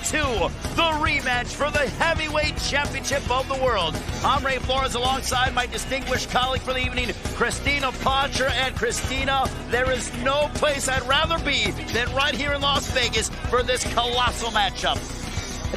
the rematch for the heavyweight championship of the world. I'm Ray Flores alongside my distinguished colleague for the evening, Christina Potcher. And Christina, there is no place I'd rather be than right here in Las Vegas for this colossal matchup.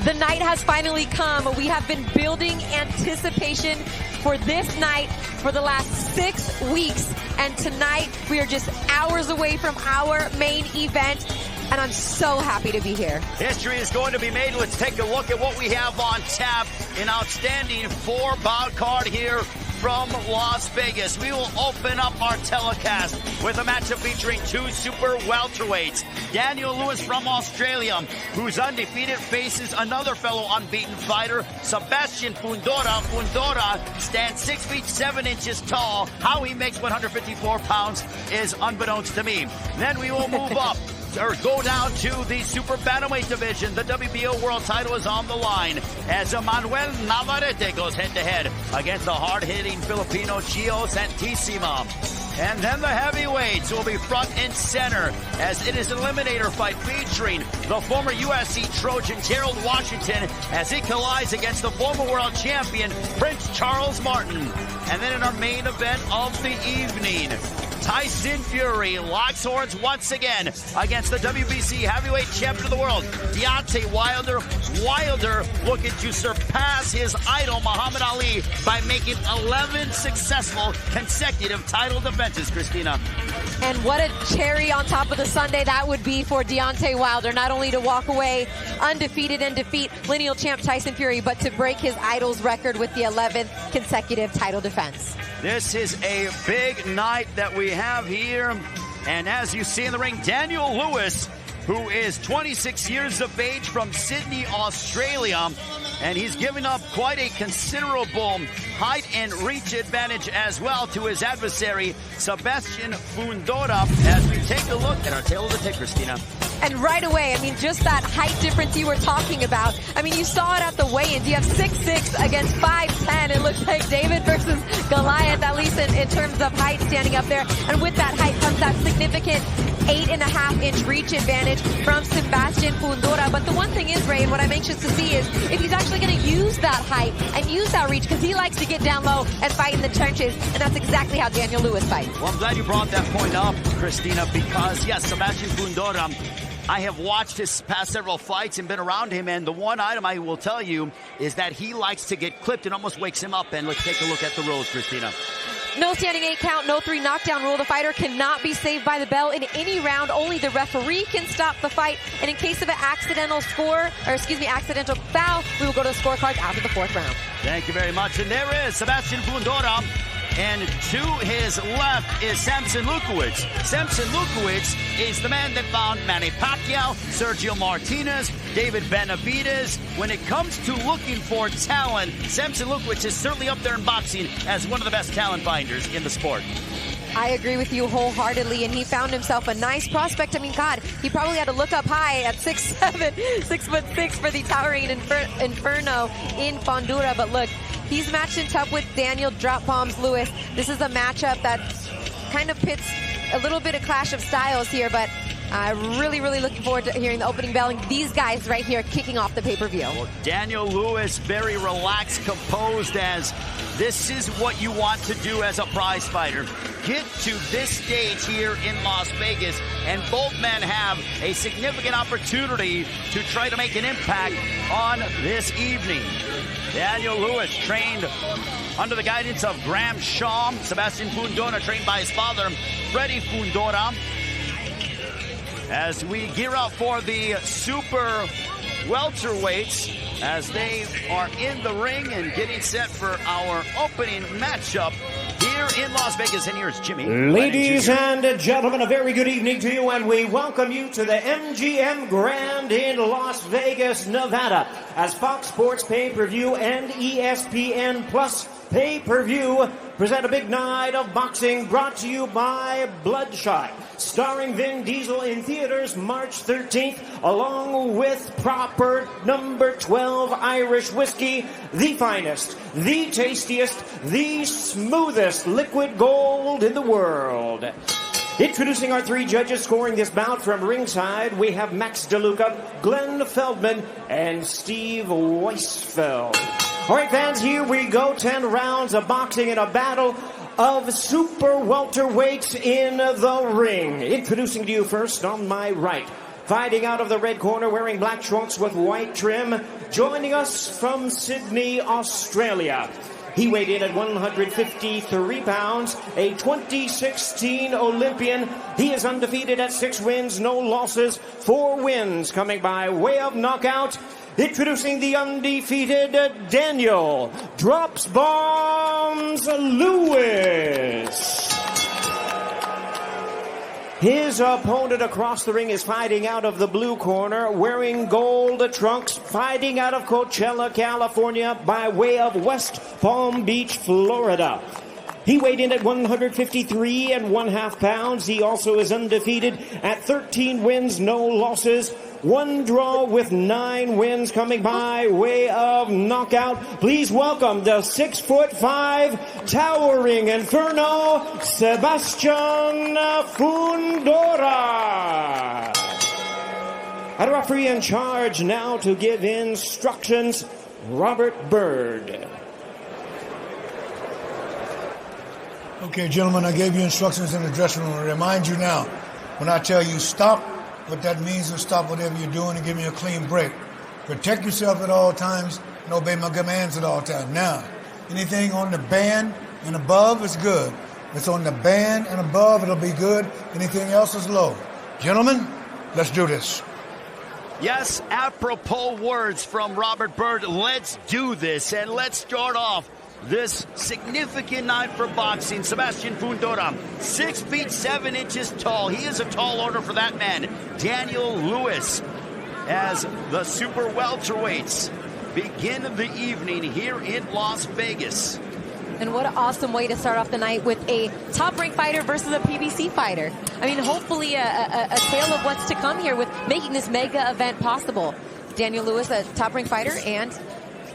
The night has finally come. We have been building anticipation for this night for the last 6 weeks. And tonight, we are just hours away from our main event. And I'm so happy to be here. History is going to be made. Let's take a look at what we have on tap. An outstanding 4-bout card here from Las Vegas. We will open up our telecast with a matchup featuring 2 super welterweights. Daniel Lewis from Australia, who's undefeated, faces another fellow unbeaten fighter, Sebastian Fundora. Fundora stands 6 feet 7 inches tall. How he makes 154 pounds is unbeknownst to me. Then we will move up. Or go down to the super bantamweight division. The WBO world title is on the line as Manuel Navarrete goes head-to-head against the hard-hitting Filipino Gio Santissima. And then the heavyweights will be front and center as it is an eliminator fight featuring the former UFC Trojan Gerald Washington as he collides against the former world champion Prince Charles Martin. And then in our main event of the evening, Tyson Fury locks horns once again against the WBC heavyweight champion of the world, Deontay Wilder. Wilder looking to surpass his idol, Muhammad Ali, by making 11 successful consecutive title defenses, Christina. And what a cherry on top of the sundae that would be for Deontay Wilder, not only to walk away undefeated and defeat lineal champ Tyson Fury, but to break his idol's record with the 11th consecutive title defense. This is a big night that we have here. And as you see in the ring, Daniel Lewis, who is 26 years of age from Sydney, Australia. And he's giving up quite a considerable height and reach advantage as well to his adversary, Sebastian Fundora, as we take a look at our tail of the tape, Christina. And right away, I mean, just that height difference you were talking about. I mean, you saw it at the weigh-ins. You have 6'6" against 5'10". It looks like David versus Goliath, at least in terms of height, standing up there. And with that height comes that significant 8.5-inch reach advantage from Sebastian Fundora. But the one thing is, Ray, and what I'm anxious to see is if he's actually going to use that height and use that reach, because he likes to get down low and fight in the trenches, and that's exactly how Daniel Lewis fights. Well, I'm glad you brought that point up, Christina, because, yes, Sebastian Fundora, I have watched his past several fights and been around him, and the one item I will tell you is that he likes to get clipped and almost wakes him up. And let's take a look at the rules, Christina. No standing 8 count, no 3 knockdown rule. The fighter cannot be saved by the bell in any round. Only the referee can stop the fight. And in case of an accidental accidental foul, we will go to the scorecards after the 4th round. Thank you very much. And there is Sebastian Fundora. And to his left is Samson Lukowicz. Samson Lukowicz is the man that found Manny Pacquiao, Sergio Martinez, David Benavidez. When it comes to looking for talent, Samson Lukowicz is certainly up there in boxing as one of the best talent finders in the sport. I agree with you wholeheartedly, and he found himself a nice prospect. I mean, God, he probably had to look up high at 6'7", 6'6" for the towering inferno in Fundora. But look, he's matching up with Daniel Drop Bombs Lewis. This is a matchup that kind of pits a little bit of clash of styles here, but really looking forward to hearing the opening bell and these guys right here kicking off the pay-per-view. Well, Daniel Lewis, very relaxed, composed, as this is what you want to do as a prize fighter. Get to this stage here in Las Vegas, and both men have a significant opportunity to try to make an impact on this evening. Daniel Lewis trained under the guidance of Graham Shaw. Sebastian Fundora trained by his father, Freddie Fundora. As we gear up for the super welterweights, as they are in the ring and getting set for our opening matchup here in Las Vegas. And here's Jimmy. Ladies and gentlemen, a very good evening to you, and we welcome you to the MGM Grand in Las Vegas, Nevada, as Fox Sports Pay-Per-View and ESPN Plus Pay-Per-View present a big night of boxing brought to you by Bloodshot, starring Vin Diesel in theaters March 13th, along with proper number 12 Irish whiskey, the finest, the tastiest, the smoothest liquid gold in the world. Introducing our 3 judges scoring this bout from ringside, we have Max DeLuca, Glenn Feldman, and Steve Weisfeld. All right, fans, here we go. 10 rounds of boxing in a battle of super welterweights in the ring. Introducing to you first on my right, fighting out of the red corner, wearing black trunks with white trim, joining us from Sydney, Australia. He weighed in at 153 pounds, a 2016 Olympian. He is undefeated at 6 wins, no losses, 4 wins coming by way of knockout. Introducing the undefeated Daniel Drops Bombs Lewis. His opponent across the ring is fighting out of the blue corner, wearing gold trunks, fighting out of Coachella, California, by way of West Palm Beach, Florida. He weighed in at 153.5 pounds. He also is undefeated at 13 wins, no losses, 1 draw with 9 wins coming by way of knockout. Please welcome the 6'5", towering inferno, Sebastian Fundora. And a referee in charge now to give instructions, Robert Bird. Okay, gentlemen, I gave you instructions in the dressing room. I remind you now, when I tell you stop, what that means is stop whatever you're doing and give me a clean break. Protect yourself at all times and obey my commands at all times. Now, anything on the band and above is good. If it's on the band and above, it'll be good. Anything else is low. Gentlemen, let's do this. Yes, apropos words from Robert Bird. Let's do this, and let's start off this significant night for boxing. Sebastian Fundora, 6 feet 7 inches tall. He is a tall order for that man. Daniel Lewis, as the super welterweights begin the evening here in Las Vegas. And what an awesome way to start off the night with a top-ranked fighter versus a PBC fighter. I mean, hopefully a tale of what's to come here with making this mega event possible. Daniel Lewis, a top-ranked fighter, and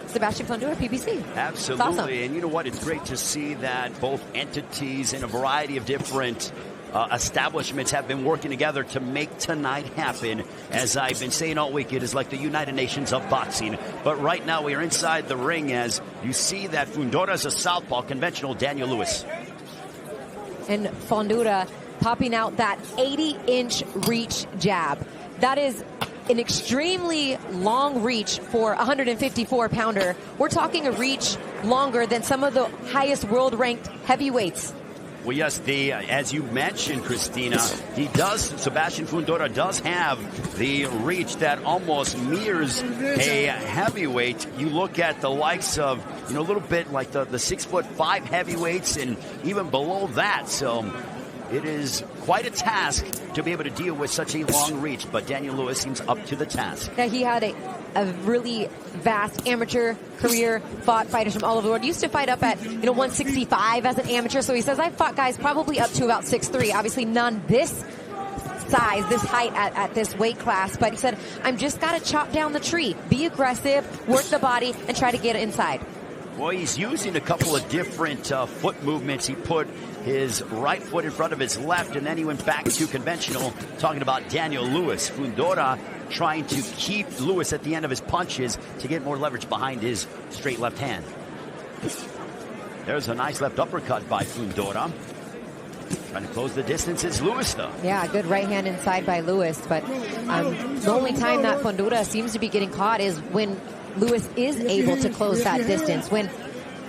Sebastian Fundora, PBC. Absolutely. Awesome. And you know what? It's great to see that both entities in a variety of different establishments have been working together to make tonight happen. As I've been saying all week, it is like the United Nations of boxing. But right now we are inside the ring as you see that Fundora is a southpaw, conventional Daniel Lewis. And Fundora popping out that 80-inch reach jab. That is an extremely long reach for a 154-pounder. We're talking a reach longer than some of the highest world-ranked heavyweights. Well, yes, as you mentioned, Christina, Sebastian Fundora does have the reach that almost mirrors a heavyweight. You look at the likes of, a little bit like the 6'5" heavyweights and even below that. So it is quite a task to be able to deal with such a long reach, but Daniel Lewis seems up to the task. Yeah, he had a really vast amateur career, fought fighters from all over the world. Used to fight up at 165 as an amateur, so he says, I've fought guys probably up to about 6'3". Obviously none this size, this height at this weight class, but he said, I'm just got to chop down the tree, be aggressive, work the body, and try to get it inside. Well, he's using a couple of different foot movements. He put his right foot in front of his left, and then he went back to conventional, talking about Daniel Lewis. Fundora trying to keep Lewis at the end of his punches to get more leverage behind his straight left hand. There's a nice left uppercut by Fundora. Trying to close the distance is Lewis, though. Yeah, good right hand inside by Lewis, but the only time that Fundora seems to be getting caught is when Lewis is able to close that distance. When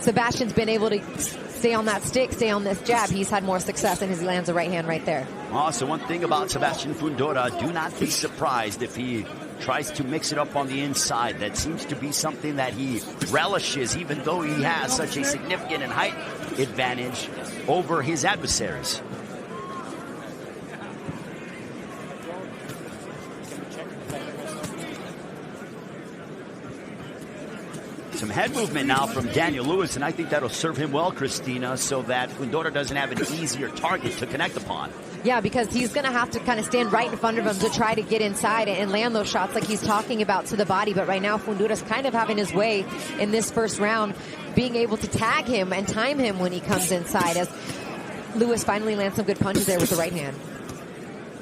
Sebastian's been able to stay on that stick, stay on this jab, he's had more success, and he lands a right hand right there. Also, one thing about Sebastian Fundora, do not be surprised if he tries to mix it up on the inside. That seems to be something that he relishes, even though he has such a significant and height advantage over his adversaries. Some head movement now from Daniel Lewis, and I think that'll serve him well, Christina, so that Fundora doesn't have an easier target to connect upon. Yeah, because he's going to have to kind of stand right in front of him to try to get inside and land those shots like he's talking about to the body. But right now, Fundora's kind of having his way in this first round, being able to tag him and time him when he comes inside, as Lewis finally lands some good punches there with the right hand.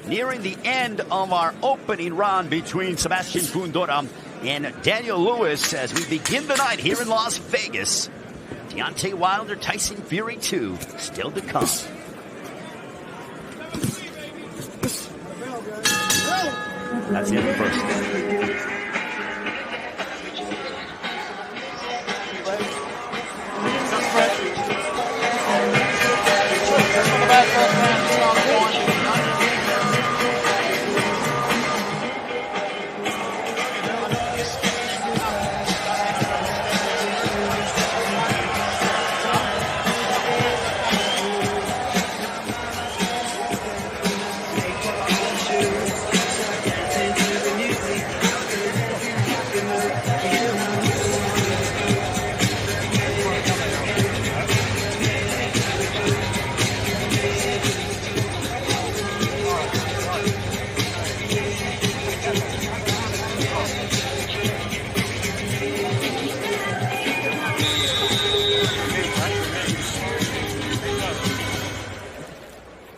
nearing the end of our opening round between Sebastian Fundora and Daniel Lewis as we begin the night here in Las Vegas. Deontay Wilder, Tyson Fury 2, still to come. That's the end of the first.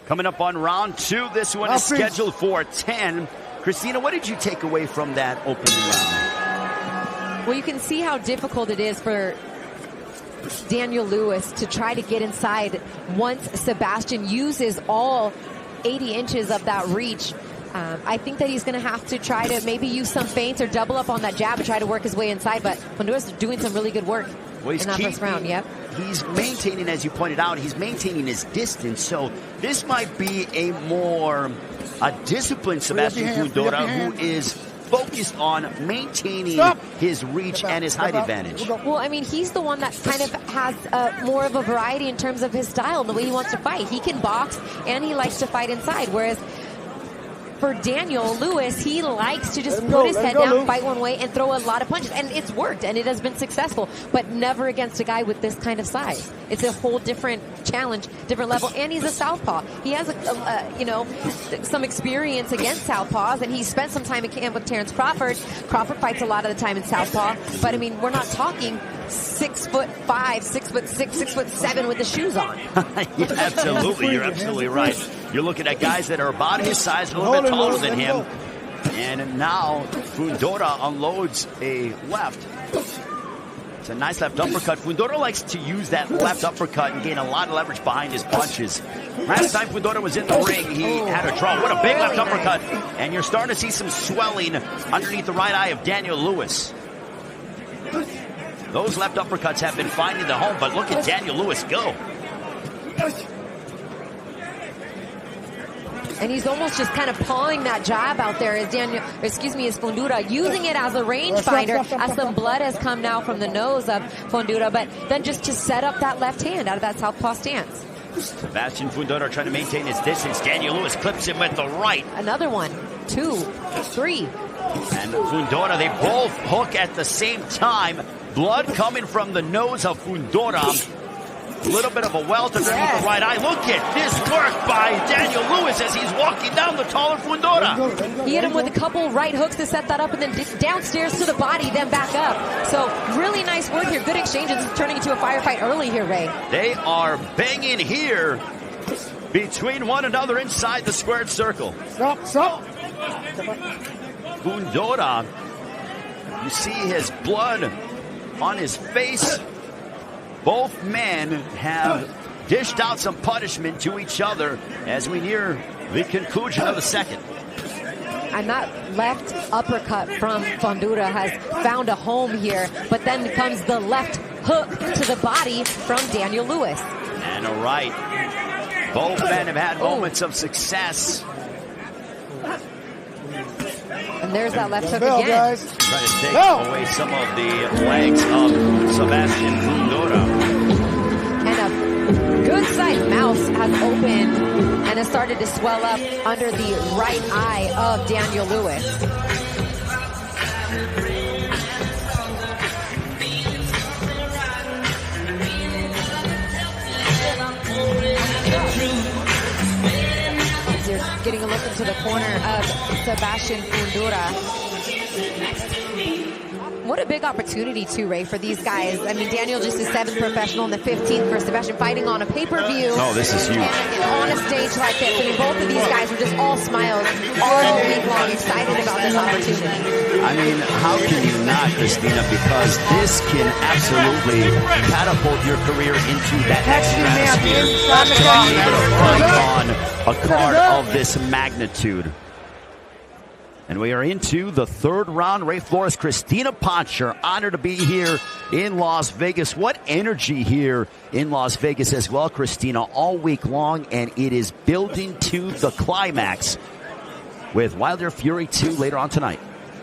Coming up on round 2, this one is scheduled for 10. Christina, what did you take away from that opening round? Well, you can see how difficult it is for Daniel Lewis to try to get inside once Sebastian uses all 80 inches of that reach. I think that he's going to have to try to maybe use some feints or double up on that jab and try to work his way inside, but Fundora is doing some really good work in that first round. Yep. He's maintaining, as you pointed out, he's maintaining his distance, so this might be a more disciplined Sebastian Fundora who is focused on maintaining his reach and his height advantage. Well, I mean, he's the one that kind of has more of a variety in terms of his style and the way he wants to fight. He can box and he likes to fight inside, whereas for Daniel Lewis, he likes to just put his head down, fight one way, and throw a lot of punches. And it's worked, and it has been successful, but never against a guy with this kind of size. It's a whole different challenge, different level, and he's a southpaw. He has, some experience against southpaws, and he spent some time in camp with Terrence Crawford. Crawford fights a lot of the time in southpaw, but, I mean, we're not talking 6'5", 6'6", 6'7" with the shoes on. Yeah, absolutely. You're absolutely right. You're looking at guys that are about his size, a little bit taller than him. And now Fundora unloads a left. It's a nice left uppercut. Fundora likes to use that left uppercut and gain a lot of leverage behind his punches. Last time Fundora was in the ring, he had a draw. What a big left uppercut. And you're starting to see some swelling underneath the right eye of Daniel Lewis. Those left uppercuts have been finding the home, but look at Daniel Lewis go. And he's almost just kind of pawing that jab out there as Fundora, using it as a rangefinder as some blood has come now from the nose of Fundora, but then just to set up that left hand out of that southpaw stance. Sebastian Fundora trying to maintain his distance. Daniel Lewis clips him with the right. Another one, 2, 3. And Fundora, they both hook at the same time. Blood coming from the nose of Fundora. A little bit of a welt underneath the right eye. Look at this work by Daniel Lewis as he's walking down the taller Fundora. He hit him with a couple right hooks to set that up, and then downstairs to the body, then back up. So really nice work here. Good exchanges. This is turning into a firefight early here, Ray. They are banging here between one another inside the squared circle. Stop. Fundora, you see his blood on his face. Both men have dished out some punishment to each other as we near the conclusion of the second. And that left uppercut from Fundora has found a home here, but then comes the left hook to the body from Daniel Lewis. And a right. Both men have had moments of success. And there's that left hook again. Trying to take away some of the legs of Sebastian Fundora. And a good-sized mouth has opened and has started to swell up under the right eye of Daniel Lewis. You're getting a look into the corner of Sebastian Fundora. what a big opportunity too, Ray, for these guys. I mean, Daniel just his 7th professional and the 15th for Sebastian, fighting on a pay-per-view. Oh, this is huge. And on a stage like this. I mean, both of these guys are just all smiles all week long, excited about this opportunity. I mean, how can you not, Christina? Because this can absolutely catapult your career into that next stratosphere. To be able to fight on a card of this magnitude. And we are into the 3rd round. Ray Flores, Christina Poncher, honored to be here in Las Vegas. What energy here in Las Vegas as well, Christina, all week long, and it is building to the climax with Wilder Fury 2 later on tonight.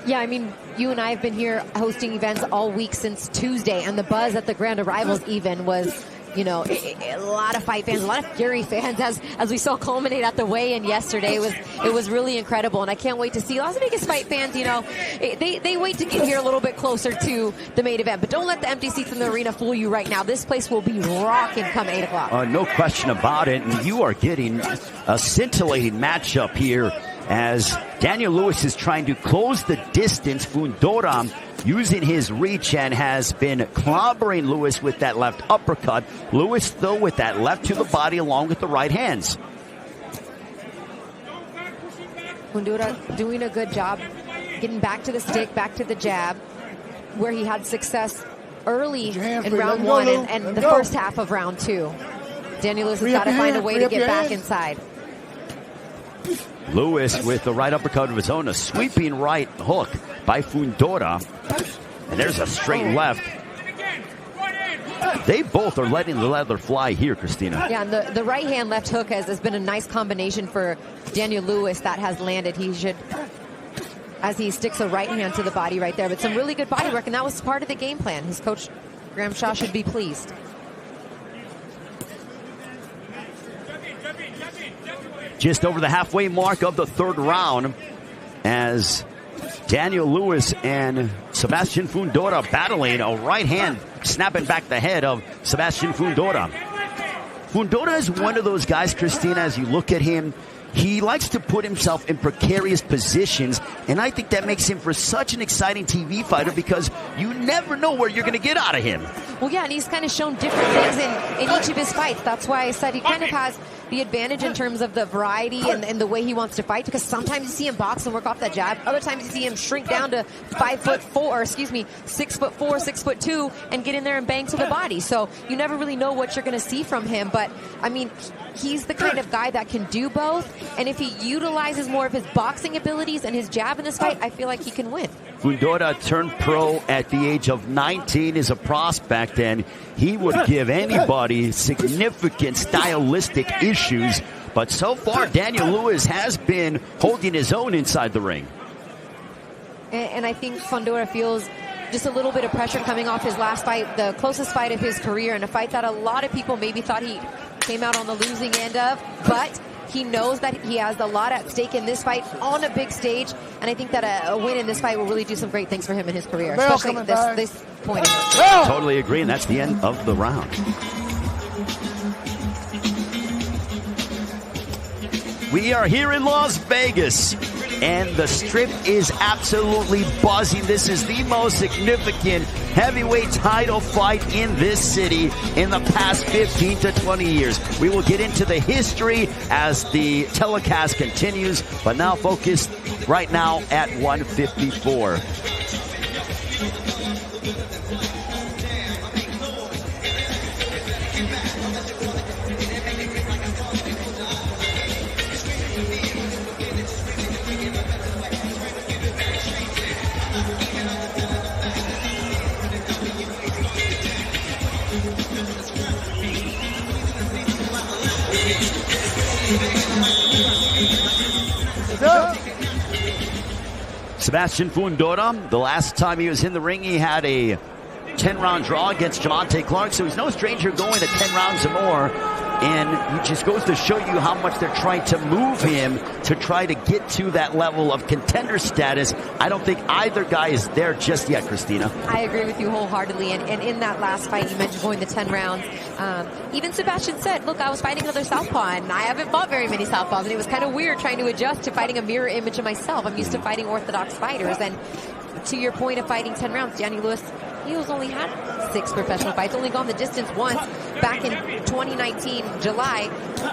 Yeah, I mean, you and I have been here hosting events all week since Tuesday, and the buzz at the Grand Arrivals even was, you know, a lot of fight fans, a lot of Fury fans, as we saw culminate at the weigh-in yesterday. It was really incredible, and I can't wait to see Las Vegas fight fans. You know, they wait to get here a little bit closer to the main event, but don't let the empty seats in the arena fool you right now. This place will be rocking come 8 o'clock. No question about it, and you are getting a scintillating matchup here as Daniel Lewis is trying to close the distance. Fundora using his reach and has been clobbering Lewis with that left uppercut. Lewis, though, with that left to the body along with the right hands. Fundora doing a good job getting back to the stick, back to the jab, where he had success early in round 1 and the first half of round 2. Daniel Lewis has got to find a way to get back inside. Lewis with the right uppercut of his own, a sweeping right hook by Fundora. And there's a straight left. They both are letting the leather fly here, Christina. Yeah, and the right hand left hook has been a nice combination for Daniel Lewis that has landed. He should, as he sticks a right hand to the body right there. But some really good body work, and that was part of the game plan. His coach, Graham Shaw, should be pleased. Just over the halfway mark of the 3rd round as Daniel Lewis and Sebastian Fundora battling, a right hand snapping back the head of Sebastian Fundora. Fundora is one of those guys, Christina, as you look at him, he likes to put himself in precarious positions, and I think that makes him for such an exciting TV fighter because you never know where you're going to get out of him. Well, yeah, and he's kind of shown different things in each of his fights. That's why I said he kind of has the advantage in terms of the variety and the way he wants to fight, because sometimes you see him box and work off that jab. Other times you see him shrink down to 6'4", 6'2", and get in there and bang to the body. So you never really know what you're going to see from him. But, I mean, he's the kind of guy that can do both. And if he utilizes more of his boxing abilities and his jab in this fight, I feel like he can win. Fundora turned pro at the age of 19 as a prospect, and he would give anybody significant stylistic issues. But so far, Daniel Lewis has been holding his own inside the ring. And I think Fundora feels just a little bit of pressure coming off his last fight, the closest fight of his career, and a fight that a lot of people maybe thought he came out on the losing end of. But he knows that he has a lot at stake in this fight on a big stage, and I think that a win in this fight will really do some great things for him in his career, especially at this point. Totally agree, and that's the end of the round. We are here in Las Vegas, and the Strip is absolutely buzzing. This is the most significant heavyweight title fight in this city in the past 15 to 20 years. We will get into the history as the telecast continues, but now focused right now at 154. Sebastian Fundora, the last time he was in the ring, he had a 10-round draw against Deontay Clark, so he's no stranger going to 10 rounds or more. And it just goes to show you how much they're trying to move him to try to get to that level of contender status. I don't think either guy is there just yet, Christina. I agree with you wholeheartedly. And in that last fight, you mentioned going to 10 rounds. Even Sebastian said, look, I was fighting another southpaw, and I haven't fought very many southpaws. And it was kind of weird trying to adjust to fighting a mirror image of myself. I'm used to fighting orthodox fighters. And to your point of fighting 10 rounds, Daniel Lewis, he has only had 6 professional fights, only gone the distance once back in 2019, July,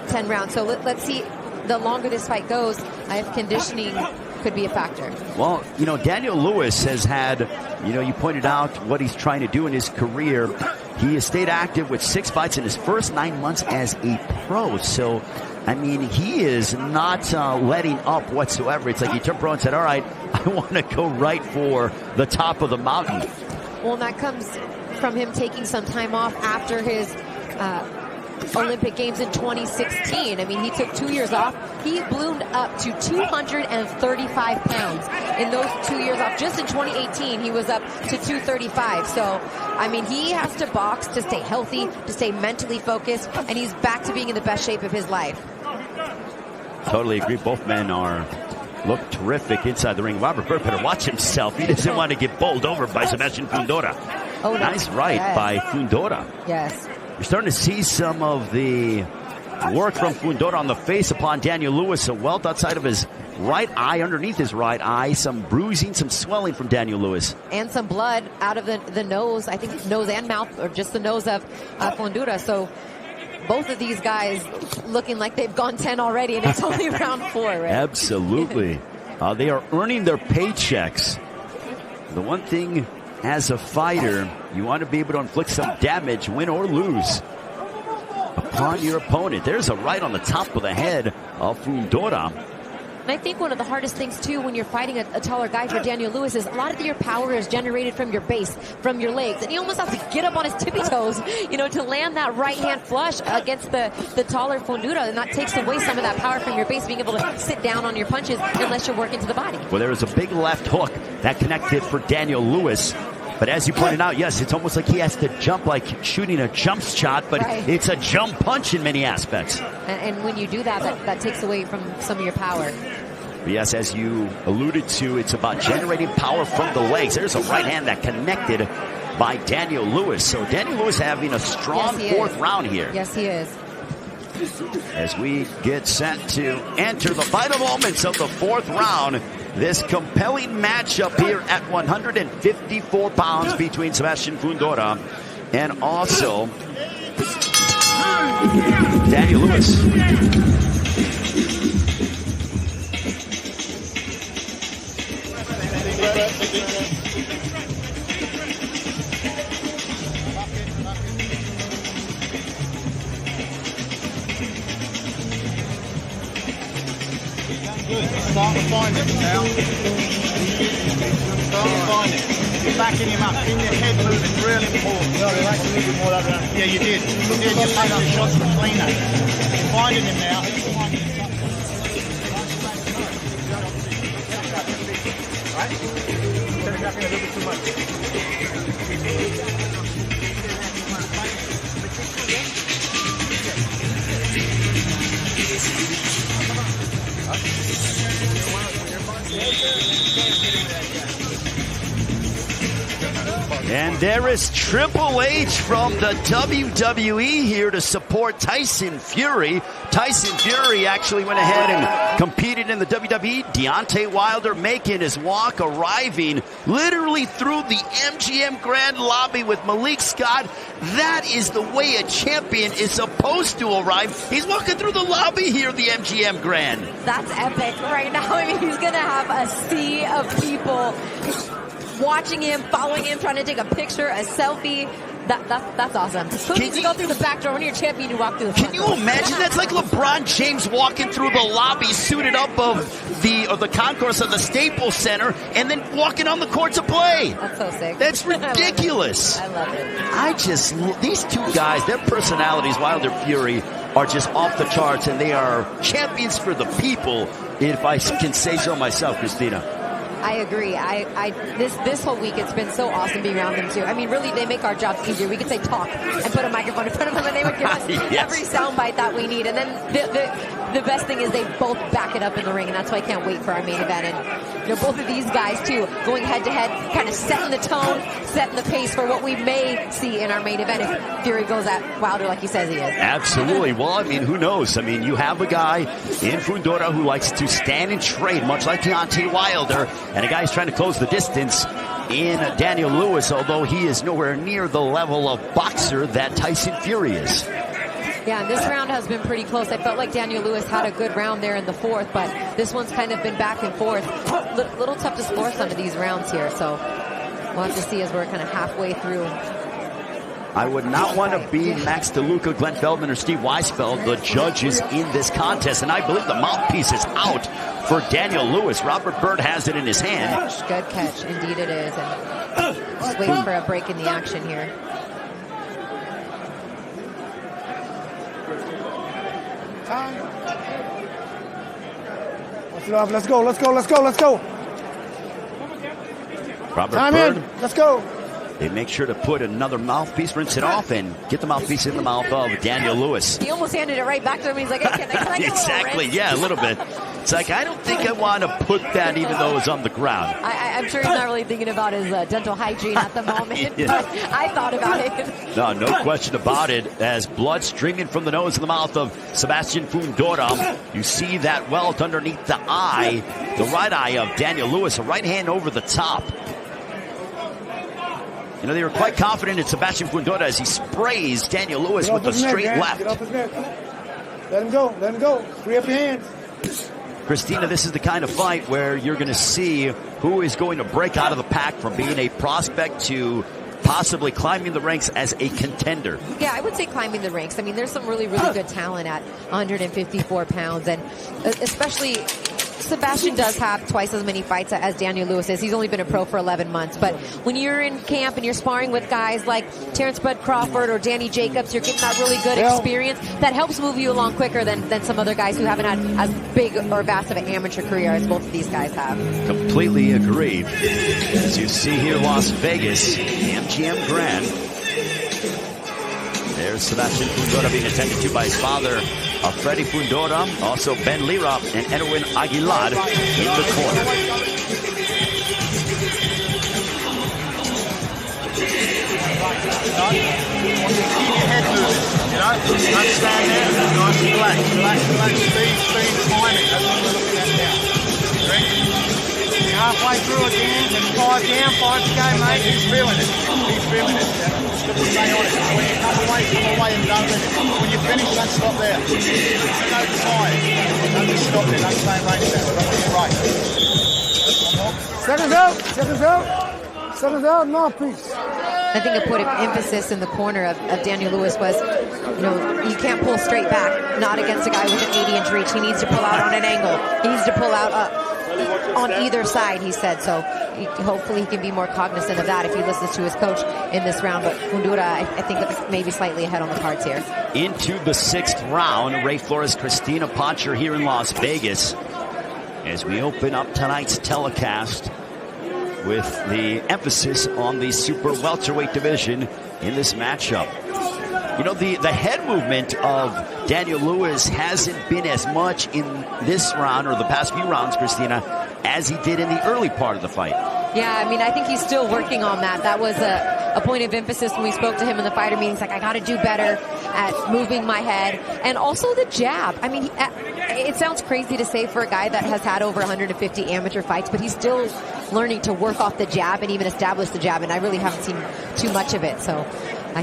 10 rounds. So let's see the longer this fight goes, if conditioning could be a factor. Well, you know, Daniel Lewis has had, you know, you pointed out what he's trying to do in his career. He has stayed active with 6 fights in his first 9 months as a pro. So, I mean, he is not letting up whatsoever. It's like he turned pro and said, all right, I want to go right for the top of the mountain. Well, and that comes from him taking some time off after his Olympic Games in 2016. I mean, he took 2 years off. He bloomed up to 235 pounds in those 2 years off. Just in 2018, he was up to 235. So, I mean, he has to box to stay healthy, to stay mentally focused, and he's back to being in the best shape of his life. Totally agree. Both men look terrific inside the ring. Robert Burke better watch himself. He doesn't want to get bowled over by Sebastian Fundora. Oh, nice right by Fundora. Yes. You're starting to see some of the work from Fundora on the face upon Daniel Lewis. A welt outside of his right eye, underneath his right eye. Some bruising, some swelling from Daniel Lewis. And some blood out of the nose. I think nose and mouth, or just the nose of Fundora. So both of these guys looking like they've gone 10 already, and it's only round 4, right? Absolutely. They are earning their paychecks. The one thing as a fighter, you want to be able to inflict some damage, win or lose, upon your opponent. There's a right on the top of the head of Fundora. And I think one of the hardest things, too, when you're fighting a taller guy for Daniel Lewis is a lot of your power is generated from your base, from your legs. And he almost has to get up on his tippy toes, you know, to land that right-hand flush against the taller Fundora. And that takes away some of that power from your base, being able to sit down on your punches unless you're working to the body. Well, there was a big left hook that connected for Daniel Lewis. But as you pointed out, yes, it's almost like he has to jump, like shooting a jump shot, but it's a jump punch in many aspects. And when you do that takes away from some of your power. But yes, as you alluded to, it's about generating power from the legs. There's a right hand that connected by Daniel Lewis. So Daniel Lewis having a strong fourth round here. Yes, he is. As we get set to enter the final moments of the 4th round, this compelling matchup here at 154 pounds between Sebastian Fundora and also Daniel Lewis. Start to find it now. Start to find it. You're backing him up. Keep your head moving. Really important. No, you like a little bit more that round. Yeah, you did. You did. You made the shots for cleaner. You're finding him now. Right? You're backing a little bit too much. And there is Triple H from the WWE here to support Tyson Fury. Tyson Fury actually went ahead and competed in the WWE. Deontay Wilder making his walk, arriving literally through the MGM Grand lobby with Malik Scott. That is the way a champion is supposed to arrive. He's walking through the lobby here at the MGM Grand. That's epic right now. I mean, he's going to have a sea of people watching him, following him, trying to take a picture, a selfie. That's awesome. Who needs to go through the back door when you're a champion? You walk through the front door. Can you imagine? That's like LeBron James walking through the lobby, suited up of the concourse of the Staples Center, and then walking on the court to play. That's so sick. That's ridiculous. I love it. These two guys, their personalities, Wilder Fury, are just off the charts, and they are champions for the people, if I can say so myself, Christina. I agree. This whole week it's been so awesome being around them too. I mean, really, they make our jobs easier. We could say talk and put a microphone in front of them, and they would give us every soundbite that we need. And then the best thing is they both back it up in the ring, and that's why I can't wait for our main event. And both of these guys too, going head to head, kind of setting the tone, setting the pace for what we may see in our main event if Fury goes at Wilder like he says he is. Absolutely. Well, I mean, who knows? I mean, you have a guy in Fundora who likes to stand and trade, much like Deontay Wilder, and a guy who's trying to close the distance in Daniel Lewis, although he is nowhere near the level of boxer that Tyson Fury is. Yeah, and this round has been pretty close. I felt like Daniel Lewis had a good round there in the fourth, but this one's kind of been back and forth. Little tough to score some of these rounds here, so we'll have to see as we're kind of halfway through. I would not want to be Max DeLuca, Glenn Feldman, or Steve Weisfeld, the judges in this contest, and I believe the mouthpiece is out for Daniel Lewis. Robert Byrd has it in his hand. Good catch, indeed it is, and just waiting for a break in the action here. Let's go, let's go, let's go, let's go. Robert Time Byrd. in. Let's go. They make sure to put another mouthpiece, rinse it off, and get the mouthpiece in the mouth of Daniel Lewis. He almost handed it right back to him. He's like, hey, can I get exactly, a little yeah, a little bit. It's like, I don't think I want to put that even though it's on the ground. I'm sure he's not really thinking about his dental hygiene at the moment, Yeah. but I thought about it. No question about it. As blood streaming from the nose and the mouth of Sebastian Fundora, you see that welt underneath the eye, the right eye of Daniel Lewis, a right hand over the top. You know, they were quite confident in Sebastian Fundora as he sprays Daniel Lewis with a straight left. Get off his neck. Let him go, let him go. Free up your hands. Christina, this is the kind of fight where you're going to see who is going to break out of the pack from being a prospect to possibly climbing the ranks as a contender. Yeah, I would say climbing the ranks. I mean, there's some really, really good talent at 154 pounds, and especially Sebastian does have twice as many fights as Daniel Lewis is. He's only been a pro for 11 months. But when you're in camp and you're sparring with guys like Terrence Bud Crawford or Danny Jacobs, you're getting that really good experience that helps move you along quicker than some other guys who haven't had as big or vast of an amateur career as both of these guys have. Completely agreed. As you see here, Las Vegas, MGM Grand. There's Sebastian Fundora being attended to by his father, Freddy Fundora, also Ben Lira and Edwin Aguilar in the corner. Keep your head moving, you know? Don't stand there, nice and relax, speed, timing, that's what we're looking at now. Ready? You're halfway through again, then 5 down, 5 to go, mate. He's feeling it. Just got to stay on it. When you come away and don't let it. When you finish, don't stop there. Don't decide. Don't just stop there, don't stay right there. Don't right. Seconds out, mouthpiece. I think a point of emphasis in the corner of Daniel Lewis was, you can't pull straight back, not against a guy with an 80-inch reach. He needs to pull out on an angle. He needs to pull out on either side, he said. So hopefully he can be more cognizant of that if he listens to his coach in this round. But Fundora, I think, maybe slightly ahead on the cards here. Into the 6th round, Ray Flores, Christina Poncher here in Las Vegas as we open up tonight's telecast with the emphasis on the super welterweight division in this matchup. You know, the head movement of Daniel Lewis hasn't been as much in this round or the past few rounds, Christina, as he did in the early part of the fight. Yeah, I mean, I think he's still working on that. That was a point of emphasis when we spoke to him in the fighter meetings. Like, I got to do better at moving my head. And also the jab. I mean, it sounds crazy to say for a guy that has had over 150 amateur fights, but he's still learning to work off the jab and even establish the jab. And I really haven't seen too much of it. So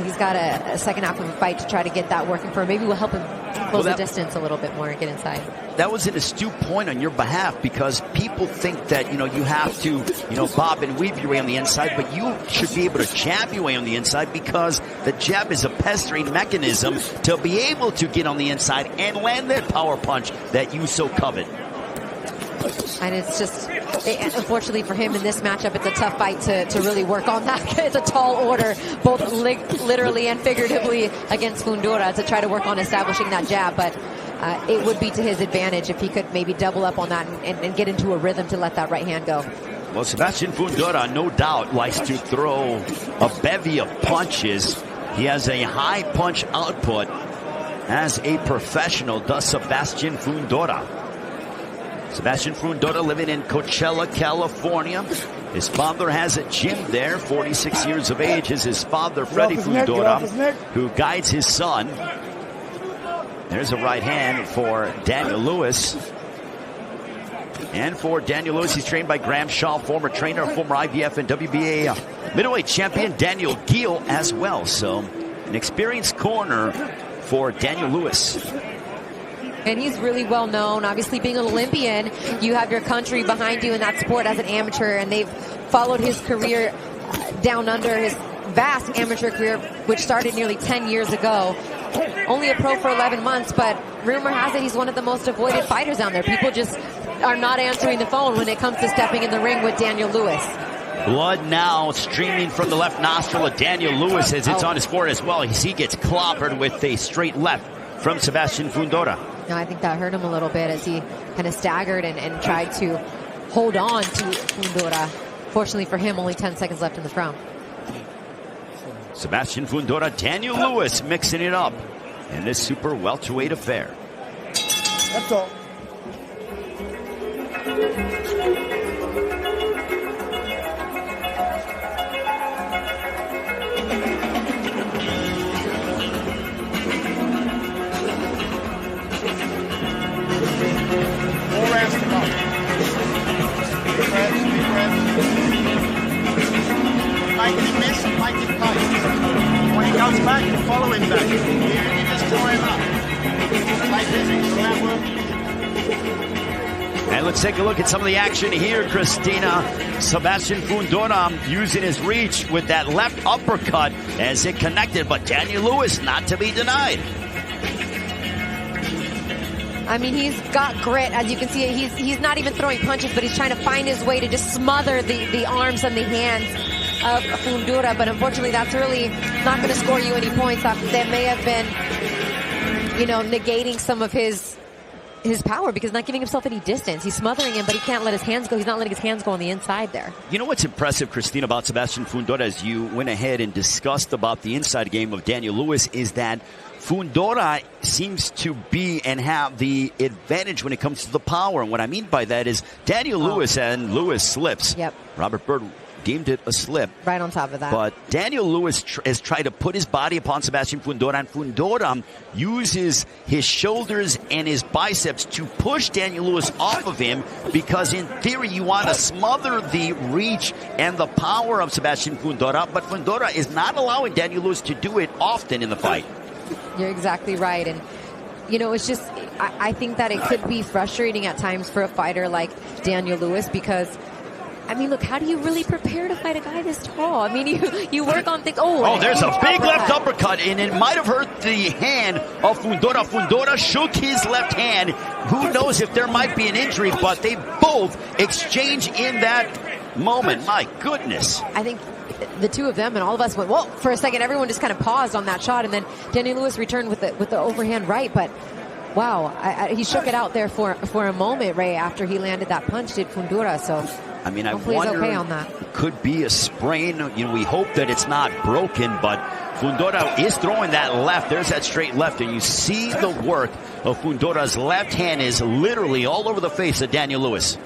he's got a second half of a fight to try to get that working for him. Maybe we'll help him close the distance a little bit more and get inside. That was an astute point on your behalf because people think that, you have to, bob and weave your way on the inside, but you should be able to jab your way on the inside because the jab is a pestering mechanism to be able to get on the inside and land that power punch that you so covet. And it's just, unfortunately for him in this matchup, it's a tough fight to really work on that. It's a tall order, both literally and figuratively, against Fundora to try to work on establishing that jab. But it would be to his advantage if he could maybe double up on that and get into a rhythm to let that right hand go. Well, Sebastian Fundora, no doubt, likes to throw a bevy of punches. He has a high punch output as a professional, does Sebastian Fundora. Sebastian Fundora living in Coachella, California. His father has a gym there. 46 years of age is his father, Freddie Fundora, who guides his son. There's a right hand for Daniel Lewis. And for Daniel Lewis, he's trained by Graham Shaw, former trainer, former IBF and WBA middleweight champion Daniel Gill as well. So an experienced corner for Daniel Lewis. And he's really well known. Obviously, being an Olympian, you have your country behind you in that sport as an amateur, and they've followed his career down under, his vast amateur career, which started nearly 10 years ago. Only a pro for 11 months, but rumor has it he's one of the most avoided fighters down there. People just are not answering the phone when it comes to stepping in the ring with Daniel Lewis. Blood now streaming from the left nostril of Daniel Lewis as it's on his forehead as well. He gets clobbered with a straight left from Sebastian Fundora. No, I think that hurt him a little bit as he kind of staggered and tried to hold on to Fundora. Fortunately for him, only 10 seconds left in the round. Sebastian Fundora, Daniel Lewis mixing it up in this super welterweight affair. That's all. Make it miss and make it close. When he comes back, you follow him back. You just tie him up. Stay busy. That work. And let's take a look at some of the action here, Christina. Sebastian Fundora using his reach with that left uppercut as it connected, but Daniel Lewis not to be denied. I mean, he's got grit, as you can see. He's not even throwing punches, but he's trying to find his way to just smother the arms and the hands of Fundora. But unfortunately, that's really not going to score you any points. That may have been, negating some of his power because not giving himself any distance. He's smothering him, but he can't let his hands go. He's not letting his hands go on the inside there. You know what's impressive, Christina, about Sebastian Fundora, as you went ahead and discussed about the inside game of Daniel Lewis, is that Fundora seems to be and have the advantage when it comes to the power. And what I mean by that is Daniel Lewis and Lewis slips. Yep. Robert Byrd deemed it a slip. Right on top of that. But Daniel Lewis has tried to put his body upon Sebastian Fundora, and Fundora uses his shoulders and his biceps to push Daniel Lewis off of him because in theory you want to smother the reach and the power of Sebastian Fundora, but Fundora is not allowing Daniel Lewis to do it often in the fight. You're exactly right. And, it's just, I think that it could be frustrating at times for a fighter like Daniel Lewis because, I mean, look, how do you really prepare to fight a guy this tall? I mean, you work on things. There's a big left uppercut, and it might have hurt the hand of Fundora. Fundora shook his left hand. Who knows if there might be an injury, but they both exchange in that moment. My goodness. I think the two of them and all of us went, whoa, for a second. Everyone just kind of paused on that shot, and then Daniel Lewis returned with the overhand right. But wow, he shook it out there for a moment, Ray, after he landed that punch, did Fundora. So I mean, I hopefully wonder, he's okay on that. It could be a sprain. We hope that it's not broken, but Fundora is throwing that left. There's that straight left, and you see the work of Fundora's left hand is literally all over the face of Daniel Lewis.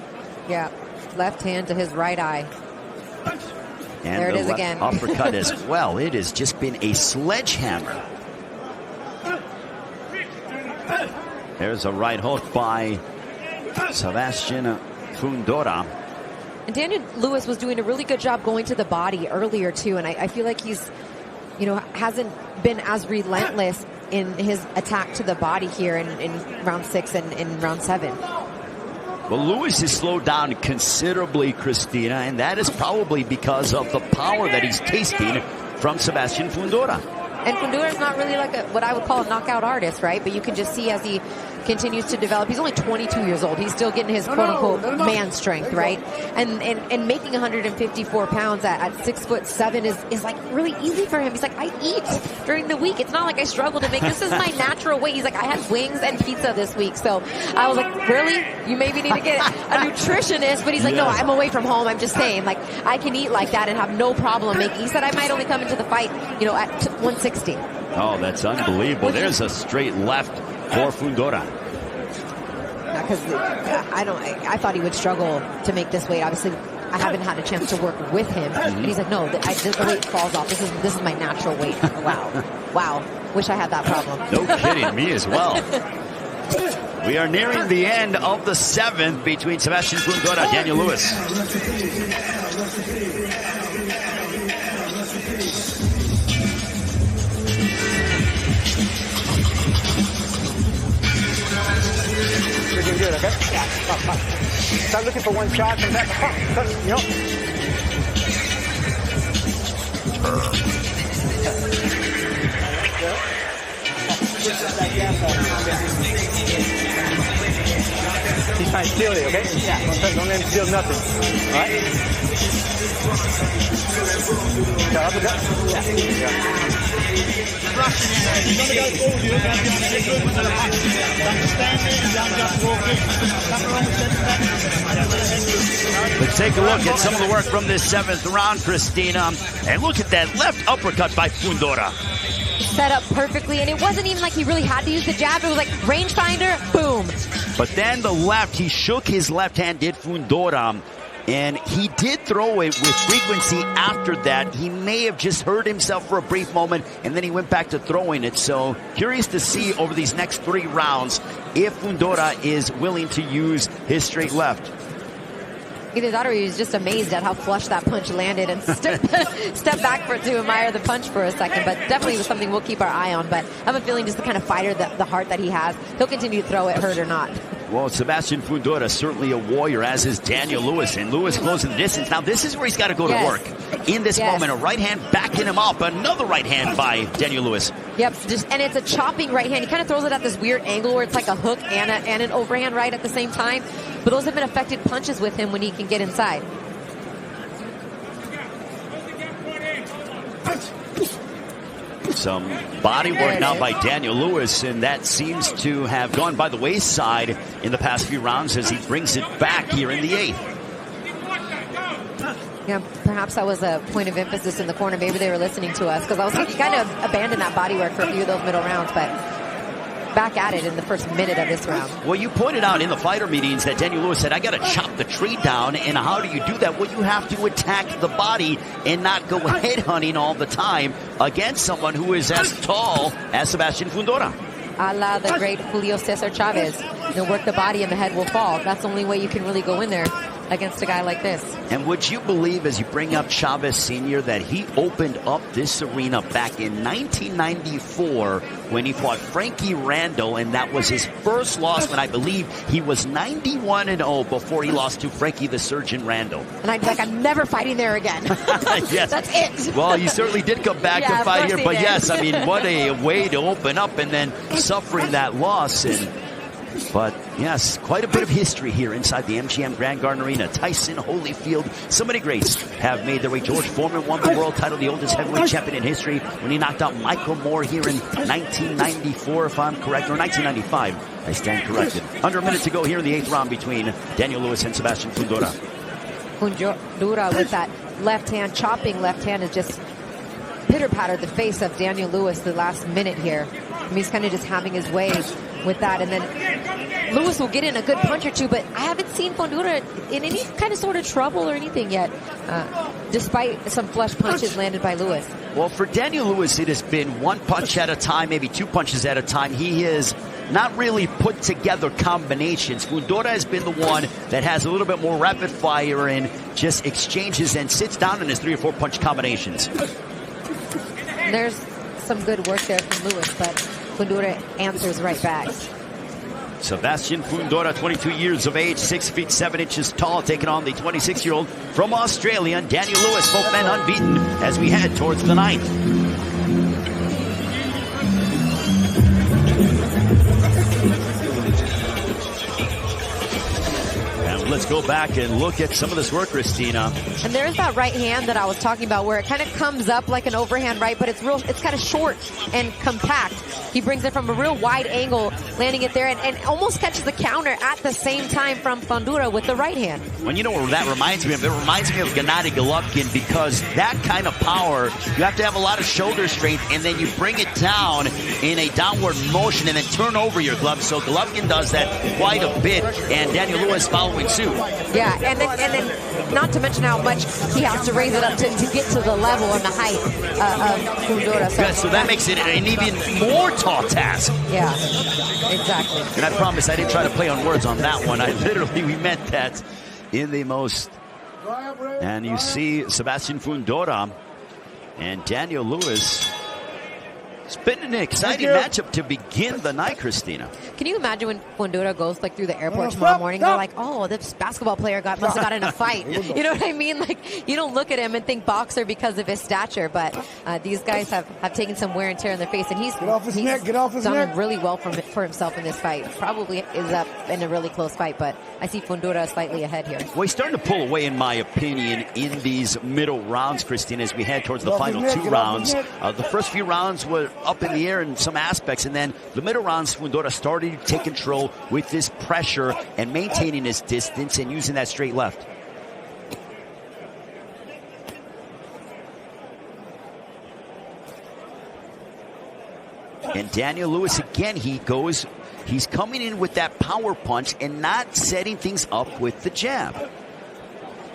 Yeah, left hand to his right eye. And there it is again. Uppercut as well. It has just been a sledgehammer. There's a right hook by Sebastian Fundora. And Daniel Lewis was doing a really good job going to the body earlier too, and I feel like he's, hasn't been as relentless in his attack to the body here in round 6 and in round 7. Well, Lewis has slowed down considerably, Christina, and that is probably because of the power that he's tasting from Sebastian Fundora. And Fundora is not really like what I would call a knockout artist, right? But you can just see as he continues to develop. He's only 22 years old. He's still getting his quote-unquote man strength, right? And making 154 pounds at 6'7" is like really easy for him. He's like, I eat during the week. It's not like I struggle to make. This is my natural weight. He's like, I had wings and pizza this week. So I was like, really? You maybe need to get a nutritionist. But he's like, no, I'm away from home. I'm just saying, like, I can eat like that and have no problem making. He said I might only come into the fight, at 160. Oh, that's unbelievable. There's a straight left for Fundora. Now because I thought he would struggle to make this weight. Obviously, I haven't had a chance to work with him. And he's like, no, the weight falls off. This is my natural weight. Wow. Wish I had that problem. No kidding, me as well. We are nearing the end of the 7th between Sebastian Fundora and Daniel Lewis. Freaking good, okay? Yeah, up. Start looking for one shot, come back, you know. He's trying to steal it, okay? Yeah. Don't let him steal nothing. All right? Let's take a look at some of the work from this 7th round, Christina. And look at that left uppercut by Fundora. Set up perfectly, and it wasn't even like he really had to use the jab. It was like rangefinder, boom. But then the left, he shook his left hand, did Fundora, and he did throw it with frequency after that. He may have just hurt himself for a brief moment, and then he went back to throwing it. So curious to see over these next 3 rounds if Fundora is willing to use his straight left. Either that or he was just amazed at how flush that punch landed and step back to admire the punch for a second. But definitely was something we'll keep our eye on. But I have a feeling just the kind of fighter, the heart that he has, he'll continue to throw it, hurt or not. Well, Sebastian Fundora, certainly a warrior, as is Daniel Lewis. And Lewis closing the distance. Now, this is where he's got to go to work. In this moment, a right hand backing him up. Another right hand by Daniel Lewis. Yep, and it's a chopping right hand. He kind of throws it at this weird angle where it's like a hook and an overhand right at the same time. But those have been effective punches with him when he can get inside. Some body work now by Daniel Lewis, and that seems to have gone by the wayside in the past few rounds as he brings it back here in the 8th. Yeah, perhaps that was a point of emphasis in the corner. Maybe they were listening to us, because I was like, you kind of abandoned that body work for a few of those middle rounds, but back at it in the first minute of this round. Well, you pointed out in the fighter meetings that Daniel Lewis said, I got to chop the tree down. And how do you do that? Well, you have to attack the body and not go headhunting all the time against someone who is as tall as Sebastian Fundora. A la the great Julio Cesar Chavez. You'll work the body and the head will fall. That's the only way you can really go in there against a guy like this. And would you believe, as you bring up Chavez Sr., that he opened up this arena back in 1994 when he fought Frankie Randall, and that was his first loss when I believe he was 91-0 before he lost to Frankie the Surgeon Randall. And I'd be like, I'm never fighting there again. Yes. That's it. Well, you certainly did come back to fight here, but yes, I mean, what a way to open up and then suffering that loss. But yes, quite a bit of history here inside the MGM Grand Garden Arena. Tyson, Holyfield, so many greats have made their way. George Foreman won the world title, the oldest heavyweight champion in history, when he knocked out Michael Moore here in 1994, if I'm correct, or 1995. I stand corrected. Under a minute to go here in the 8th round between Daniel Lewis and Sebastian Fundora. Fundora with that left hand, chopping left hand, is just pitter-pattered the face of Daniel Lewis the last minute here. I mean, he's kind of just having his way with that, and then Lewis will get in a good punch or two, but I haven't seen Fundora in any kind of sort of trouble or anything yet, despite some flush punches landed by Lewis. Well, for Daniel Lewis, it has been one punch at a time, maybe 2 punches at a time. He has not really put together combinations. Fundora has been the one that has a little bit more rapid fire and just exchanges and sits down in his 3 or 4 punch combinations. There's some good work there from Lewis, but Fundora answers right back. Sebastian Fundora, 22 years of age, 6 feet 7 inches tall, taking on the 26-year-old from Australia, Daniel Lewis, both men unbeaten as we head towards the 9th. Let's go back and look at some of this work, Christina. And there's that right hand that I was talking about where it kind of comes up like an overhand right, but it's kind of short and compact. He brings it from a real wide angle landing it there and almost catches the counter at the same time from Fundora with the right hand. Well, you know what that reminds me of? It reminds me of Gennady Golovkin, because that kind of power, you have to have a lot of shoulder strength, and then you bring it down in a downward motion and then turn over your glove. So Golovkin does that quite a bit, and Daniel Lewis following suit. Yeah, and then not to mention how much he has to raise it up to get to the level and the height of Fundora. So that makes it an even more tall task. Yeah, exactly. And I promise I didn't try to play on words on that one. We meant that in the most. And you see Sebastian Fundora and Daniel Lewis. It's been an exciting matchup to begin the night, Christina. Can you imagine when Fundora goes like through the airport tomorrow morning? They're like, oh, this basketball player must have got in a fight. You know what I mean? Like, you don't look at him and think boxer because of his stature, but these guys have taken some wear and tear in their face, and he's done really well for himself in this fight. Probably is up in a really close fight, but I see Fundora slightly ahead here. Well, he's starting to pull away, in my opinion, in these middle rounds, Christina, as we head towards the final 2 rounds. The first few rounds were up in the air in some aspects, and then the middle rounds, Fundora started to take control with this pressure and maintaining his distance and using that straight left. And Daniel Lewis, again, he's coming in with that power punch and not setting things up with the jab.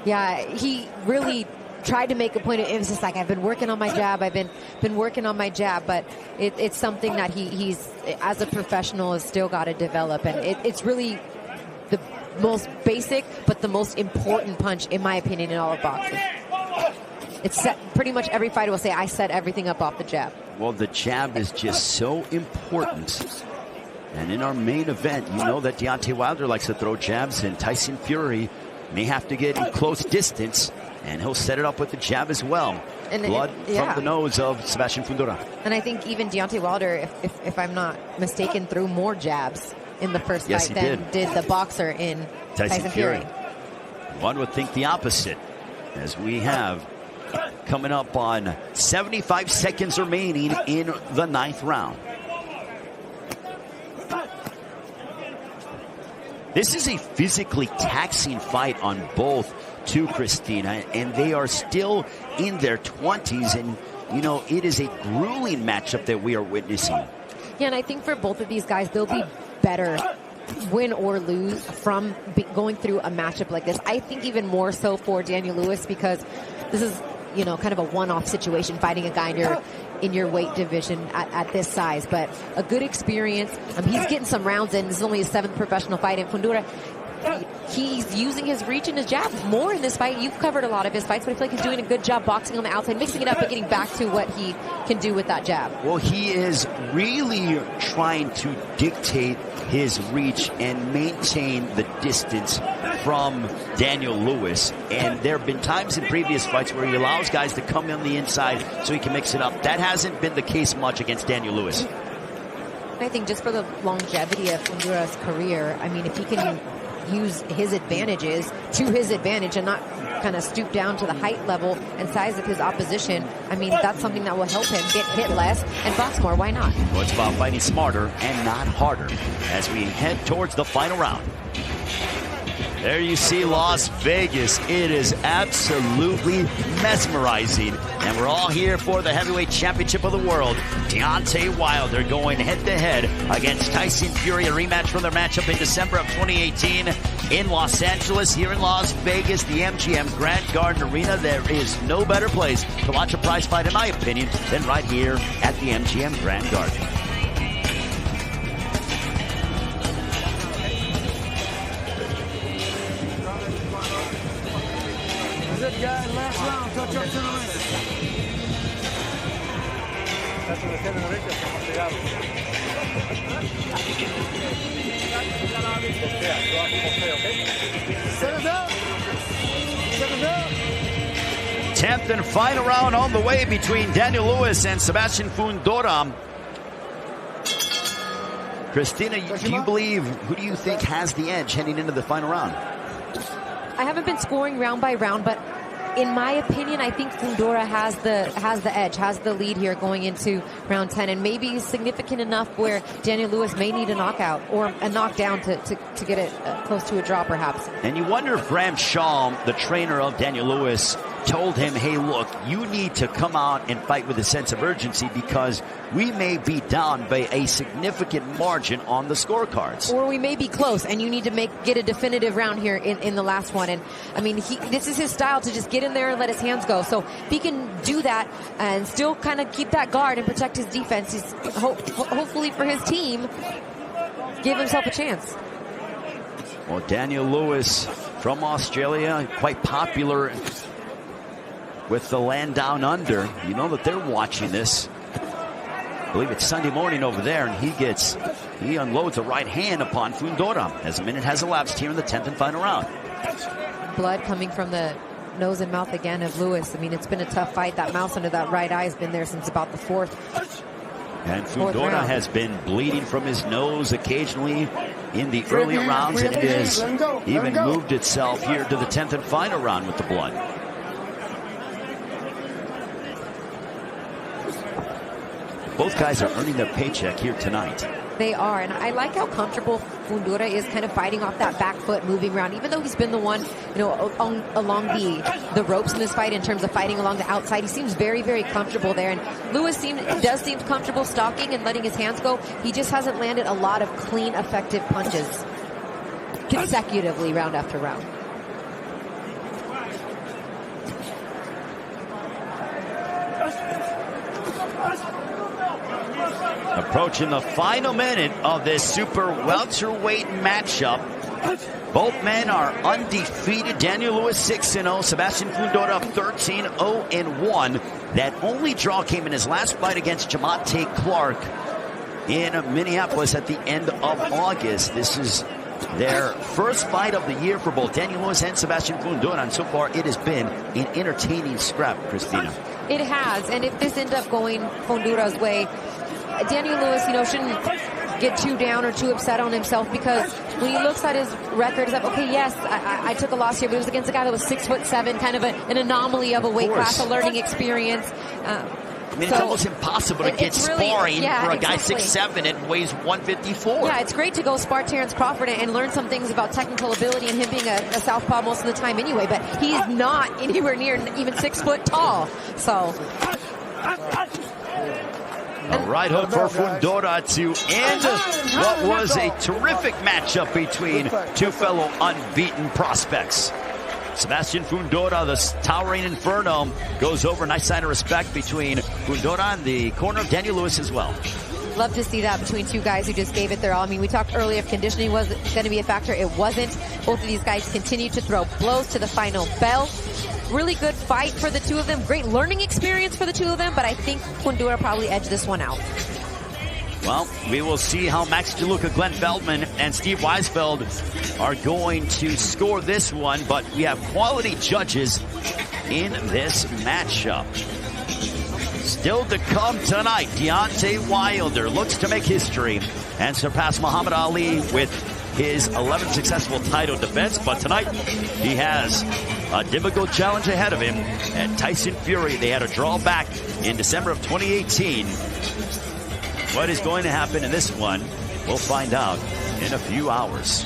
Yeah, he really tried to make a point of emphasis, like, I've been working on my jab, I've been working on my jab, but it's something that he's, as a professional, has still got to develop, and it's really the most basic, but the most important punch, in my opinion, in all of boxing. It's set, pretty much every fighter will say, I set everything up off the jab. Well, the jab is just so important. And in our main event, you know that Deontay Wilder likes to throw jabs, and Tyson Fury may have to get in close distance, and he'll set it up with the jab as well. And blood from the nose of Sebastian Fundora. And I think even Deontay Wilder, if I'm not mistaken, threw more jabs in the first fight than did the boxer in Tyson Fury. One would think the opposite, as we have coming up on 75 seconds remaining in the 9th round. This is a physically taxing fight on both, too, Christina, and they are still in their 20s, and, you know, it is a grueling matchup that we are witnessing. Yeah, and I think for both of these guys, they'll be better, win or lose, from going through a matchup like this. I think even more so for Daniel Lewis, because this is, you know, kind of a one-off situation, fighting a guy in your weight division at this size, but a good experience. He's getting some rounds in. This is only his 7th professional fight in Fundora. He's using his reach and his jab more in this fight. You've covered a lot of his fights, but I feel like he's doing a good job boxing on the outside, mixing it up and getting back to what he can do with that jab. Well, he is really trying to dictate his reach and maintain the distance from Daniel Lewis. And there have been times in previous fights where he allows guys to come on the inside so he can mix it up. That hasn't been the case much against Daniel Lewis. I think just for the longevity of Fundora's career, I mean, if he can use his advantages to his advantage and not kind of stoop down to the height level and size of his opposition, I mean, that's something that will help him get hit less and box more. Why not? Well, it's about fighting smarter and not harder as we head towards the final round. There you see Las Vegas. It is absolutely mesmerizing. And we're all here for the heavyweight championship of the world. Deontay Wilder going head-to-head against Tyson Fury, a rematch from their matchup in December of 2018 in Los Angeles. Here in Las Vegas, the MGM Grand Garden Arena. There is no better place to watch a prize fight, in my opinion, than right here at the MGM Grand Garden. Good guy, last round, touch up to the ring. Set it up. 10th and final round on the way between Daniel Lewis and Sebastian Fundora. Christina, who do you think has the edge heading into the final round? I haven't been scoring round by round, but in my opinion, I think Fundora has the edge, has the lead here going into round 10, and maybe significant enough where Daniel Lewis may need a knockout or a knockdown to get it close to a draw, perhaps. And you wonder if Graham Shaw, the trainer of Daniel Lewis, told him, hey, look, you need to come out and fight with a sense of urgency because we may be down by a significant margin on the scorecards. Or we may be close, and you need to get a definitive round here in the last one. And, I mean, this is his style to just get in there and let his hands go. So if he can do that and still kind of keep that guard and protect his defense, he's hopefully for his team, give himself a chance. Well, Daniel Lewis from Australia, quite popular with the land down under. You know that they're watching this. I believe it's Sunday morning over there, and he unloads a right hand upon Fundora as a minute has elapsed here in the 10th and final round. Blood coming from the nose and mouth again of Lewis. I mean, it's been a tough fight. That mouse under that right eye has been there since about the fourth. And Fundora has been bleeding from his nose occasionally in the earlier rounds, and it has even moved itself here to the 10th and final round with the blood. Both guys are earning their paycheck here tonight. They are, and I like how comfortable Fundora is kind of fighting off that back foot, moving around, even though he's been the one, along the ropes in this fight in terms of fighting along the outside. He seems very, very comfortable there, and Lewis does seem comfortable stalking and letting his hands go. He just hasn't landed a lot of clean, effective punches consecutively, round after round. Approaching the final minute of this super welterweight matchup. Both men are undefeated. Daniel Lewis 6-0, Sebastian Fundora 13-0-1. That only draw came in his last fight against Deontay Clark in Minneapolis at the end of August. This is their first fight of the year for both Daniel Lewis and Sebastian Fundora, and so far it has been an entertaining scrap, Christina. It has, and if this ends up going Fundora's way, Daniel Lewis, shouldn't get too down or too upset on himself, because when he looks at his record, he's like, okay, yes, I took a loss here, but it was against a guy that was 6'7", kind of an anomaly of a weight class, a learning experience. I mean, it's almost impossible to get sparring for a guy 6'7" and weighs 154. Yeah, it's great to go spar Terrence Crawford and learn some things about technical ability and him being a southpaw most of the time anyway, but he is not anywhere near even 6 foot tall. So... a right hook for Fundora to end what was a terrific matchup between two fellow unbeaten prospects. Sebastian Fundora, the towering inferno, goes over. Nice sign of respect between Fundora and the corner of Daniel Lewis as well. Love to see that between two guys who just gave it their all. I mean, we talked earlier if conditioning was going to be a factor. It wasn't. Both of these guys continue to throw blows to the final bell. Really good fight for the two of them. Great learning experience for the two of them, but I think Fundora probably edged this one out. Well, we will see how Max DeLuca, Glenn Feldman, and Steve Weisfeld are going to score this one, but we have quality judges in this matchup. Still to come tonight, Deontay Wilder looks to make history and surpass Muhammad Ali with his 11th successful title defense, but tonight he has a difficult challenge ahead of him at Tyson Fury. They had a draw back in December of 2018. What is going to happen in this one, we'll find out in a few hours.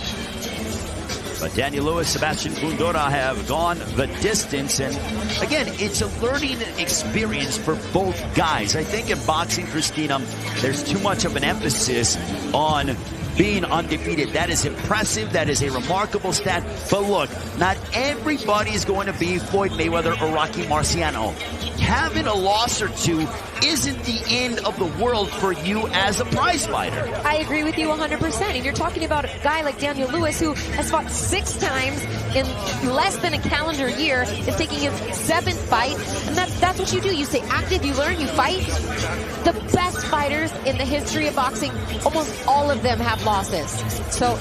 But Daniel Lewis, Sebastian Fundora have gone the distance, and again, it's a learning experience for both guys. I think in boxing, Christina, there's too much of an emphasis on being undefeated. That is impressive. That is a remarkable stat. But look, not everybody is going to be Floyd Mayweather or Rocky Marciano. Having a loss or two isn't the end of the world for you as a prize fighter. I agree with you 100%. And you're talking about a guy like Daniel Lewis, who has fought 6 times in less than a calendar year, is taking his 7th fight. And that's what you do. You stay active, you learn, you fight. The best fighters in the history of boxing, almost all of them have losses. So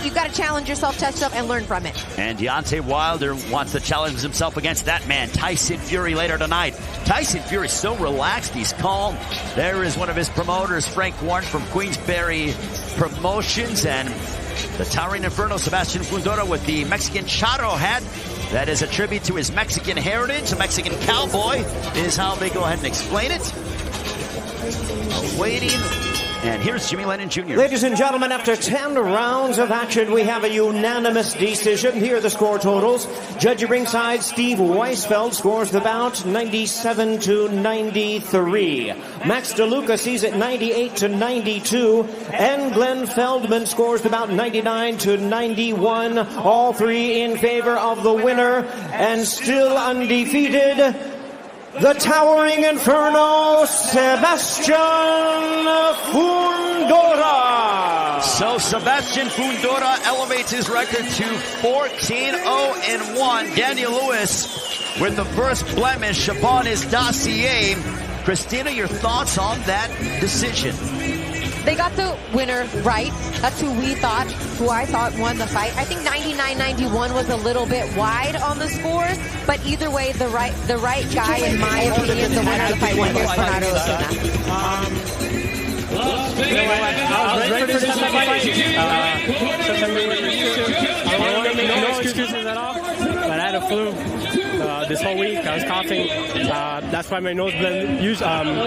you've got to challenge yourself, test yourself, and learn from it. And Deontay Wilder wants to challenge himself against that man, Tyson Fury, later tonight. Tyson Fury's so relaxed, he's calm. There is one of his promoters, Frank Warren from Queensberry Promotions, and The towering inferno, Sebastian Fundora, with the Mexican charro hat. That is a tribute to his Mexican heritage. A Mexican cowboy is how they go ahead and explain it. Waiting. And here's Jimmy Lennon Jr. Ladies and gentlemen, after 10 rounds of action, we have a unanimous decision. Here are the score totals. Judge at ringside, Steve Weisfeld scores the bout 97-93. Max DeLuca sees it 98-92. And Glenn Feldman scores the bout 99-91. All three in favor of the winner. And still undefeated, the towering inferno, Sebastian Fundora. So Sebastian Fundora elevates his record to 14-0-1. Daniel Lewis with the first blemish upon his dossier. Christina, your thoughts on that decision? They got the winner right. That's who I thought won the fight. I think 99-91 was a little bit wide on the scores, but either way, the right guy, in my opinion, the winner of the fight won. Here's Bernardo Osuna. I was ready for this type of fight. September 22. I don't make no excuses at all, but I had a flu this whole week. I was coughing. That's why my nose bled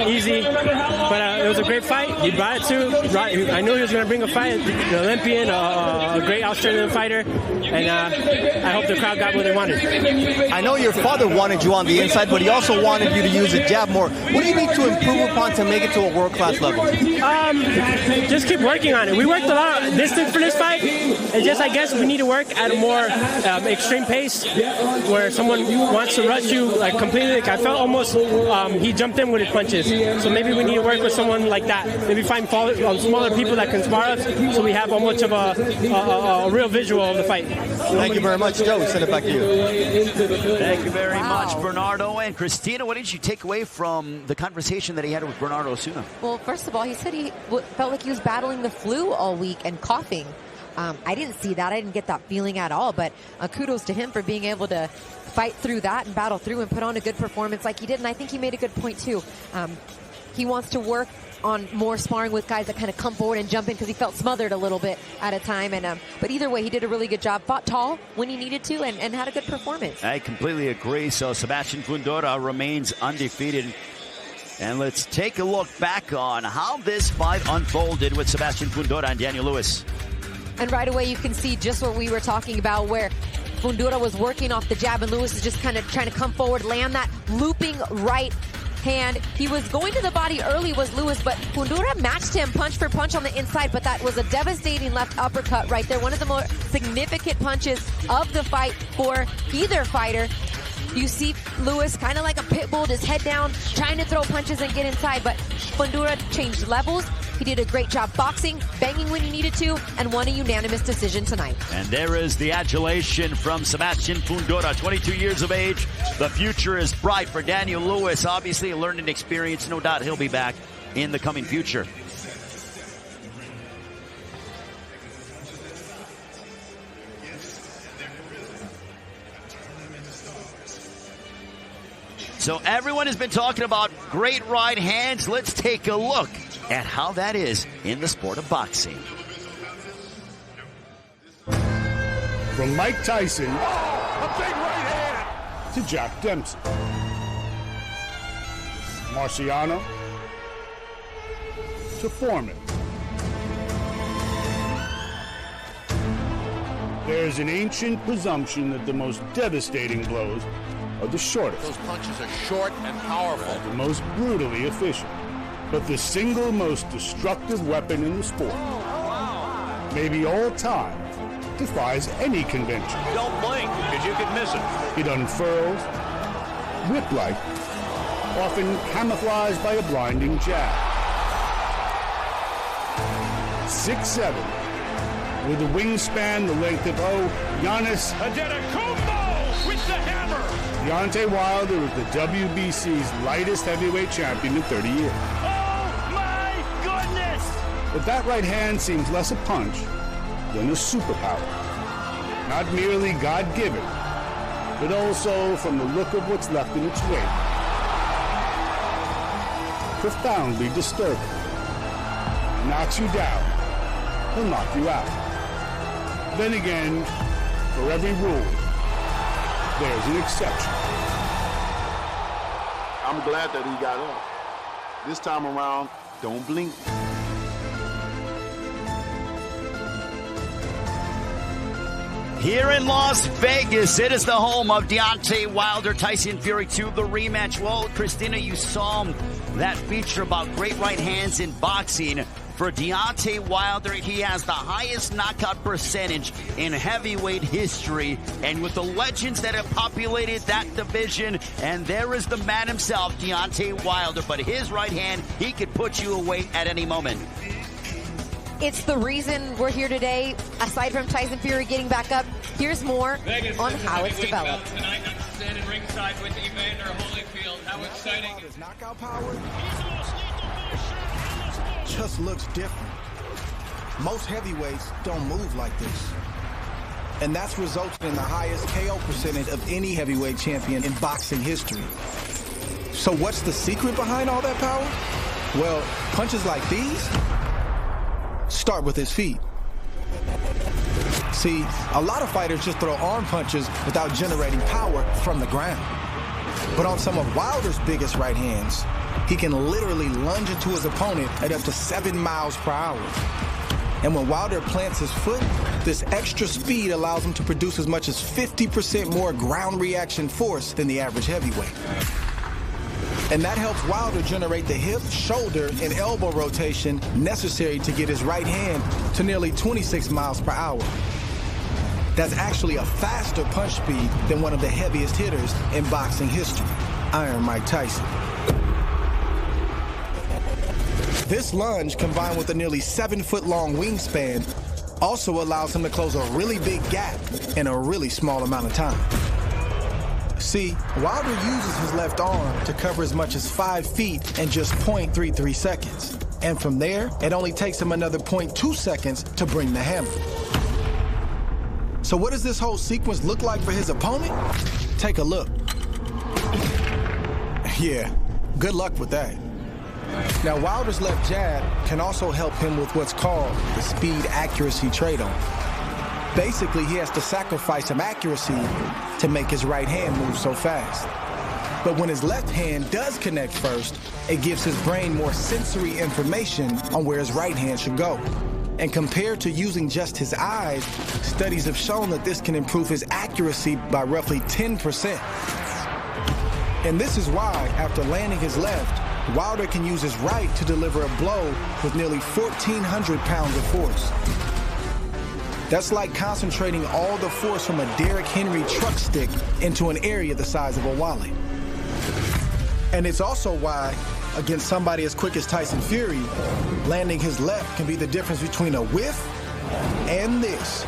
easy. But it was a great fight. He brought it too. I knew he was going to bring a fight. The Olympian, a great Australian fighter. And I hope the crowd got what they wanted. I know your father wanted you on the inside, but he also wanted you to use the jab more. What do you need to improve upon to make it to a world-class level? Just keep working on it. We worked a lot of distance for this fight. And just, I guess, we need to work at a more extreme pace where someone wants to rush you like completely. Like I felt almost he jumped in with his punches. So maybe we need to work with someone like that. Maybe find smaller people that can spar us so we have much of a real visual of the fight. Thank you very much, Joe. We send it back to you. Thank you very much, Bernardo. And Christina, what did you take away from the conversation that he had with Bernardo Osuna? Well, first of all, he said he felt like he was battling the flu all week and coughing. I didn't see that. I didn't get that feeling at all. But kudos to him for being able to fight through that and battle through and put on a good performance like he did. And I think he made a good point, too. He wants to work on more sparring with guys that kind of come forward and jump in because he felt smothered a little bit at a time. And but either way, he did a really good job. Fought tall when he needed to and had a good performance. I completely agree. So Sebastian Fundora remains undefeated. And let's take a look back on how this fight unfolded with Sebastian Fundora and Daniel Lewis. And right away, you can see just what we were talking about, where Fundora was working off the jab and Lewis is just kind of trying to come forward, land that looping right hand. He was going to the body early, was Lewis, but Fundora matched him punch for punch on the inside, but that was a devastating left uppercut right there. One of the more significant punches of the fight for either fighter. You see Lewis kind of like a pit bull, his head down, trying to throw punches and get inside, but Fundora changed levels. He did a great job boxing, banging when he needed to, and won a unanimous decision tonight. And there is the adulation from Sebastian Fundora, 22 years of age. The future is bright for Daniel Lewis. Obviously a learning experience. No doubt he'll be back in the coming future. So everyone has been talking about great right hands. Let's take a look at how that is in the sport of boxing. From Mike Tyson, a big right hand, to Jack Dempsey. Marciano to Foreman. There's an ancient presumption that the most devastating blows are the shortest. Those punches are short and powerful. The most brutally efficient. But the single most destructive weapon in the sport, maybe all time, defies any convention. Don't blink, because you could miss it. It unfurls, whip-like, often camouflaged by a blinding jab. 6'7", with a wingspan the length of, Giannis Antetokounmpo with the hammer. Deontay Wilder is the WBC's lightest heavyweight champion in 30 years. Oh my goodness! But that right hand seems less a punch than a superpower. Not merely God-given, but also from the look of what's left in its wake. Profoundly disturbing. Knocks you down, he'll knock you out. Then again, for every rule, there's an exception. I'm glad that he got up. This time around, don't blink. Here in Las Vegas, it is the home of Deontay Wilder, Tyson Fury 2, the rematch. Well, Christina, you saw that feature about great right hands in boxing. For Deontay Wilder, he has the highest knockout percentage in heavyweight history. And with the legends that have populated that division, and there is the man himself, Deontay Wilder. But his right hand, he could put you away at any moment. It's the reason we're here today. Aside from Tyson Fury getting back up, here's more on how it's developed. Tonight, I'm standing ringside with Evander Holyfield. How exciting. His knockout power just looks different. Most heavyweights don't move like this. And that's resulted in the highest KO percentage of any heavyweight champion in boxing history. So what's the secret behind all that power? Well, punches like these start with his feet. See, a lot of fighters just throw arm punches without generating power from the ground. But on some of Wilder's biggest right hands, he can literally lunge into his opponent at up to 7 miles per hour. And when Wilder plants his foot, this extra speed allows him to produce as much as 50% more ground reaction force than the average heavyweight. And that helps Wilder generate the hip, shoulder, and elbow rotation necessary to get his right hand to nearly 26 miles per hour. That's actually a faster punch speed than one of the heaviest hitters in boxing history, Iron Mike Tyson. This lunge, combined with a nearly 7-foot-long wingspan, also allows him to close a really big gap in a really small amount of time. See, Wilder uses his left arm to cover as much as 5 feet in just 0.33 seconds. And from there, it only takes him another 0.2 seconds to bring the hammer. So what does this whole sequence look like for his opponent? Take a look. Yeah, good luck with that. Now, Wilder's left jab can also help him with what's called the speed-accuracy trade-off. Basically, he has to sacrifice some accuracy to make his right hand move so fast. But when his left hand does connect first, it gives his brain more sensory information on where his right hand should go. And compared to using just his eyes, studies have shown that this can improve his accuracy by roughly 10%. And this is why, after landing his left, Wilder can use his right to deliver a blow with nearly 1,400 pounds of force. That's like concentrating all the force from a Derrick Henry truck stick into an area the size of a wallet. And it's also why, against somebody as quick as Tyson Fury, landing his left can be the difference between a whiff and this.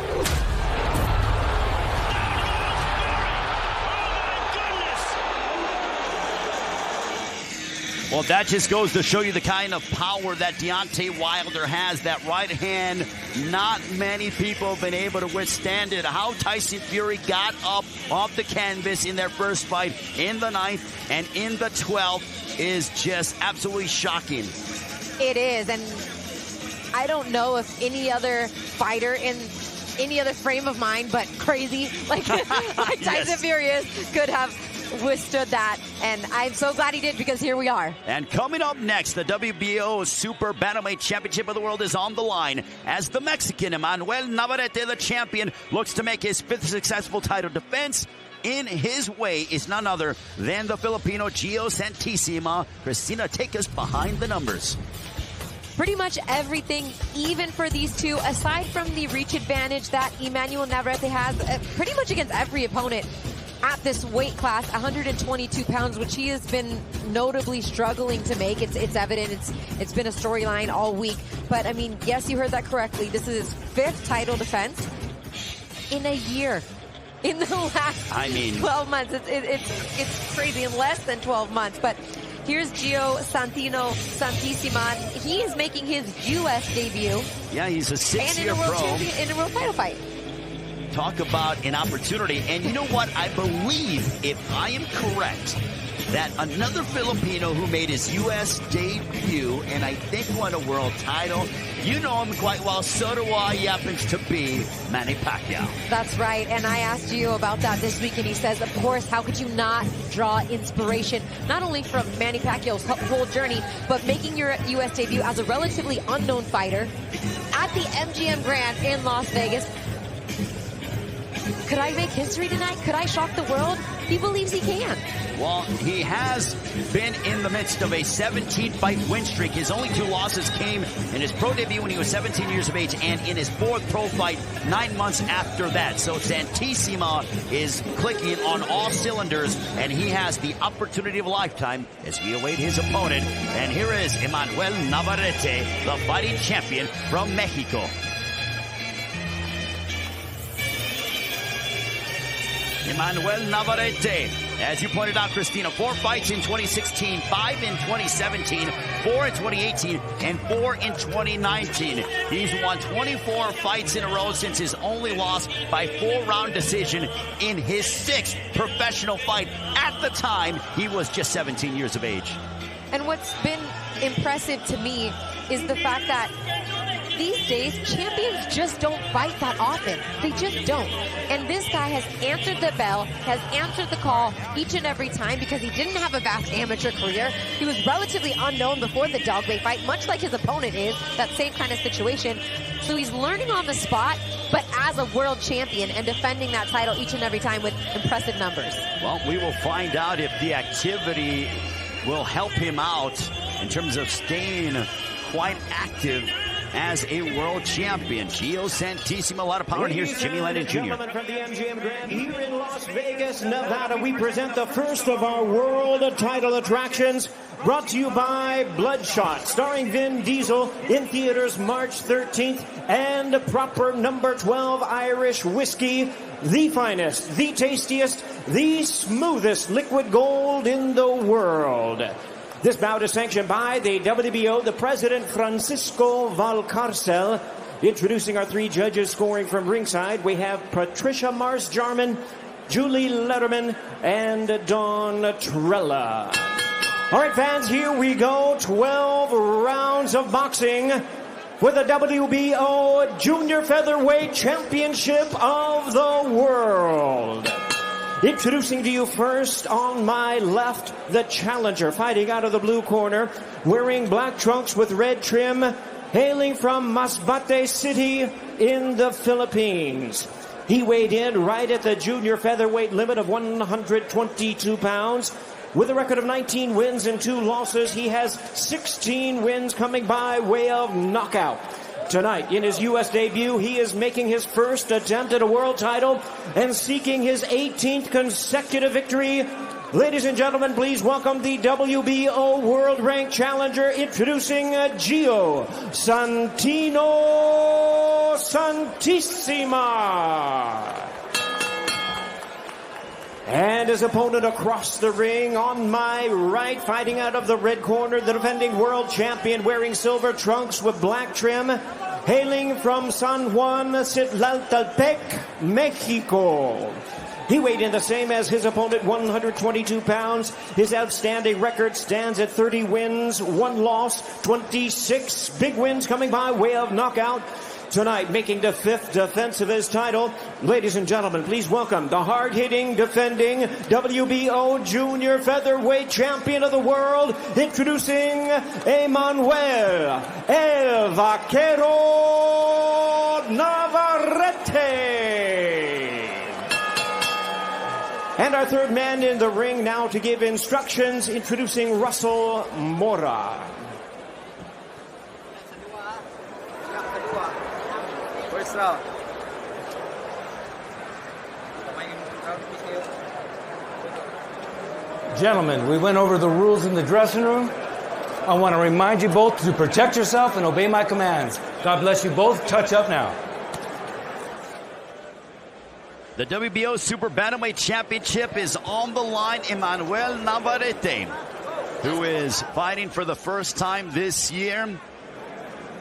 Well, that just goes to show you the kind of power that Deontay Wilder has. That right hand, not many people have been able to withstand it. How Tyson Fury got up off the canvas in their first fight in the 9th and in the 12th is just absolutely shocking. It is, and I don't know if any other fighter in any other frame of mind but crazy like Tyson Fury is could have withstood that, and I'm so glad he did, because here we are. And coming up next, the WBO Super Bantamweight Championship of the World is on the line as the Mexican Emmanuel Navarrete, the champion, looks to make his 5th successful title defense. In his way is none other than the Filipino Gio Santissima. Christina, take us behind the numbers. Pretty much everything, even for these two, aside from the reach advantage that Emmanuel Navarrete has, pretty much against every opponent at this weight class, 122 pounds, which he has been notably struggling to make. It's evident. It's been a storyline all week. But, I mean, yes, you heard that correctly. This is his 5th title defense in a year. In the last 12 months. It's crazy, in less than 12 months. But here's Gio Santissima. He is making his U.S. debut. Yeah, he's a 6-year pro. In a world title fight. Talk about an opportunity. And you know what? I believe, if I am correct, that another Filipino who made his U.S. debut and I think won a world title. You know him quite well, so do I. He happens to be Manny Pacquiao. That's right, and I asked you about that this week, and he says, of course, how could you not draw inspiration, not only from Manny Pacquiao's whole journey, but making your U.S. debut as a relatively unknown fighter at the MGM Grand in Las Vegas. Could I make history tonight? Could I shock the world? He believes he can. Well, he has been in the midst of a 17-fight win streak. His only 2 losses came in his pro debut when he was 17 years of age and in his 4th pro fight 9 months after that. So Santissima is clicking on all cylinders, and he has the opportunity of a lifetime as we await his opponent. And here is Emmanuel Navarrete, the fighting champion from Mexico. Emmanuel Navarrete, as you pointed out, Christina, 4 fights in 2016, 5 in 2017, 4 in 2018, and 4 in 2019. He's won 24 fights in a row since his only loss by 4-round decision in his 6th professional fight. At the time, he was just 17 years of age. And what's been impressive to me is the fact that these days, champions just don't fight that often. They just don't. And this guy has answered the bell, has answered the call each and every time because he didn't have a vast amateur career. He was relatively unknown before the dogleg fight, much like his opponent is, that same kind of situation. So he's learning on the spot, but as a world champion and defending that title each and every time with impressive numbers. Well, we will find out if the activity will help him out in terms of staying quite active as a world champion. Gio Santissima, a lot of power. And here's Jimmy Lennon Jr. Gentlemen from the MGM Grand here in Las Vegas, Nevada, we present the first of our world title attractions, brought to you by Bloodshot, starring Vin Diesel, in theaters March 13th, and proper number 12 Irish whiskey, the finest, the tastiest, the smoothest liquid gold in the world. This bout is sanctioned by the WBO, the president, Francisco Valcarcel. Introducing our 3 judges scoring from ringside, we have Patricia Mars-Jarman, Julie Letterman, and Dawn Trella. All right, fans, here we go. 12 rounds of boxing for the WBO Junior Featherweight Championship of the World. Introducing to you first on my left, the challenger, fighting out of the blue corner, wearing black trunks with red trim, hailing from Masbate City in the Philippines. He weighed in right at the junior featherweight limit of 122 pounds. With a record of 19 wins and 2 losses, he has 16 wins coming by way of knockout. Tonight, in his U.S. debut, he is making his first attempt at a world title and seeking his 18th consecutive victory. Ladies and gentlemen, please welcome the WBO World Rank Challenger, introducing Gio Santissima. And his opponent across the ring on my right, fighting out of the red corner, the defending world champion, wearing silver trunks with black trim, hailing from San Juan Citlaltepec, Mexico. He weighed in the same as his opponent, 122 pounds. His outstanding record stands at 30 wins, 1 loss, 26 big wins coming by way of knockout. Tonight, making the 5th defense of his title, ladies and gentlemen, please welcome the hard-hitting, defending WBO Junior Featherweight Champion of the World, introducing Emmanuel El Vaquero Navarrete. And our third man in the ring now to give instructions, introducing Russell Mora. Gentlemen, we went over the rules in the dressing room. I want to remind you both to protect yourself and obey my commands. God bless you both. Touch up now. The WBO Super Bantamweight Championship is on the line. Emmanuel Navarrete, who is fighting for the first time this year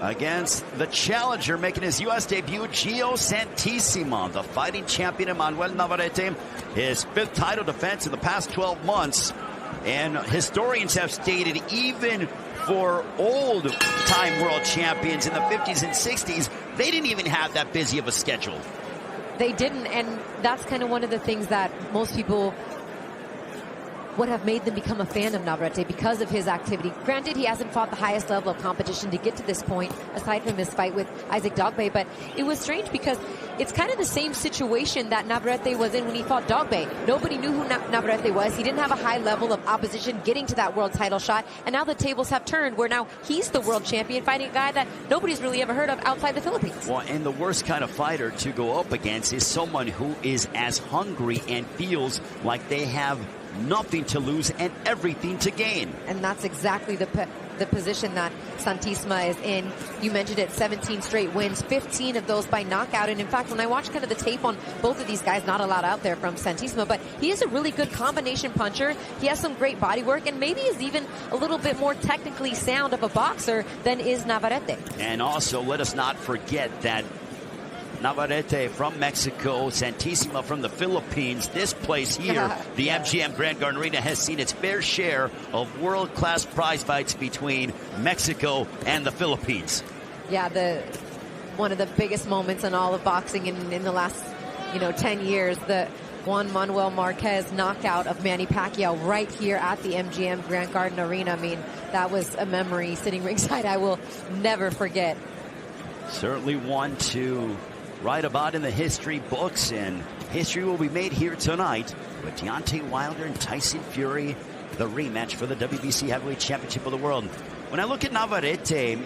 against the challenger, making his U.S. debut, Gio Santissima, the fighting champion Emmanuel Navarrete. His 5th title defense in the past 12 months. And historians have stated even for old-time world champions in the 50s and 60s, they didn't even have that busy of a schedule. They didn't, and that's kind of one of the things that most people would have made them become a fan of Navarrete because of his activity. Granted, he hasn't fought the highest level of competition to get to this point, aside from his fight with Isaac Dogboe, but it was strange because it's kind of the same situation that Navarrete was in when he fought Dogboe. Nobody knew who Navarrete was. He didn't have a high level of opposition getting to that world title shot, and now the tables have turned where now he's the world champion fighting a guy that nobody's really ever heard of outside the Philippines. Well, and the worst kind of fighter to go up against is someone who is as hungry and feels like they have nothing to lose and everything to gain. And that's exactly the position that Santissima is in. You mentioned it, 17 straight wins, 15 of those by knockout. And in fact, when I watch kind of the tape on both of these guys, not a lot out there from Santissima, but he is a really good combination puncher. He has some great body work and maybe is even a little bit more technically sound of a boxer than is Navarrete. And also, let us not forget that Navarrete from Mexico, Santissima from the Philippines. This place here, the MGM Grand Garden Arena, has seen its fair share of world-class prize fights between Mexico and the Philippines. Yeah, one of the biggest moments in all of boxing in the last 10 years, the Juan Manuel Marquez knockout of Manny Pacquiao right here at the MGM Grand Garden Arena. I mean, that was a memory sitting ringside I will never forget. Certainly one to write about in the history books, and history will be made here tonight with Deontay Wilder and Tyson Fury, the rematch for the WBC Heavyweight Championship of the World. When I look at Navarrete,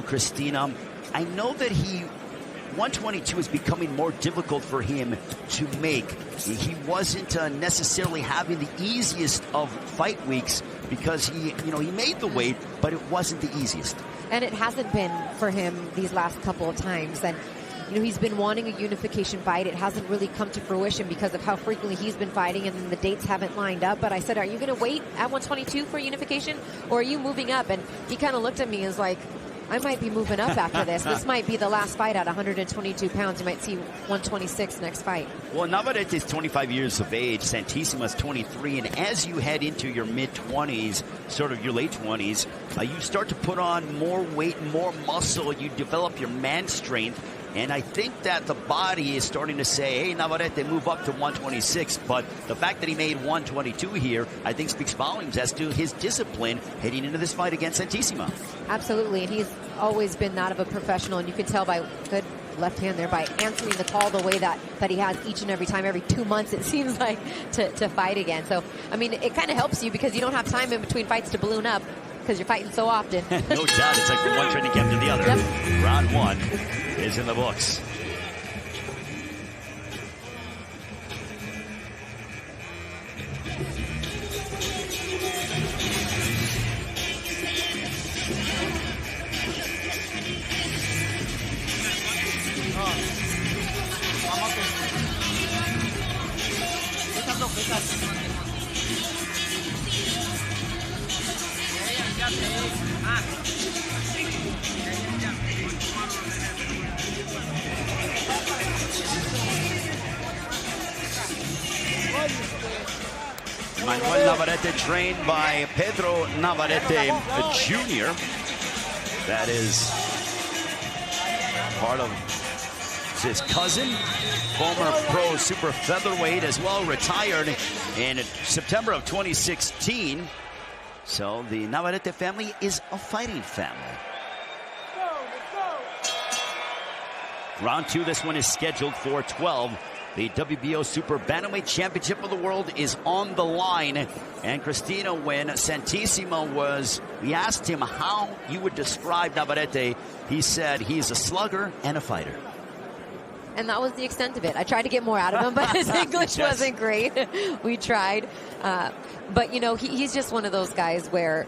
Christina, I know that 122 is becoming more difficult for him to make. He wasn't necessarily having the easiest of fight weeks because he made the weight, but it wasn't the easiest. And it hasn't been for him these last couple of times. And he's been wanting a unification fight. It hasn't really come to fruition because of how frequently he's been fighting, and the dates haven't lined up. But I said, are you going to wait at 122 for unification, or are you moving up? And he kind of looked at me and was like, I might be moving up after this. This might be the last fight at 122 pounds. You might see 126 next fight. Well, Navarrete is 25 years of age. Santissima is 23. And as you head into your mid-20s, sort of your late 20s, you start to put on more weight, more muscle. You develop your man strength. And I think that the body is starting to say, hey, Navarrete, move up to 126. But the fact that he made 122 here, I think speaks volumes as to his discipline heading into this fight against Santissima. Absolutely. And he's always been that of a professional. And you can tell by good left hand there, by answering the call the way that he has each and every time, every 2 months, it seems like, to fight again. So, I mean, it kind of helps you because you don't have time in between fights to balloon up because you're fighting so often. No doubt. It's like from one training camp to the other. Yep. Round one is in the books. Manuel Navarrete, trained by Pedro Navarrete Jr. That is part of his cousin, former pro super featherweight, as well, retired in September of 2016. So the Navarrete family is a fighting family. Round two, this one is scheduled for 12. The WBO Super Bantamweight Championship of the World is on the line. And Christina, when Santissima we asked him how you would describe Navarrete, he said he's a slugger and a fighter. And that was the extent of it. I tried to get more out of him, but his English wasn't great. We tried. But, he's just one of those guys where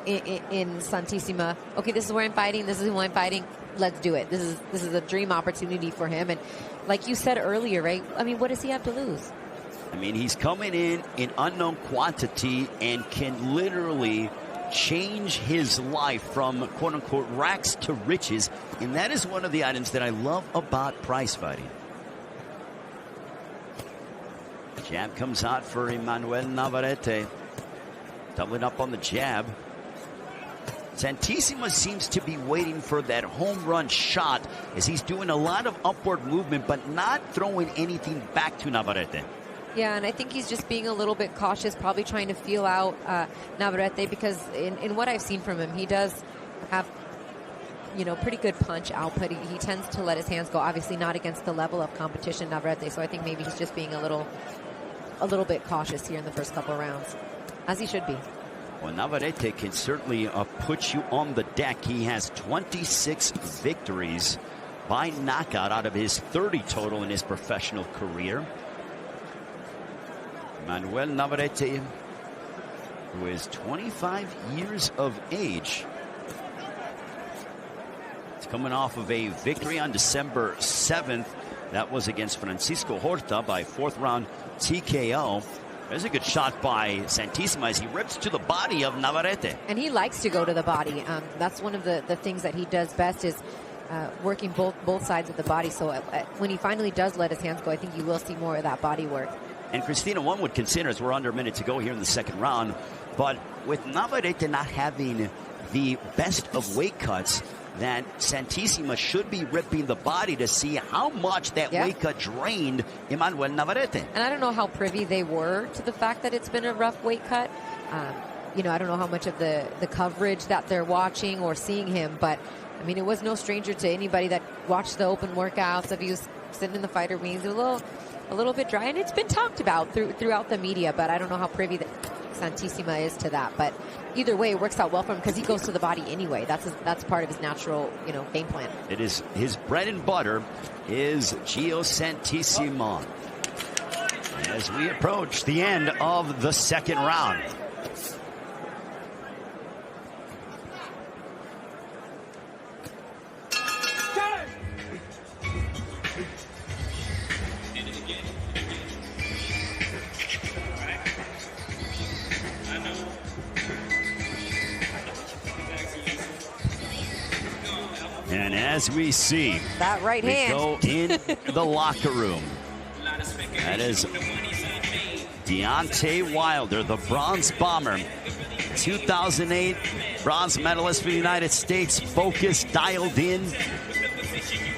in Santissima, okay, this is where I'm fighting. This is who I'm fighting. Let's do it. This is a dream opportunity for him. And like you said earlier, right? I mean, what does he have to lose? I mean, he's coming in unknown quantity and can literally change his life from quote-unquote rags to riches. And that is one of the items that I love about prize fighting. Jab comes out for Emmanuel Navarrete. Doubling up on the jab. Santissima seems to be waiting for that home run shot as he's doing a lot of upward movement but not throwing anything back to Navarrete. Yeah, and I think he's just being a little bit cautious, probably trying to feel out Navarrete, because in what I've seen from him, he does have, you know, pretty good punch output. He tends to let his hands go, obviously not against the level of competition Navarrete, so I think maybe he's just being a little bit cautious here in the first couple of rounds, as he should be. Well, Navarrete can certainly put you on the deck. He has 26 victories by knockout out of his 30 total in his professional career. Manuel Navarrete, who is 25 years of age. He's coming off of a victory on December 7th. That was against Francisco Horta by 4th round TKO. There's a good shot by Santissima as he rips to the body of Navarrete. And he likes to go to the body. That's one of the things that he does best, is working both sides of the body. So when he finally does let his hands go, I think you will see more of that body work. And Christina, one would consider, as we're under a minute to go here in the second round, but with Navarrete not having the best of weight cuts, that Santissima should be ripping the body to see how much that weight cut drained Emmanuel Navarrete. And I don't know how privy they were to the fact that it's been a rough weight cut. You know, I don't know how much of the coverage that they're watching or seeing him, but I mean, it was no stranger to anybody that watched the open workouts. If he was sitting in the fighter wings, it was a little bit dry, and it's been talked about throughout the media, but I don't know how privy that Santissima is to that. But either way, it works out well for him because he goes to the body anyway. That's part of his natural, you know, game plan. It is his bread and butter is Gio Santissima. As we approach the end of the second round. And as we see, that right hand, go in the locker room. That is Deontay Wilder, the bronze bomber. 2008 bronze medalist for the United States, focused, dialed in,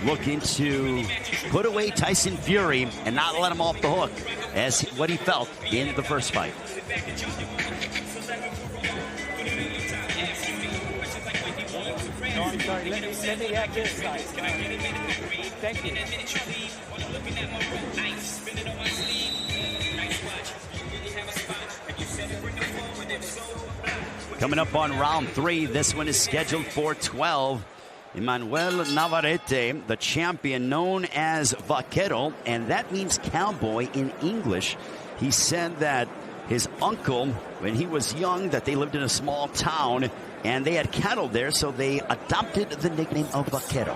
looking to put away Tyson Fury and not let him off the hook as what he felt in the first fight. Sorry, let me have this side. Thank you. Coming up on round 3, this one is scheduled for 12. Emmanuel Navarrete, the champion known as Vaquero, and that means cowboy in English. He said that his uncle, when he was young, that they lived in a small town and they had cattle there, so they adopted the nickname of Vaquero.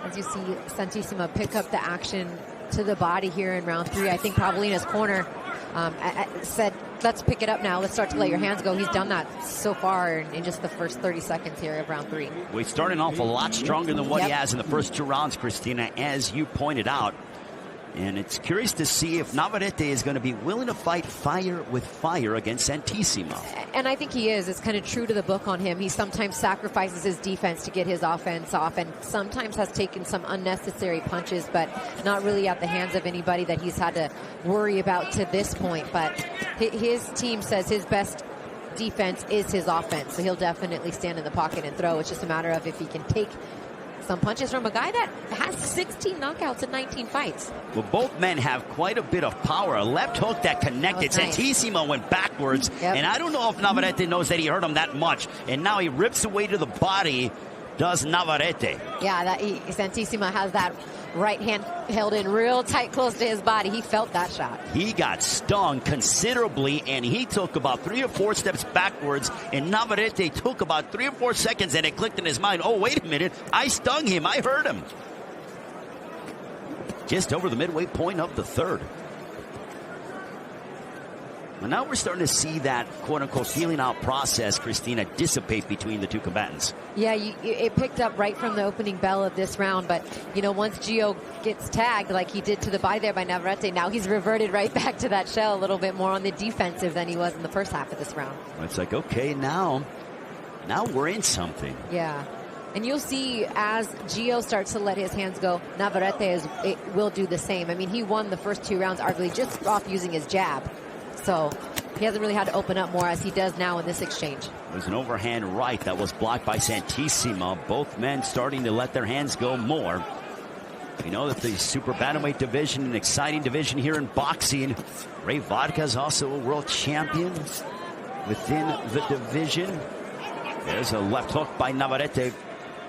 As you see Santissima pick up the action to the body here in round 3, I think probably in his corner said, let's pick it up now. Let's start to let your hands go. He's done that so far in just the first 30 seconds here of round 3. Well, he's starting off a lot stronger than what he has in the first 2 rounds, Christina, as you pointed out. And it's curious to see if Navarrete is going to be willing to fight fire with fire against Santissima. And I think he is. It's kind of true to the book on him. He sometimes sacrifices his defense to get his offense off, and sometimes has taken some unnecessary punches, but not really at the hands of anybody that he's had to worry about to this point. But his team says his best defense is his offense, so he'll definitely stand in the pocket and throw. It's just a matter of if he can take some punches from a guy that has 16 knockouts in 19 fights. Well, both men have quite a bit of power. A left hook that connected. Nice. Santissima went backwards, and I don't know if Navarrete knows that he hurt him that much. And now he rips away to the body, does Navarrete. Yeah, Santissima has that right hand held in real tight close to his body. He felt that shot. He got stung considerably, and he took about 3 or 4 steps backwards, and Navarrete took about 3 or 4 seconds, and it clicked in his mind, oh, wait a minute, I stung him, I hurt him. Just over the midway point of the third. Well, now we're starting to see that quote-unquote feeling out process, Christina, dissipate between the two combatants. Yeah, it picked up right from the opening bell of this round, but, you know, once Gio gets tagged like he did to the body there by Navarrete, now he's reverted right back to that shell a little bit more on the defensive than he was in the first half of this round. It's like, okay, now we're in something. Yeah. And you'll see as Gio starts to let his hands go, Navarrete will do the same. I mean, he won the first 2 rounds arguably just off using his jab. So he hasn't really had to open up more as he does now in this exchange. There's an overhand right that was blocked by Santissima. Both men starting to let their hands go more. You know that the super bantamweight division, an exciting division here in boxing. Ray Vodka is also a world champion within the division. There's a left hook by Navarrete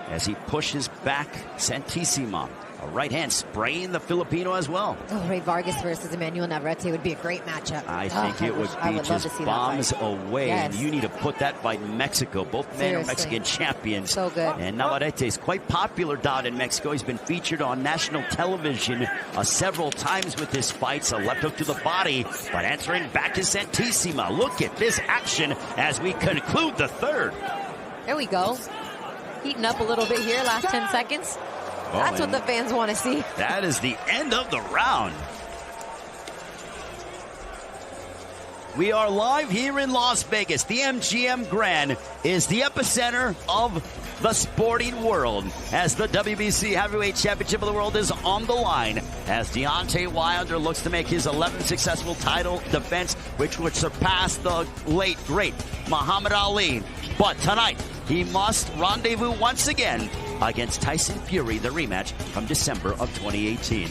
as he pushes back Santissima. A right hand spraying the Filipino as well. Oh, Ray Vargas versus Emmanuel Navarrete would be a great matchup. I think it would be just bombs away. Yes. And you need to put that fight in Mexico. Both men are Mexican champions. So good. And Navarrete is quite popular down in Mexico. He's been featured on national television several times with his fights. A left hook to the body, but answering back to Santissima. Look at this action as we conclude the third. There we go. Heating up a little bit here, last 10 seconds. That's what the fans want to see. That is the end of the round. We are live here in Las Vegas. The MGM Grand is the epicenter of the sporting world as the WBC Heavyweight Championship of the World is on the line as Deontay Wilder looks to make his 11th successful title defense, which would surpass the late, great Muhammad Ali. But tonight, he must rendezvous once again against Tyson Fury, the rematch from December of 2018.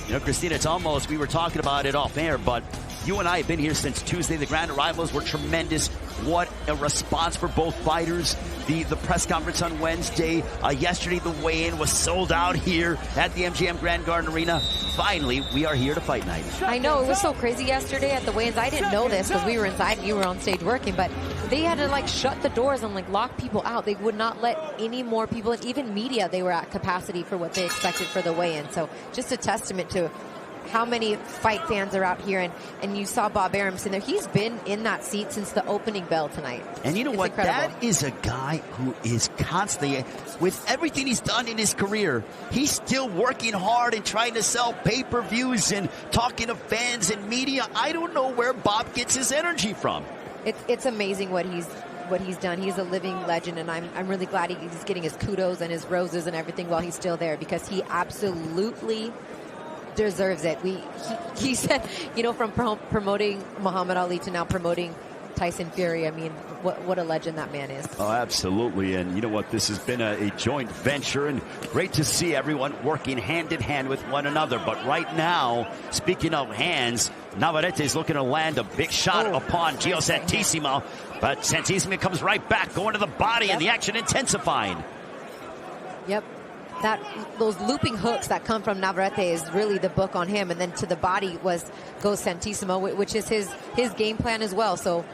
You know, Christina, it's almost, we were talking about it off air, but you and I have been here since Tuesday. The grand arrivals were tremendous. What a response for both fighters. The press conference on Wednesday. Yesterday, the weigh-in was sold out here at the MGM Grand Garden Arena. Finally, we are here to fight night. I know, it was so crazy yesterday at the weigh-ins. I didn't know this because we were inside and you were on stage working, but they had to like shut the doors and like lock people out. They would not let any more people, and even media, they were at capacity for what they expected for the weigh-in. So just a testament to how many fight fans are out here, and you saw Bob Arum sitting there. He's been in that seat since the opening bell tonight. And you know what? Incredible. That is a guy who is constantly, with everything he's done in his career, he's still working hard and trying to sell pay-per-views and talking to fans and media. I don't know where Bob gets his energy from. It's amazing what he's done. He's a living legend, and I'm really glad he's getting his kudos and his roses and everything while he's still there, because he absolutely deserves it. He said, you know, from promoting Muhammad Ali to now promoting Tyson Fury, I mean, what a legend that man is. Oh, absolutely. And you know what? This has been a joint venture, and great to see everyone working hand in hand with one another. But right now, speaking of hands, Navarrete is looking to land a big shot upon Gio Santissima, but Santissima comes right back, going to the body, and the action intensifying. Yep. Those looping hooks that come from Navarrete is really the book on him, and then to the body goes Santissima, which is his game plan as well. So,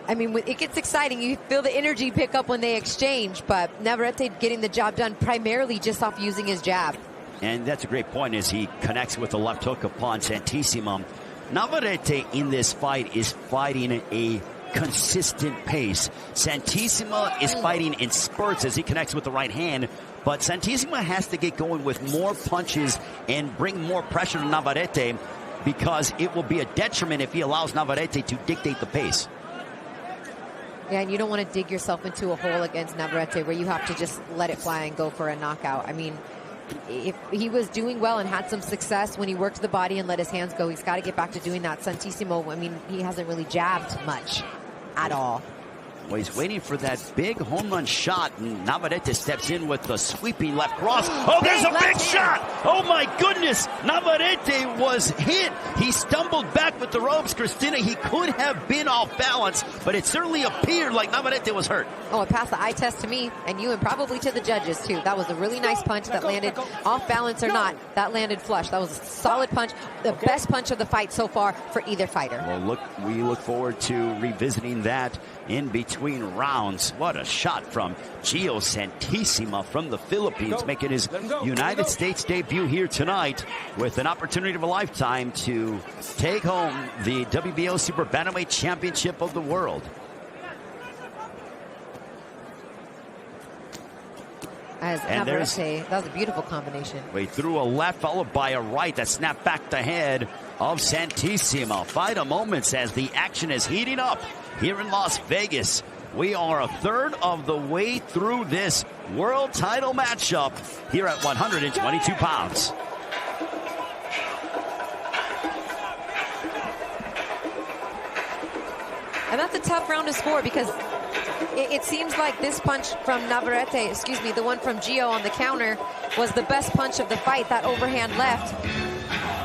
I mean, it gets exciting. You feel the energy pick up when they exchange, but Navarrete getting the job done primarily just off using his jab. And that's a great point as he connects with the left hook upon Santissima. Navarrete in this fight is fighting a consistent pace. Santissima is fighting in spurts as he connects with the right hand, but Santissima has to get going with more punches and bring more pressure to Navarrete, because it will be a detriment if he allows Navarrete to dictate the pace. Yeah, and you don't want to dig yourself into a hole against Navarrete where you have to just let it fly and go for a knockout. I mean, if he was doing well and had some success when he worked the body and let his hands go, he's got to get back to doing that. Santissimo, I mean, he hasn't really jabbed much at all. Well, he's waiting for that big home run shot, and Navarrete steps in with the sweeping left cross. Oh, there's a big shot! Oh, my goodness! Navarrete was hit. He stumbled back with the ropes, Christina. He could have been off balance, but it certainly appeared like Navarrete was hurt. Oh, it passed the eye test to me and you, and probably to the judges, too. That was a really nice punch that landed off balance or not. That landed flush. That was a solid punch. The best punch of the fight so far for either fighter. Well, we look forward to revisiting that in between between rounds. What a shot from Gio Santissima from the Philippines, making his United States debut here tonight with an opportunity of a lifetime to take home the WBO Super Bantamweight Championship of the world. As Navarrete, that was a beautiful combination. He threw a left followed by a right that snapped back the head of Santissima. Fight of moments as the action is heating up here in Las Vegas. We are a third of the way through this world title matchup here at 122 pounds. And that's a tough round to score because it seems like this punch from Navarrete, excuse me, the one from Gio on the counter, was the best punch of the fight, that overhand left.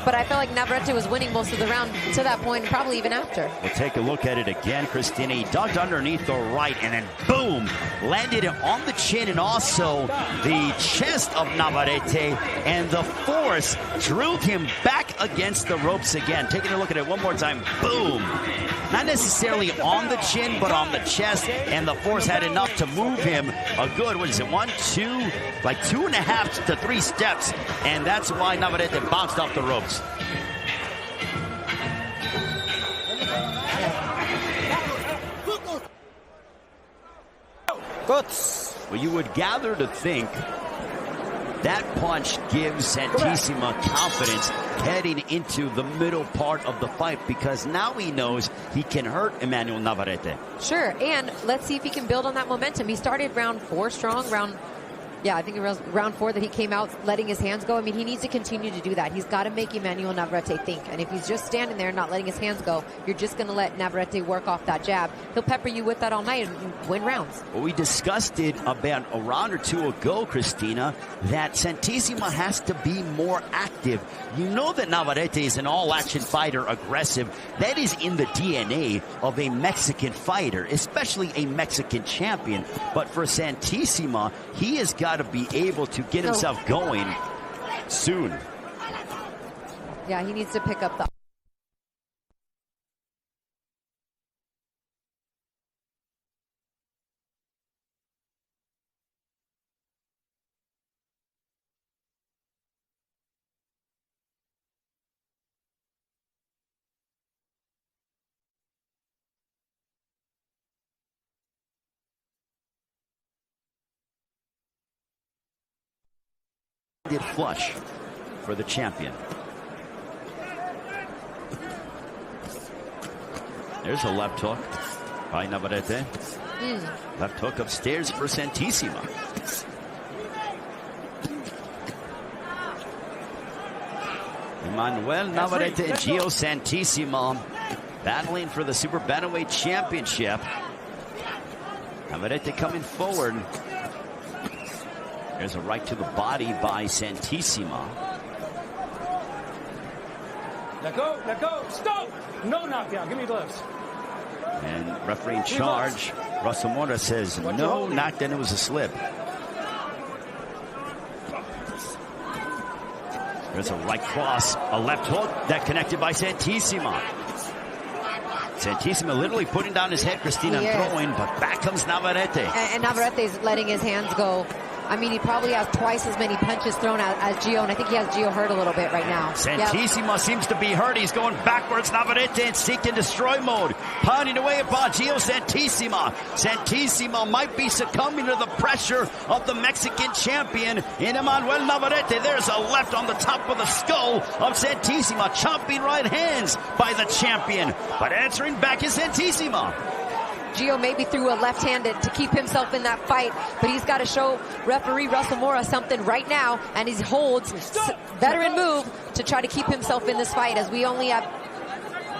But I felt like Navarrete was winning most of the round to that point, probably even after. We'll take a look at it again, Christina. He ducked underneath the right and then boom, landed it on the chin and also the chest of Navarrete, and the force drilled him back against the ropes again. Taking a look at it one more time, boom. Not necessarily on the chin, but on the chest, and the force had enough to move him a good, what is it, 1, 2, like 2.5 to 3 steps, and that's why Navarrete bounced off the ropes. Well, you would gather to think that punch gives Santissima confidence heading into the middle part of the fight, because now he knows he can hurt Emmanuel Navarrete. Sure, and let's see if he can build on that momentum. He started round 4 strong, I think it was round 4 that he came out letting his hands go. I mean, he needs to continue to do that. He's got to make Emmanuel Navarrete think. And if he's just standing there not letting his hands go, you're just going to let Navarrete work off that jab. He'll pepper you with that all night and win rounds. Well, we discussed it about a round or two ago, Christina, that Santissima has to be more active. You know that Navarrete is an all-action fighter, aggressive. That is in the DNA of a Mexican fighter, especially a Mexican champion. But for Santissima, he has got to be able to get himself going soon. Yeah, he needs to pick up the... Flush for the champion. There's a left hook by Navarrete. Left hook upstairs for Santissima. Emmanuel Navarrete and Gio Santissima battling for the Super Bantamweight Championship. Navarrete coming forward. There's a right to the body by Santissima. Let go, stop! No knockdown, give me gloves. And referee in charge, Russell Mora, says no knockdown, it was a slip. There's a right cross, a left hook that connected by Santissima. Santissima literally putting down his head, Christina, and throwing, but back comes Navarrete. And Navarrete's letting his hands go. I mean, he probably has twice as many punches thrown out as Gio, and I think he has Gio hurt a little bit right now. Santissima seems to be hurt. He's going backwards. Navarrete in seek and destroy mode, pounding away upon Gio Santissima. Santissima might be succumbing to the pressure of the Mexican champion in Emmanuel Navarrete. There's a left on the top of the skull of Santissima, chomping right hands by the champion, but answering back is Santissima. Gio maybe threw a left-handed to keep himself in that fight, but he's got to show referee Russell Mora something right now, and he holds veteran move to try to keep himself in this fight, as we only have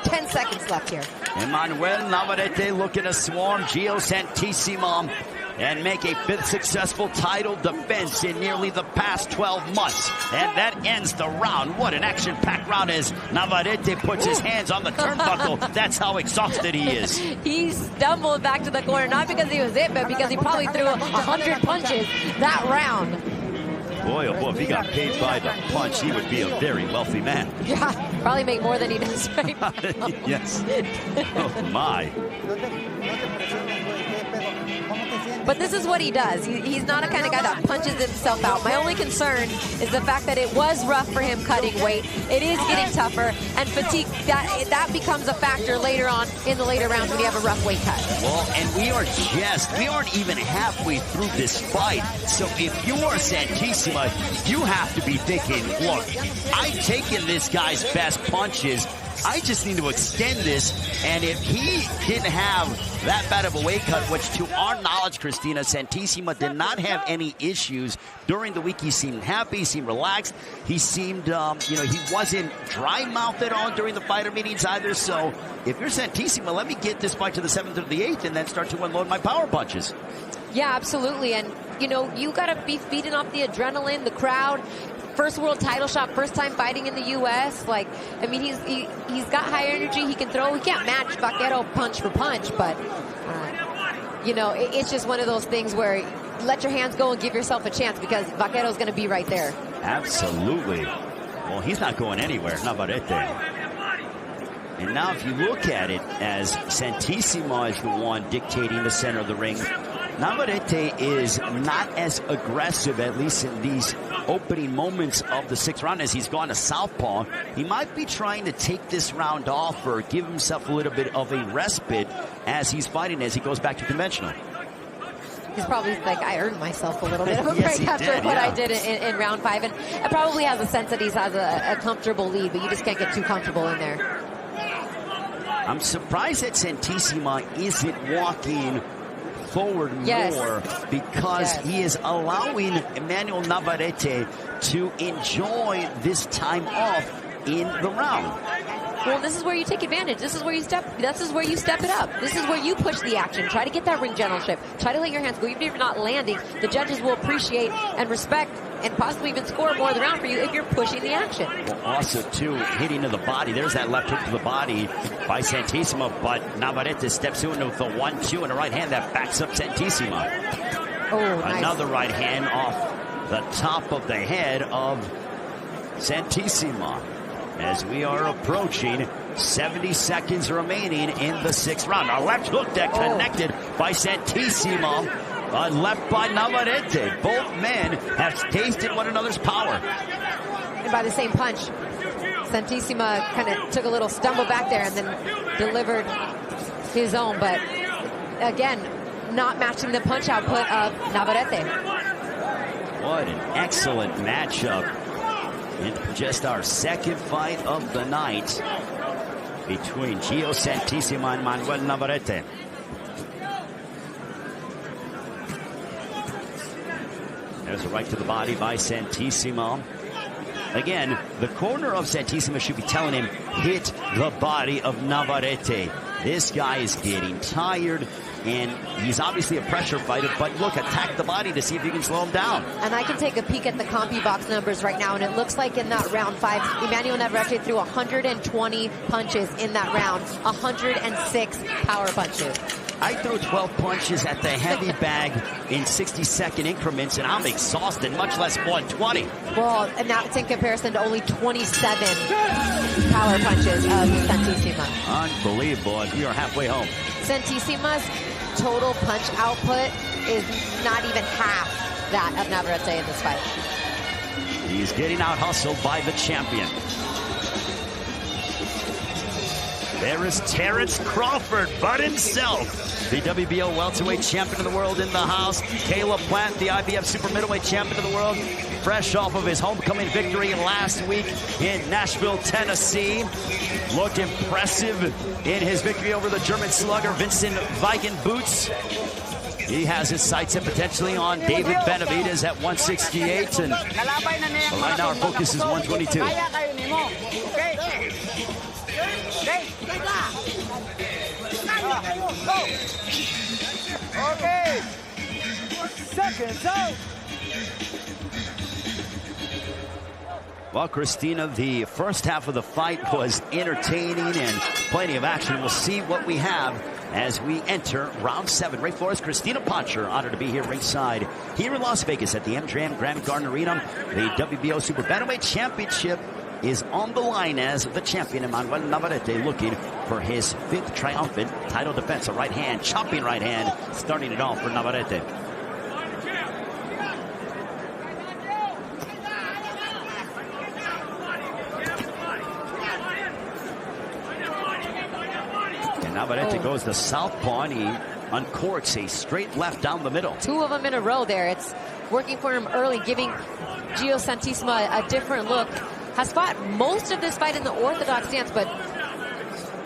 10 seconds left here. Emmanuel Navarrete looking to swarm Gio Santissima and make a 5th successful title defense in nearly the past 12 months. And that ends the round. What an action-packed round as Navarrete puts his hands on the turnbuckle. That's how exhausted he is. He stumbled back to the corner, not because he was it, but because he probably threw 100 punches that round. Boy, oh boy, if he got paid by the punch, he would be a very wealthy man. Yeah, probably make more than he does right now. Yes. Oh, my. But this is what he does. He's not a kind of guy that punches himself out. My only concern is the fact that it was rough for him cutting weight. It is getting tougher, and fatigue, that becomes a factor later on in the later rounds when you have a rough weight cut. Well, and we aren't even halfway through this fight. So if you are Santissima, you have to be thinking, look, I've taken this guy's best punches. I just need to extend this. And if he didn't have that bad of a weight cut, which to our knowledge, Christina, Santissima did not have any issues during the week. He seemed happy. He seemed relaxed. He seemed, he wasn't dry-mouthed at all during the fighter meetings either. So if you're Santissima, let me get this fight to the 7th or the 8th and then start to unload my power punches. Yeah, absolutely. And, you got to be feeding off the adrenaline, the crowd. First world title shot, first time fighting in the U.S. He's got high energy. He can throw. He can't match Vaquero punch for punch, but it's just one of those things where let your hands go and give yourself a chance because Vaquero's going to be right there. Absolutely. Well, he's not going anywhere. Navarrete. And now, if you look at it as Santissima is the one dictating the center of the ring, Navarrete is not as aggressive, at least in these opening moments of the 6th round, as he's gone to southpaw. He might be trying to take this round off or give himself a little bit of a respite as he's fighting, as he goes back to conventional. He's probably like, I earned myself a little bit of a break after what I did in round 5. And it probably has a sense that he has a comfortable lead, but you just can't get too comfortable in there. I'm surprised that Santissima isn't walking forward more because he is allowing Emmanuel Navarrete to enjoy this time off in the round. Well, this is where you take advantage. This is where you step it up. This is where you push the action. Try to get that ring generalship. Try to let your hands go. Even if you're not landing, the judges will appreciate and respect and possibly even score more of the round for you if you're pushing the action. Well, also, too, hitting to the body. There's that left hook to the body by Santissima, but Navarrete steps in with the 1-2 and a right hand that backs up Santissima. Oh, nice. Another right hand off the top of the head of Santissima. As we are approaching 70 seconds remaining in the 6th round. A left hook that connected by Santissima. Left by Navarrete. Both men have tasted one another's power. And by the same punch, Santissima kind of took a little stumble back there and then delivered his own. But again, not matching the punch output of Navarrete. What an excellent matchup. In just our 2nd fight of the night between Gio Santissima and Manuel Navarrete. There's a right to the body by Santissima. Again, the corner of Santissima should be telling him, hit the body of Navarrete. This guy is getting tired, and he's obviously a pressure fighter, but look, attack the body to see if you can slow him down. And I can take a peek at the CompuBox numbers right now, and it looks like in that round 5, Emmanuel Navarrete threw 120 punches in that round, 106 power punches. I throw 12 punches at the heavy bag in 60-second increments, and I'm exhausted, much less 120. Well, and that's in comparison to only 27 power punches of Santissima. Unbelievable, and we are halfway home. Santissima's total punch output is not even half that of Navarrete in this fight. He's getting out-hustled by the champion. There is Terrence Crawford, but himself, the WBO welterweight champion of the world in the house. Caleb Plant, the IBF super middleweight champion of the world, fresh off of his homecoming victory last week in Nashville, Tennessee. Looked impressive in his victory over the German slugger, Vincent Weigenboots. He has his sights set potentially on David Benavidez at 168, and right now our focus is 122. Okay. Seconds out. Well, Christina, the first half of the fight was entertaining and plenty of action. We'll see what we have as we enter round 7. Ray Flores, Christina Poncher, honored to be here ringside here in Las Vegas at the MGM Grand Garden Arena. The WBO Super Bantamweight Championship is on the line as the champion, Emmanuel Navarrete, looking for his 5th triumphant title defense. A right hand, chopping right hand, starting it off for Navarrete. And Navarrete goes to southpaw, and he uncorks a straight left down the middle. 2 of them in a row there. It's working for him early, giving Gio Santissima a different look. Has fought most of this fight in the orthodox stance, but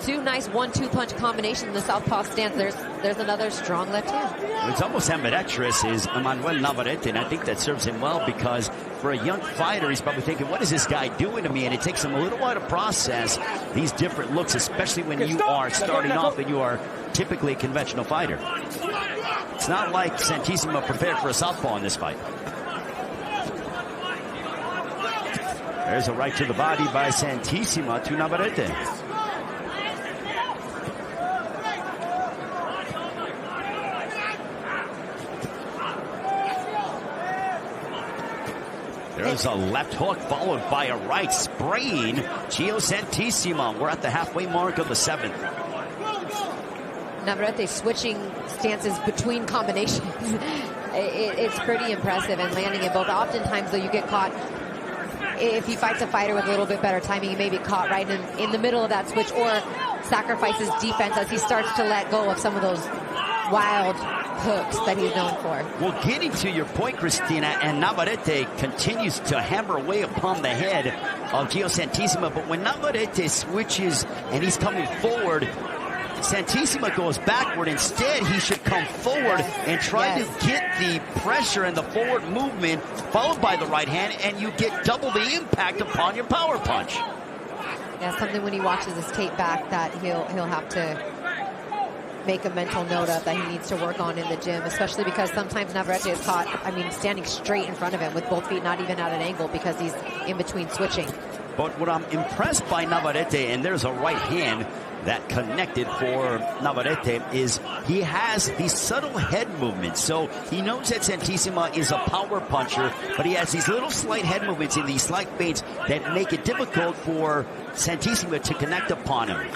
2 nice 1-2 punch combination in the southpaw stance. There's another strong left hand. It's almost ambidextrous is Emmanuel Navarrete, and I think that serves him well because for a young fighter, he's probably thinking, what is this guy doing to me? And it takes him a little while to process these different looks, especially when you are starting off and you are typically a conventional fighter. It's not like Santissima prepared for a southpaw in this fight. There's a right to the body by Santissima to Navarrete. There's a left hook followed by a right, spraying Gio Santissima. We're at the halfway mark of the 7th. Navarrete switching stances between combinations. It's pretty impressive, and landing it both. Oftentimes, though, you get caught. If he fights a fighter with a little bit better timing, he may be caught right in the middle of that switch, or sacrifices defense as he starts to let go of some of those wild hooks that he's known for. Well, getting to your point, Christina, and Navarrete continues to hammer away upon the head of Gio Santissima, but when Navarrete switches and he's coming forward, Santissima goes backward. Instead, he should come forward and try to get the pressure and the forward movement followed by the right hand, and you get double the impact upon your power punch. Yeah, something when he watches his tape back that he'll have to make a mental note of, that he needs to work on in the gym, especially because sometimes Navarrete is caught, standing straight in front of him with both feet not even at an angle because he's in between switching. But what I'm impressed by Navarrete, and there's a right hand that connected for Navarrete, is he has these subtle head movements. So he knows that Santissima is a power puncher, but he has these little slight head movements and these slight feints that make it difficult for Santissima to connect upon him.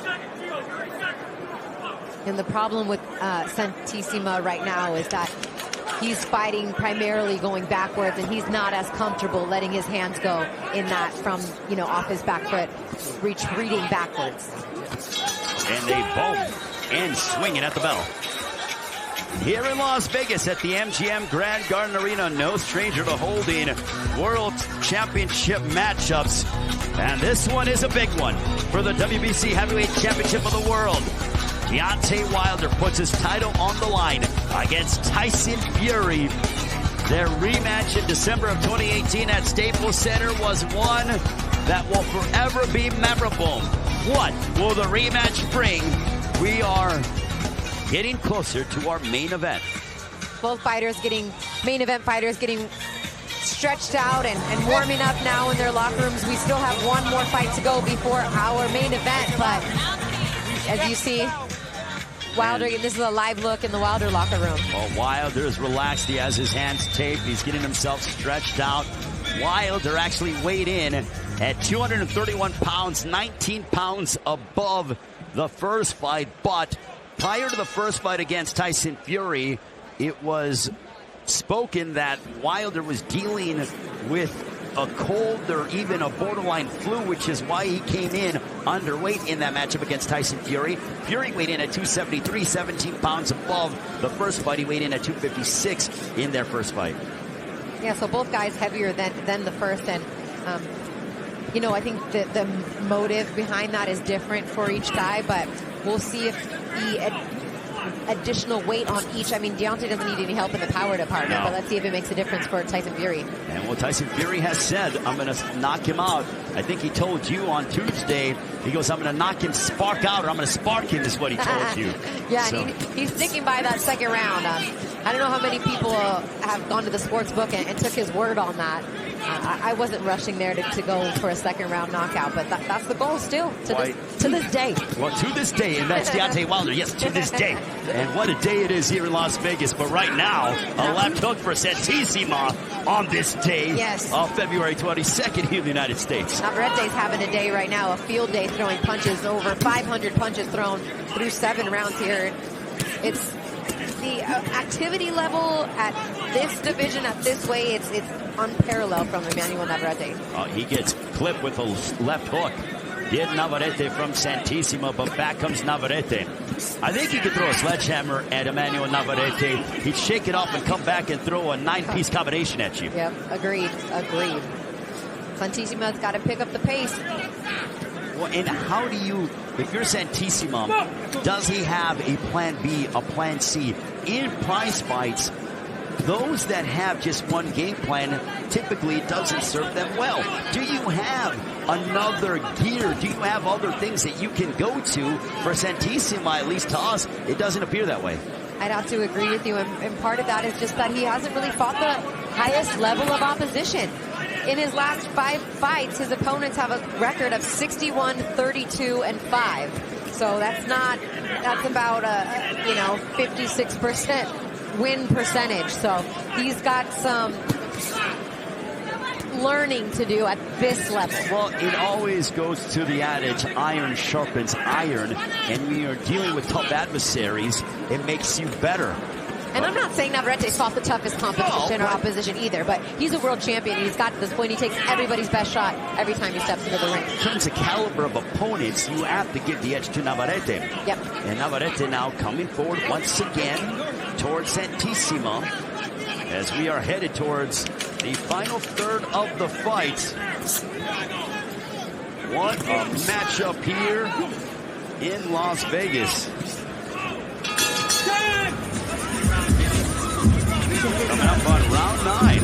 And the problem with Santissima right now is that he's fighting primarily going backwards, and he's not as comfortable letting his hands go in that from, off his back foot, retreating backwards. And they both end swinging at the bell. Here in Las Vegas at the MGM Grand Garden Arena, no stranger to holding World Championship matchups. And this one is a big one for the WBC Heavyweight Championship of the World. Deontay Wilder puts his title on the line against Tyson Fury. Their rematch in December of 2018 at Staples Center was one that will forever be memorable. What will the rematch bring? We are getting closer to our main event. Both main event fighters getting stretched out and warming up now in their locker rooms. We still have one more fight to go before our main event, but as you see, Wilder, this is a live look in the Wilder locker room. Well, Wilder is relaxed. He has his hands taped. He's getting himself stretched out. Wilder actually weighed in at 231 pounds, 19 pounds above the first fight. But prior to the first fight against Tyson Fury, it was spoken that Wilder was dealing with a cold or even a borderline flu, which is why he came in underweight in that matchup against Tyson Fury. Fury weighed in at 273, 17 pounds above the first fight. He weighed in at 256 in their first fight. Yeah, so both guys heavier than the first, and I think the motive behind that is different for each guy, but we'll see if the additional weight on each. Deontay doesn't need any help in the power department, but let's see if it makes a difference for Tyson Fury. And what Tyson Fury has said, I'm going to knock him out. I think he told you on Tuesday, he goes, I'm going to knock him spark out, or I'm going to spark him, is what he told you. Yeah, so. He's sticking by that second round. I don't know how many people have gone to the sports book and took his word on that. I wasn't rushing there to go for a second-round knockout, but that's the goal still to this day. Well, to this day, and that's Deontay Wilder. Yes, to this day. And what a day it is here in Las Vegas. But right now, a left hook for Santissima on this day of February 22nd here in the United States. Navarrete's having a day right now, a field day throwing punches, over 500 punches thrown through 7 rounds here. It's the activity level at this division, at this way, it's unparalleled from Emmanuel Navarrete. He gets clipped with a left hook. Did Navarrete from Santissima, but back comes Navarrete. I think he could throw a sledgehammer at Emmanuel Navarrete. He'd shake it off and come back and throw a 9-piece combination at you. Yep, agreed. Santissima's got to pick up the pace. Well, and how do you, if you're Santissima, does he have a plan B, a plan C? In prize fights, those that have just one game plan typically doesn't serve them well. Do you have another gear? Do you have other things that you can go to? For Santissima, at least to us, it doesn't appear that way. I'd have to agree with you, and part of that is just that he hasn't really fought the highest level of opposition. In his last 5 fights, his opponents have a record of 61, 32, and 5. So that's about a 56% win percentage. So he's got some learning to do at this level. Well, it always goes to the adage, iron sharpens iron, and when you're dealing with tough adversaries, it makes you better. And I'm not saying Navarrete's fought the toughest competition or opposition either, but he's a world champion, and he's got to this point. He takes everybody's best shot every time he steps into the ring. In terms of caliber of opponents, you have to give the edge to Navarrete. Yep. And Navarrete now coming forward once again towards Santissima as we are headed towards the final third of the fight. What a matchup here in Las Vegas. Coming up on round 9.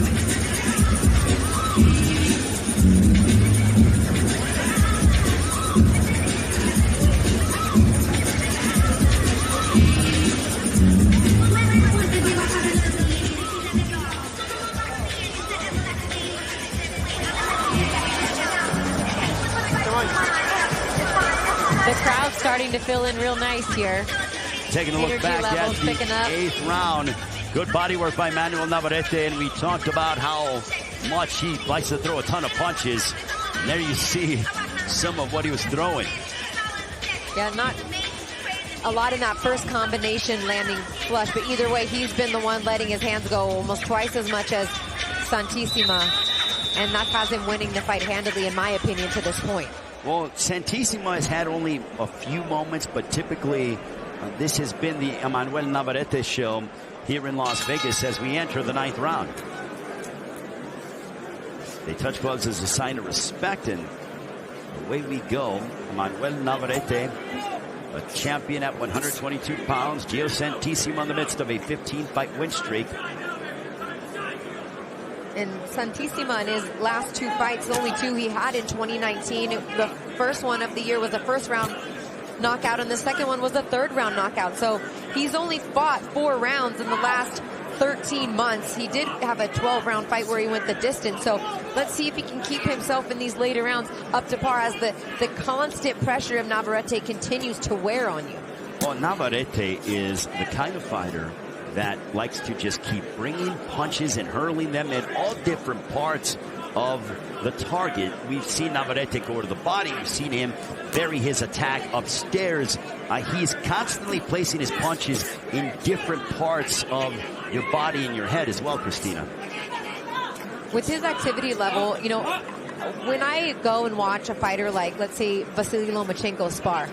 The crowd's starting to fill in real nice here. Taking a look back at the 8th round. Good body work by Emmanuel Navarrete, and we talked about how much he likes to throw a ton of punches. And there you see some of what he was throwing. Yeah, not a lot in that first combination landing flush, but either way, he's been the one letting his hands go almost twice as much as Santissima, and that has him winning the fight handily, in my opinion, to this point. Well, Santissima has had only a few moments, but typically this has been the Emmanuel Navarrete show here in Las Vegas as we enter the 9th round. They touch gloves as a sign of respect, and away we go. Emmanuel Navarrete, a champion at 122 pounds. Gio Santissima in the midst of a 15-fight win streak. And Santissima, in his last 2 fights, the only 2 he had in 2019, the first one of the year was a first-round knockout, and the second one was a 3rd-round knockout. So he's only fought 4 rounds in the last 13 months. He did have a 12-round fight where he went the distance. So let's see if he can keep himself in these later rounds up to par as the constant pressure of Navarrete continues to wear on you. Well, Navarrete is the kind of fighter that likes to just keep bringing punches and hurling them at all different parts of the target. We've seen Navarrete go to the body. We've seen him bury his attack upstairs. He's constantly placing his punches in different parts of your body and your head as well, Christina. With his activity level, you know, when I go and watch a fighter like, let's say, Vasily Lomachenko spar,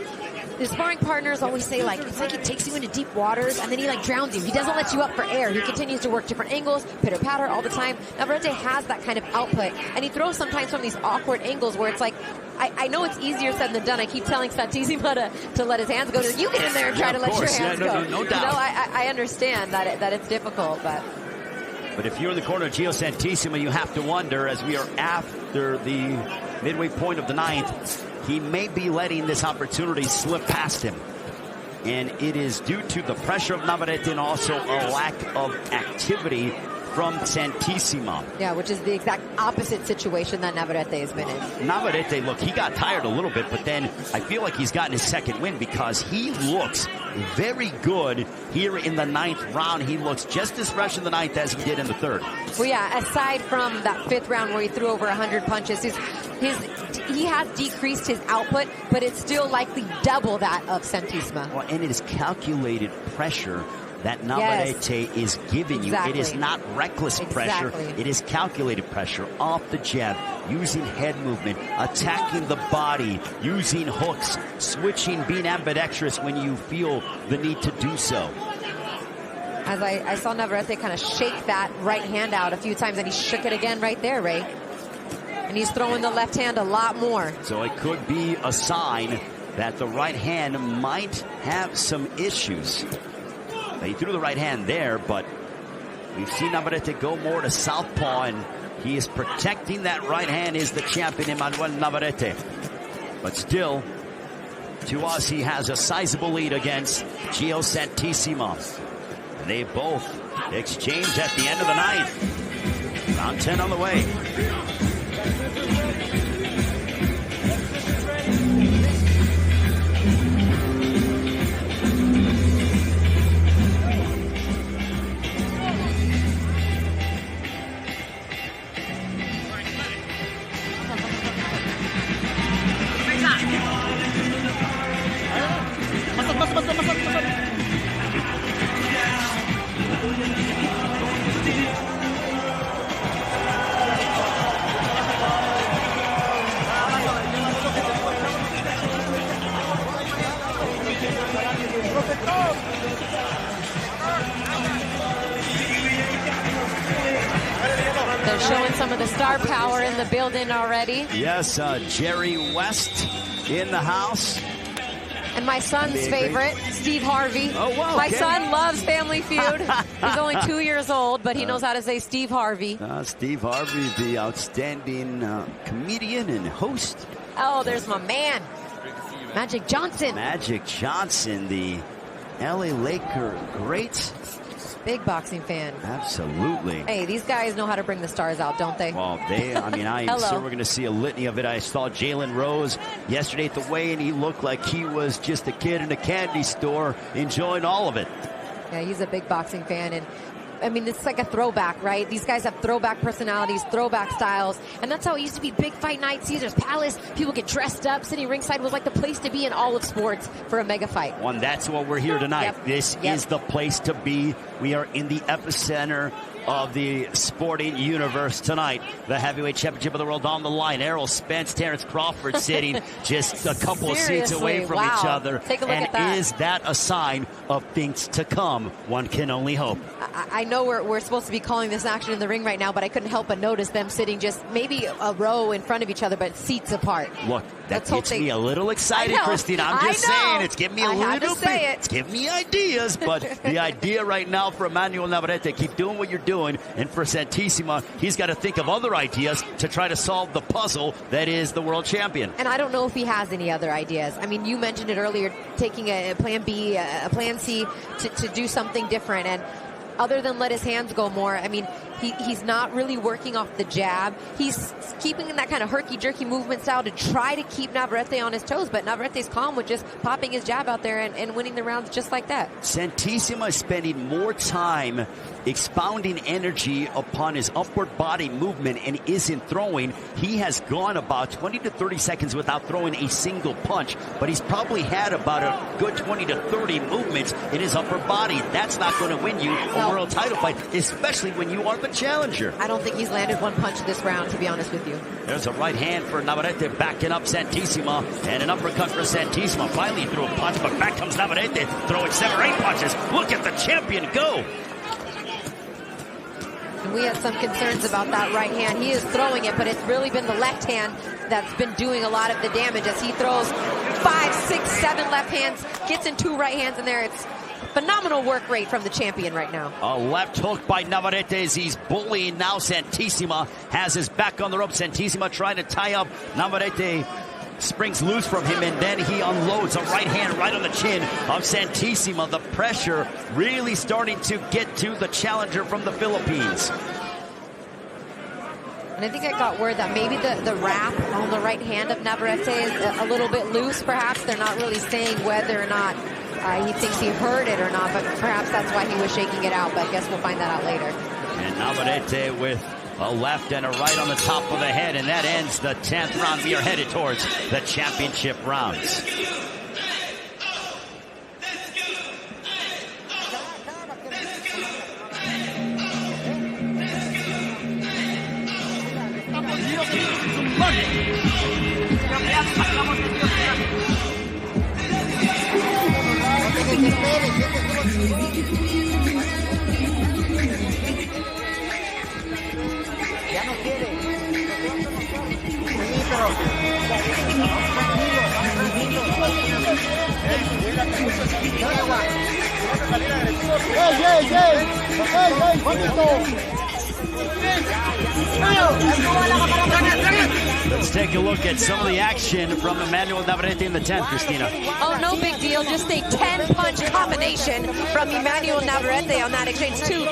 the sparring partners always say, like, it's like he takes you into deep waters and then he, like, drowns you. He doesn't let you up for air. He continues to work different angles, pitter-patter all the time. Navarrete has that kind of output, and he throws sometimes from these awkward angles where it's like, I know it's easier said than done. I keep telling Santissima to let his hands go. You get in there and try to let your hands go. No doubt. You know, I understand that it's difficult, but if you're in the corner of Gio Santissima, you have to wonder, as we are after the midway point of the 9th, he may be letting this opportunity slip past him. And it is due to the pressure of Navarrete and also a lack of activity from Santissima. Yeah, which is the exact opposite situation that Navarrete has been in. Navarrete, look, he got tired a little bit, but then I feel like he's gotten his second win because he looks very good here in the 9th round. He looks just as fresh in the 9th as he did in the 3rd. Well, yeah, aside from that 5th round where he threw over 100 punches, he has decreased his output, but it's still likely double that of Santissima. Well, and it is calculated pressure that Navarrete is giving you. It is not reckless pressure. It is calculated pressure off the jab, using head movement, attacking the body, using hooks, switching, being ambidextrous when you feel the need to do so. As I saw Navarrete kind of shake that right hand out a few times, and he shook it again right there, Ray. And he's throwing the left hand a lot more. So it could be a sign that the right hand might have some issues. He threw the right hand there, but we've seen Navarrete go more to southpaw, and he is protecting that right hand, is the champion, Emmanuel Navarrete. But still, to us, he has a sizable lead against Gio Santissima. They both exchange at the end of the 9th. Round 10 on the way. They're showing some of the star power in the building already. Yes, Jerry West in the house. And my son's favorite, Steve Harvey. Oh, wow. My son loves Family Feud. He's only 2 years old, but he knows how to say Steve Harvey. Steve Harvey, the outstanding comedian and host. Oh, there's my man, Magic Johnson. Magic Johnson, the LA Laker great. Big boxing fan. Absolutely. Hey, these guys know how to bring the stars out, don't they? Well, I'm sure we're going to see a litany of it. I saw Jalen Rose yesterday at the weigh-in. He looked like he was just a kid in a candy store enjoying all of it. Yeah, he's a big boxing fan, and I mean, it's like a throwback, right? These guys have throwback personalities, throwback styles, and that's how it used to be. Big fight night, Caesar's Palace, people get dressed up, sitting ringside was like the place to be in all of sports for a mega fight. Well, that's what we're here tonight. Yep. This is the place to be. We are in the epicenter of the sporting universe tonight. The heavyweight championship of the world on the line. Errol Spence, Terrence Crawford sitting just a couple of seats away from each other. Take a look and at that. Is that a sign of things to come? One can only hope. I know we're supposed to be calling this action in the ring right now, but I couldn't help but notice them sitting just maybe a row in front of each other, but seats apart. Look, that gets me a little excited, Christina. I'm just saying, it's giving me a little bit. It's giving me ideas, but the idea right now for Emmanuel Navarrete, keep doing what you're doing, and for Santissima, he's got to think of other ideas to try to solve the puzzle that is the world champion. And I don't know if he has any other ideas. I mean, you mentioned it earlier, taking a plan B, a plan C to do something different, and other than let his hands go more, I mean, he's not really working off the jab. He's keeping that kind of herky-jerky movement style to try to keep Navarrete on his toes, but Navarrete's calm with just popping his jab out there and winning the rounds just like that. Santissima is spending more time expounding energy upon his upward body movement and isn't throwing. He has gone about 20 to 30 seconds without throwing a single punch, but he's probably had about a good 20 to 30 movements in his upper body. That's not going to win you a world title fight, especially when you are the challenger. I don't think he's landed one punch this round, to be honest with you. There's a right hand for Navarrete backing up Santissima, and an uppercut for Santissima. Finally threw a punch, but back comes Navarrete, throwing 7 or 8 punches. Look at the champion go. And we had some concerns about that right hand. He is throwing it, but it's really been the left hand that's been doing a lot of the damage as he throws 5, 6, 7 left hands, gets in 2 right hands in there. It's phenomenal work rate from the champion right now. A left hook by Navarrete as he's bullying now. Santissima has his back on the rope. Santissima trying to tie up Navarrete. springs loose from him, and then he unloads a right hand right on the chin of Santissima. The pressure really starting to get to the challenger from the Philippines. And I think I got word that maybe the wrap on the right hand of Navarrete is a little bit loose, perhaps. They're not really saying whether or not he thinks he heard it or not, but perhaps that's why he was shaking it out. But I guess we'll find that out later. And Navarrete with a left and a right on the top of the head, and that ends the 10th round. We are headed towards the championship rounds. Let's take a look at some of the action from Emmanuel Navarrete in the 10th, Christina. Oh, no big deal. Just a 10-punch combination from Emmanuel Navarrete on that exchange. 2,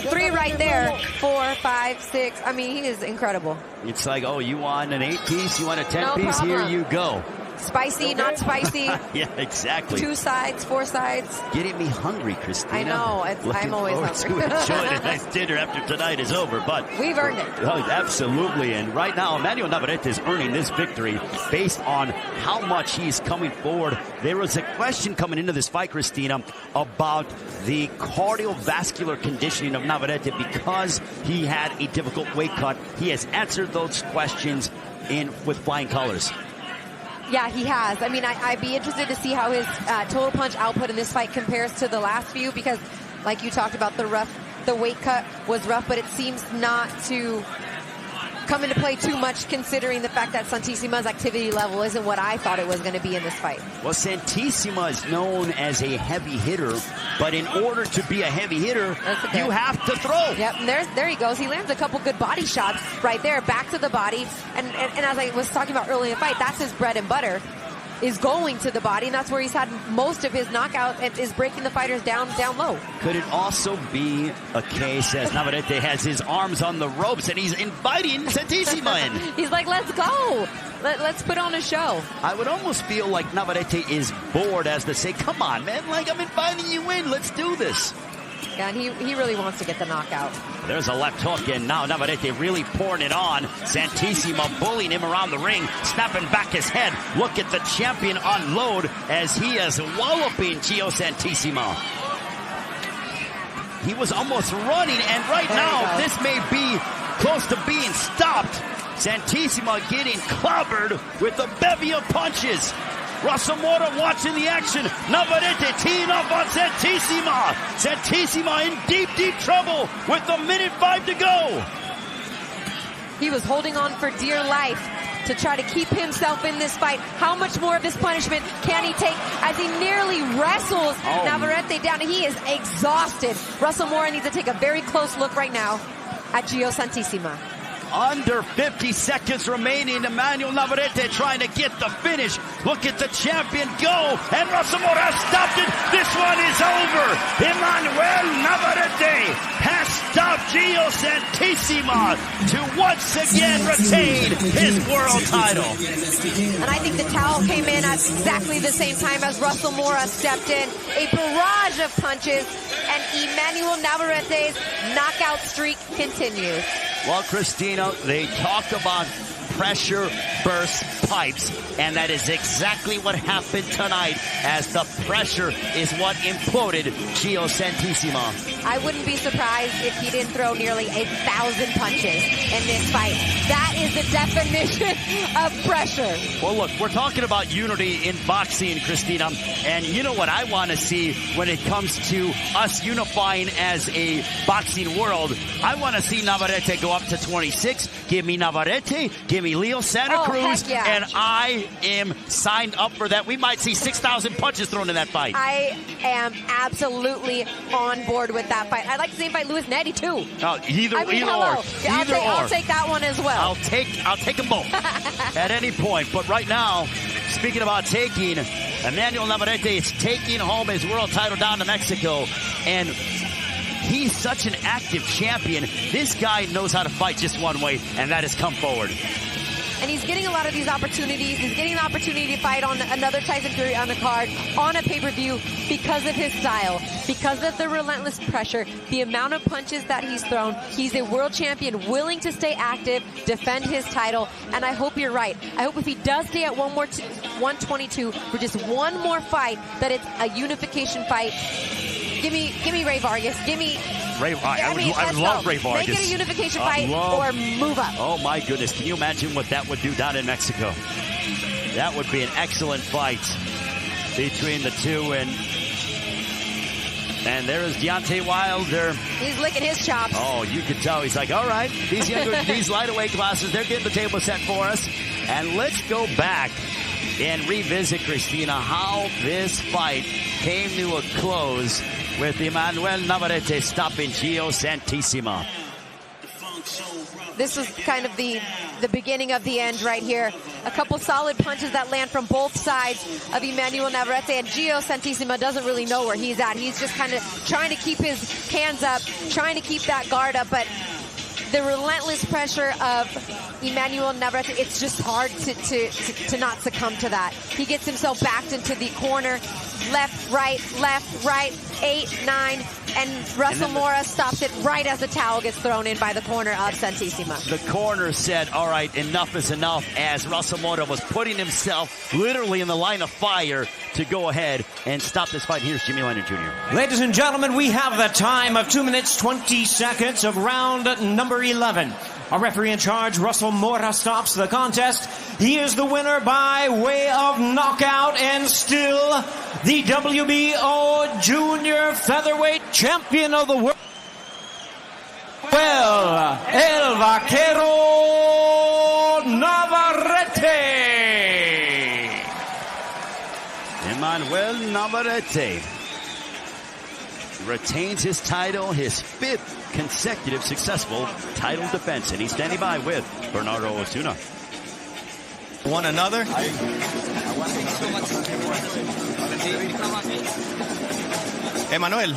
3 right there. 4, 5, 6. I mean, he is incredible. It's like, oh, you want an 8-piece? You want a 10-piece? No Here you go. Spicy, not spicy. Yeah, exactly. 2 sides, 4 sides. Getting me hungry, Christina. I know. I'm always hungry. Enjoying a nice dinner after tonight is over, but we've earned it. Oh, absolutely. And right now, Emmanuel Navarrete is earning this victory based on how much he's coming forward. There was a question coming into this fight, Christina, about the cardiovascular conditioning of Navarrete because he had a difficult weight cut. He has answered those questions with flying colors. Yeah, he has. I mean, I'd be interested to see how his total punch output in this fight compares to the last few because, like you talked about, the weight cut was rough, but it seems not to come into play too much considering the fact that Santissima's activity level isn't what I thought it was going to be in this fight. Well, Santissima is known as a heavy hitter, but in order to be a heavy hitter, you have to throw. Yep, and there he goes. He lands a couple good body shots right there, back to the body. And as I was talking about earlier in the fight, that's his bread and butter, is going to the body, and that's where he's had most of his knockout, is breaking the fighters down low. Could it also be a case as Navarrete has his arms on the ropes and he's inviting Santissima in? He's like, let's go. Let's put on a show. I would almost feel like Navarrete is bored as to say, come on, man, like I'm inviting you in. Let's do this. Yeah, and he really wants to get the knockout. There's a left hook, and now Navarrete really pouring it on. Santissima bullying him around the ring, snapping back his head. Look at the champion unload as he is walloping Gio Santissima. He was almost running, and right now this may be close to being stopped. Santissima getting clobbered with a bevy of punches. Russell Mora watching the action. Navarrete teeing up on Santissima. Santissima in deep, deep trouble with 1:05 to go. He was holding on for dear life to try to keep himself in this fight. How much more of this punishment can he take as he nearly wrestles Navarrete down? He is exhausted. Russell Mora needs to take a very close look right now at Gio Santissima. Under 50 seconds remaining. Emmanuel Navarrete trying to get the finish. Look at the champion go. And Russell Mora stopped it. This one is over. Emmanuel Navarrete has stopped Gio Santissima to once again retain his world title. And I think the towel came in at exactly the same time as Russell Mora stepped in. A barrage of punches, and Emmanuel Navarrete's knockout streak continues. Well, Christina, they talk about pressure burst pipes, and that is exactly what happened tonight as the pressure is what imploded Gio Santissima. I wouldn't be surprised if he didn't throw nearly 1,000 punches in this fight. That is the definition of pressure. Well, look, we're talking about unity in boxing, Christina, and you know what I want to see when it comes to us unifying as a boxing world? I want to see Navarrete go up to 26. Give me Navarrete, give me, Leo Santa Cruz, yeah. and I am signed up for that. We might see 6,000 punches thrown in that fight. I am absolutely on board with that fight. I'd like to see him fight Luis Nery too. Either I'll take that one as well. I'll take them both at any point. But right now, speaking about taking, Emmanuel Navarrete is taking home his world title down to Mexico, and he's such an active champion. This guy knows how to fight just one way, and that is come forward. And he's getting a lot of these opportunities. He's getting an opportunity to fight on another Tyson Fury undercard, on a pay-per-view, because of his style, because of the relentless pressure, the amount of punches that he's thrown. He's a world champion willing to stay active, defend his title, and I hope you're right. I hope if he does stay at 122 for just one more fight, that it's a unification fight. Give me Ray Vargas. Give me Ray. I would love Ray Vargas. Make it a unification fight or move up. Oh my goodness! Can you imagine what that would do down in Mexico? That would be an excellent fight between the two. And there is Deontay Wilder. He's licking his chops. Oh, you can tell. He's like, all right, these lightweight classes, they're getting the table set for us. And let's go back and revisit, Christina, how this fight came to a close with Emmanuel Navarrete stopping Gio Santissima. This was kind of the beginning of the end right here. A couple solid punches that land from both sides of Emmanuel Navarrete, and Gio Santissima doesn't really know where he's at. He's just kind of trying to keep his hands up, trying to keep that guard up, but the relentless pressure of Emmanuel Navarrete, it's just hard to not succumb to that. He gets himself backed into the corner, left, right, 8, 9, and Russell Mora stops it right as the towel gets thrown in by the corner of Santissima. The corner said, all right, enough is enough, as Russell Mora was putting himself literally in the line of fire to go ahead and stop this fight. Here's Jimmy Leonard Jr. Ladies and gentlemen, we have the time of 2 minutes, 20 seconds of round number 11. Our referee in charge, Russell Mora, stops the contest. He is the winner by way of knockout and still the WBO Junior Featherweight Champion of the world. Well, El Vaquero Navarrete. Emmanuel Navarrete retains his title, his 5th consecutive successful title defense, and he's standing by with Bernardo Osuna. One another. Emmanuel,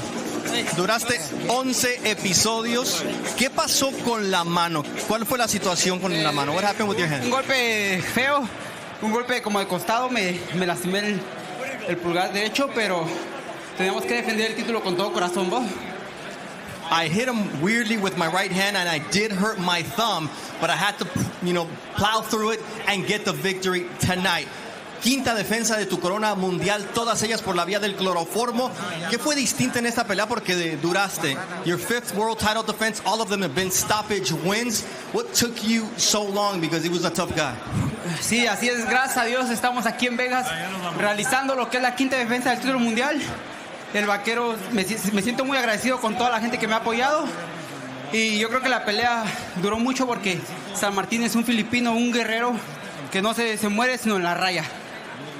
duraste 11 episodios. ¿Qué pasó con la mano? ¿Cuál fue la situación con la mano? What happened with your hand? Un golpe feo, un golpe como de costado, me lastimé el pulgar derecho, pero teníamos que defender el título con todo corazón, ¿no? I hit him weirdly with my right hand, and I did hurt my thumb, but I had to, plow through it and get the victory tonight. Quinta defensa de tu corona mundial, todas ellas por la vía del cloroformo. ¿Qué fue distinto en esta pelea? Porque duraste. Your 5th world title defense, all of them have been stoppage wins. What took you so long? Because he was a tough guy. Sí, así es. Gracias a Dios estamos aquí en Vegas realizando lo que es la quinta defensa del título mundial. El vaquero, me siento muy agradecido con toda la gente que me ha apoyado. Y yo creo que la pelea duró mucho porque San Martín es un filipino, un guerrero que no se muere sino en la raya.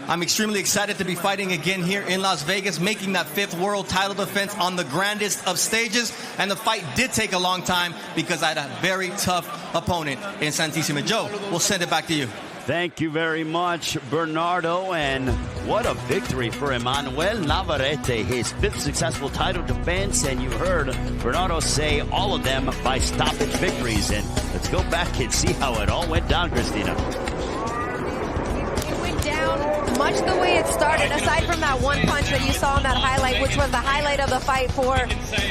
I'm extremely excited to be fighting again here in Las Vegas, making that 5th world title defense on the grandest of stages. And the fight did take a long time because I had a very tough opponent in Santissima. Joe, we'll send it back to you. Thank you very much, Bernardo, and what a victory for Emmanuel Navarrete, his 5th successful title defense, and you heard Bernardo say all of them by stoppage victories, and let's go back and see how it all went down, Christina. It went down much the way it started, aside from that one punch that you saw in that highlight, which was the highlight of the fight for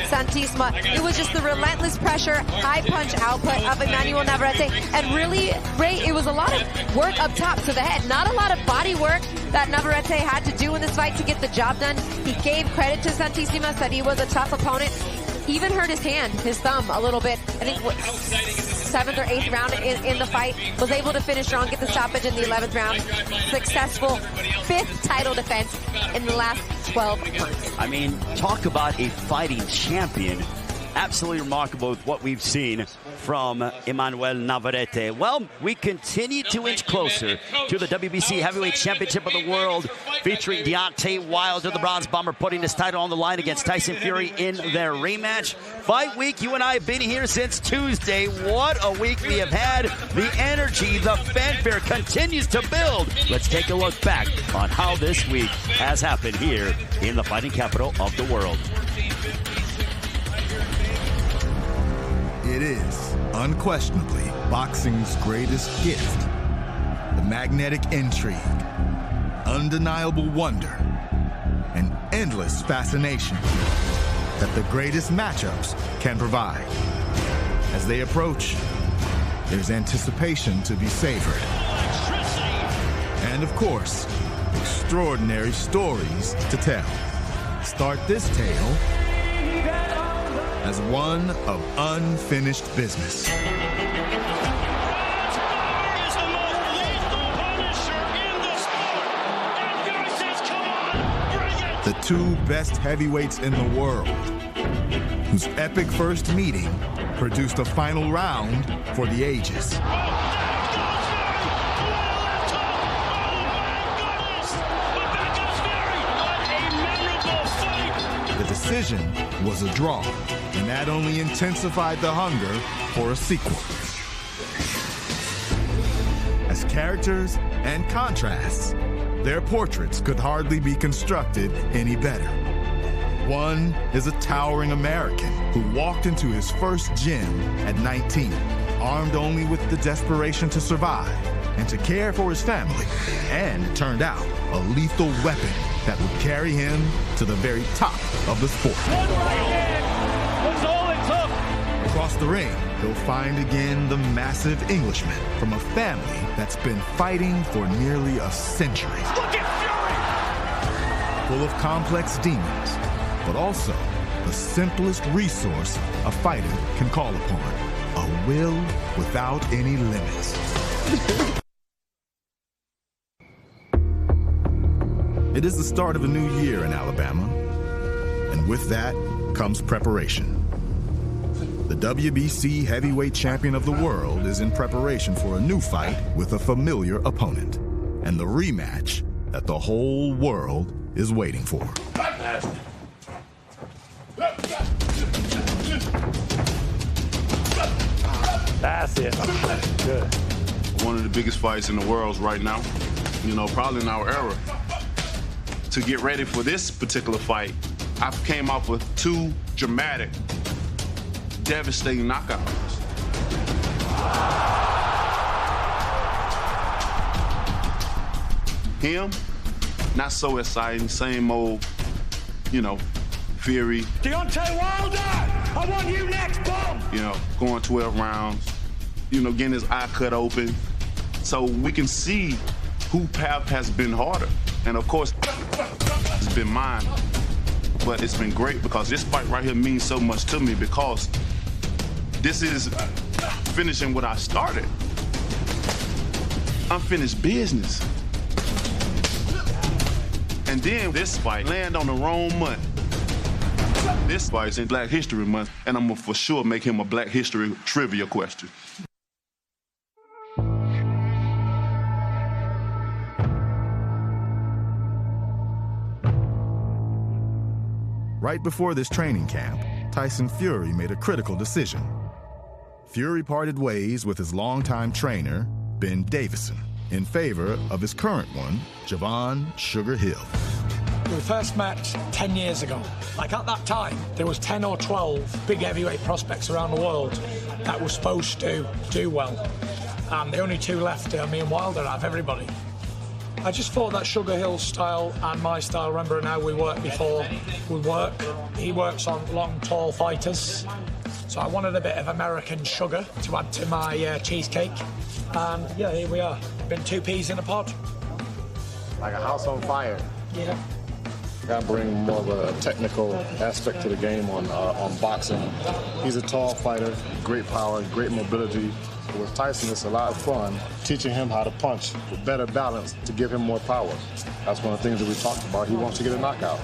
Santissima. It was just the relentless pressure, high punch output of Emmanuel Navarrete. And really, Ray, it was a lot of work up top to the head. Not a lot of body work that Navarrete had to do in this fight to get the job done. He gave credit to Santissima, said he was a tough opponent. Even hurt his hand, his thumb a little bit. I think 7th or 8th round in the fight. Was able to finish strong, get the stoppage in the 11th round. Successful 5th title defense in the last 12 months. I mean, talk about a fighting champion. absolutely remarkable with what we've seen from Emmanuel Navarrete. Well, we continue to inch closer to the WBC Heavyweight Championship of the World, featuring Deontay Wilder, the Bronze Bomber, putting his title on the line against Tyson Fury in their rematch. Fight week, you and I have been here since Tuesday. What a week we have had. The energy, the fanfare continues to build. Let's take a look back on how this week has happened here in the fighting capital of the world. It is unquestionably boxing's greatest gift. The magnetic intrigue, undeniable wonder, and endless fascination that the greatest matchups can provide. As they approach, there's anticipation to be savored. And of course, extraordinary stories to tell. Start this tale as one of unfinished business. The two best heavyweights in the world, whose epic first meeting produced a final round for the ages. The decision was a draw, and that only intensified the hunger for a sequel. As characters and contrasts, their portraits could hardly be constructed any better. One is a towering American who walked into his first gym at 19, armed only with the desperation to survive and to care for his family, and it turned out a lethal weapon that would carry him to the very top of the sport. One right hand was all it took. Across the ring, he'll find again the massive Englishman from a family that's been fighting for nearly a century. Look at Fury! Full of complex demons, but also the simplest resource a fighter can call upon: a will without any limits. It is the start of a new year in Alabama, and with that comes preparation. The WBC heavyweight champion of the world is in preparation for a new fight with a familiar opponent, and the rematch that the whole world is waiting for. That's it. Good. One of the biggest fights in the world right now, probably in our era. To get ready for this particular fight, I came off with two dramatic, devastating knockouts. Him, not so exciting, same old, Fury. Deontay Wilder, I want you next, bomb! Going 12 rounds, getting his eye cut open. So we can see whose path has been harder. And of course, it's been mine. But it's been great because this fight right here means so much to me, because this is finishing what I started. Unfinished business. And then this fight land on the wrong month. This fight's in Black History Month, and I'm gonna for sure make him a Black History trivia question. Right before this training camp, Tyson Fury made a critical decision. Fury parted ways with his longtime trainer, Ben Davison, in favor of his current one, Javon Sugar Hill. We first met 10 years ago. At that time, there was 10 or 12 big heavyweight prospects around the world that were supposed to do well. And the only two left are me and Wilder out of everybody. I just thought that Sugar Hill's style and my style, remembering how we worked before, would work. He works on long, tall fighters. So I wanted a bit of American sugar to add to my cheesecake. And yeah, here we are. Been two peas in a pod. Like a house on fire. Yeah. I bring more of a technical aspect to the game on boxing. He's a tall fighter, great power, great mobility, With Tyson, it's a lot of fun teaching him how to punch with better balance to give him more power. That's one of the things that we talked about. He wants to get a knockout.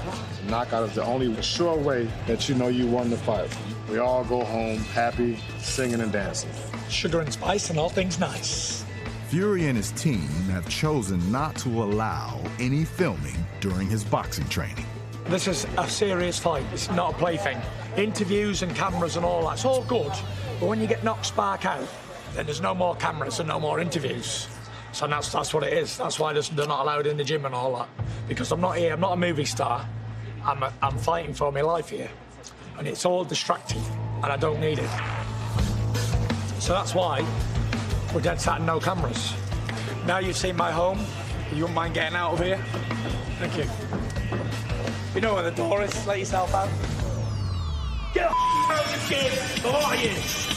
A knockout is the only sure way that you know you won the fight. We all go home happy, singing and dancing. Sugar and spice and all things nice. Fury and his team have chosen not to allow any filming during his boxing training. This is a serious fight. It's not a plaything. Interviews and cameras and all that's all good. But when you get knocked spark out, then there's no more cameras and no more interviews. So that's what it is. That's why they're not allowed in the gym and all that. Because I'm not here. I'm not a movie star. I'm fighting for my life here. And it's all distracting. And I don't need it. So that's why we're dead sat and no cameras. Now you've seen my home. You wouldn't mind getting out of here? Thank you. You know where the door is. Let yourself out. Get out of the kid. Oh, yes.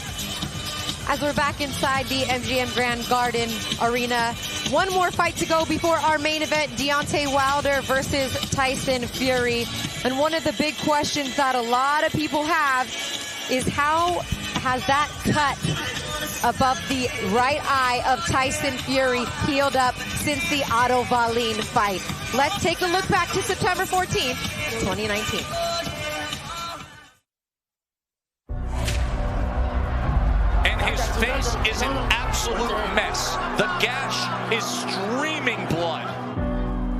As we're back inside the MGM Grand Garden Arena, one more fight to go before our main event, Deontay Wilder versus Tyson Fury. And one of the big questions that a lot of people have is how has that cut above the right eye of Tyson Fury healed up since the Otto Wallin fight? Let's take a look back to September 14th, 2019. Face is an absolute mess. The gash is streaming blood.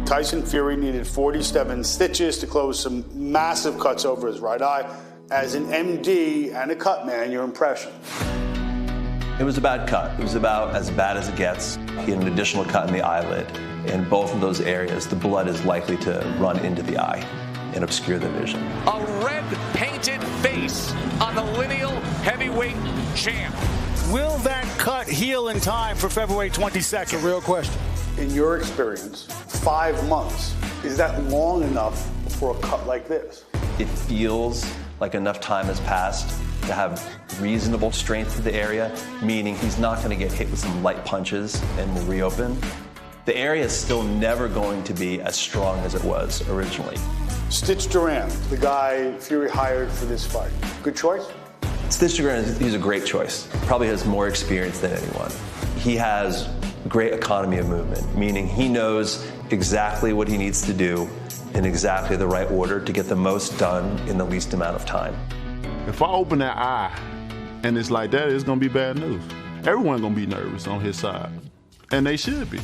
Tyson Fury needed 47 stitches to close some massive cuts over his right eye. As an MD and a cut man, your impression? It was a bad cut. It was about as bad as it gets. He had an additional cut in the eyelid. In both of those areas, the blood is likely to run into the eye and obscure the vision. A red painted face on the lineal heavyweight champ. Will that cut heal in time for February 22nd? Real question. In your experience, 5 months, is that long enough for a cut like this? It feels like enough time has passed to have reasonable strength to the area, meaning he's not going to get hit with some light punches and will reopen. The area is still never going to be as strong as it was originally. Stitch Duran, the guy Fury hired for this fight. Good choice? Stitch Duran, he's a great choice. Probably has more experience than anyone. He has great economy of movement, meaning he knows exactly what he needs to do in exactly the right order to get the most done in the least amount of time. If I open that eye and it's like that, it's going to be bad news. Everyone's going to be nervous on his side, and they should be.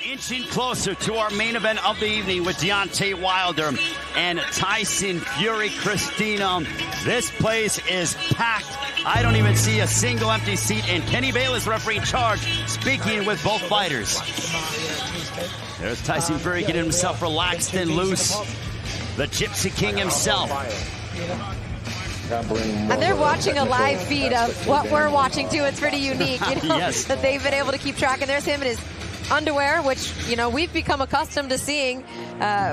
Inching closer to our main event of the evening with Deontay Wilder and Tyson Fury. Christina, this place is packed. I don't even see a single empty seat, and Kenny Bayless, referee in charge, speaking with both fighters. There's Tyson Fury getting himself relaxed and loose. The Gypsy King himself. And they're watching a live feed of what we're watching too. It's pretty unique, Yes. that they've been able to keep track. And there's him in his underwear, which, we've become accustomed to seeing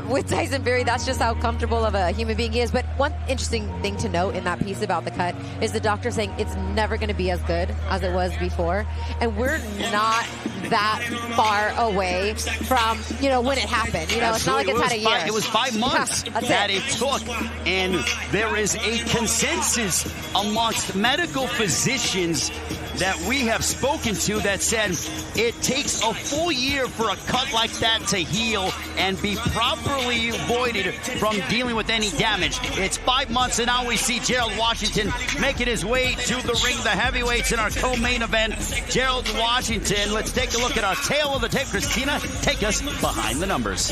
with Tyson Fury. That's just how comfortable of a human being he is. But one interesting thing to note in that piece about the cut is the doctor saying it's never going to be as good as it was before. And we're not that far away from, when it happened. It's not like it's had a year. It was 5 months that it took. And there is a consensus amongst medical physicians that we have spoken to that said it takes a full year for a cut like that to heal and be properly avoided from dealing with any damage. It's 5 months, and now we see Gerald Washington making his way to the ring. The heavyweights in our co-main event. Gerald Washington, let's take a look at our tail of the tape. Christina, take us behind the numbers.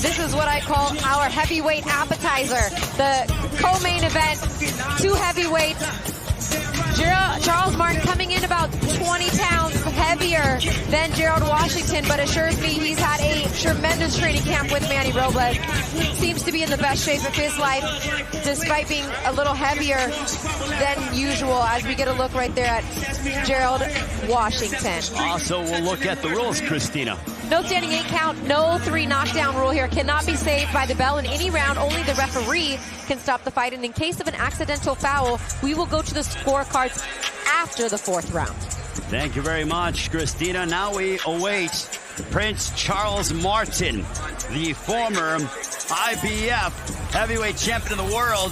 This is what I call our heavyweight appetizer. The co-main event, 2 heavyweights. Charles Martin coming in about 20 pounds heavier than Gerald Washington, but assures me he's had a tremendous training camp with Manny Robles. Seems to be in the best shape of his life, despite being a little heavier than usual, as we get a look right there at Gerald Washington. Also, we'll look at the rules, Christina. No standing 8 count, no 3 knockdown rule here. Cannot be saved by the bell in any round. Only the referee can stop the fight. And in case of an accidental foul, we will go to the scorecards after the 4th round. Thank you very much, Christina. Now we await Prince Charles Martin, the former IBF heavyweight champion of the world.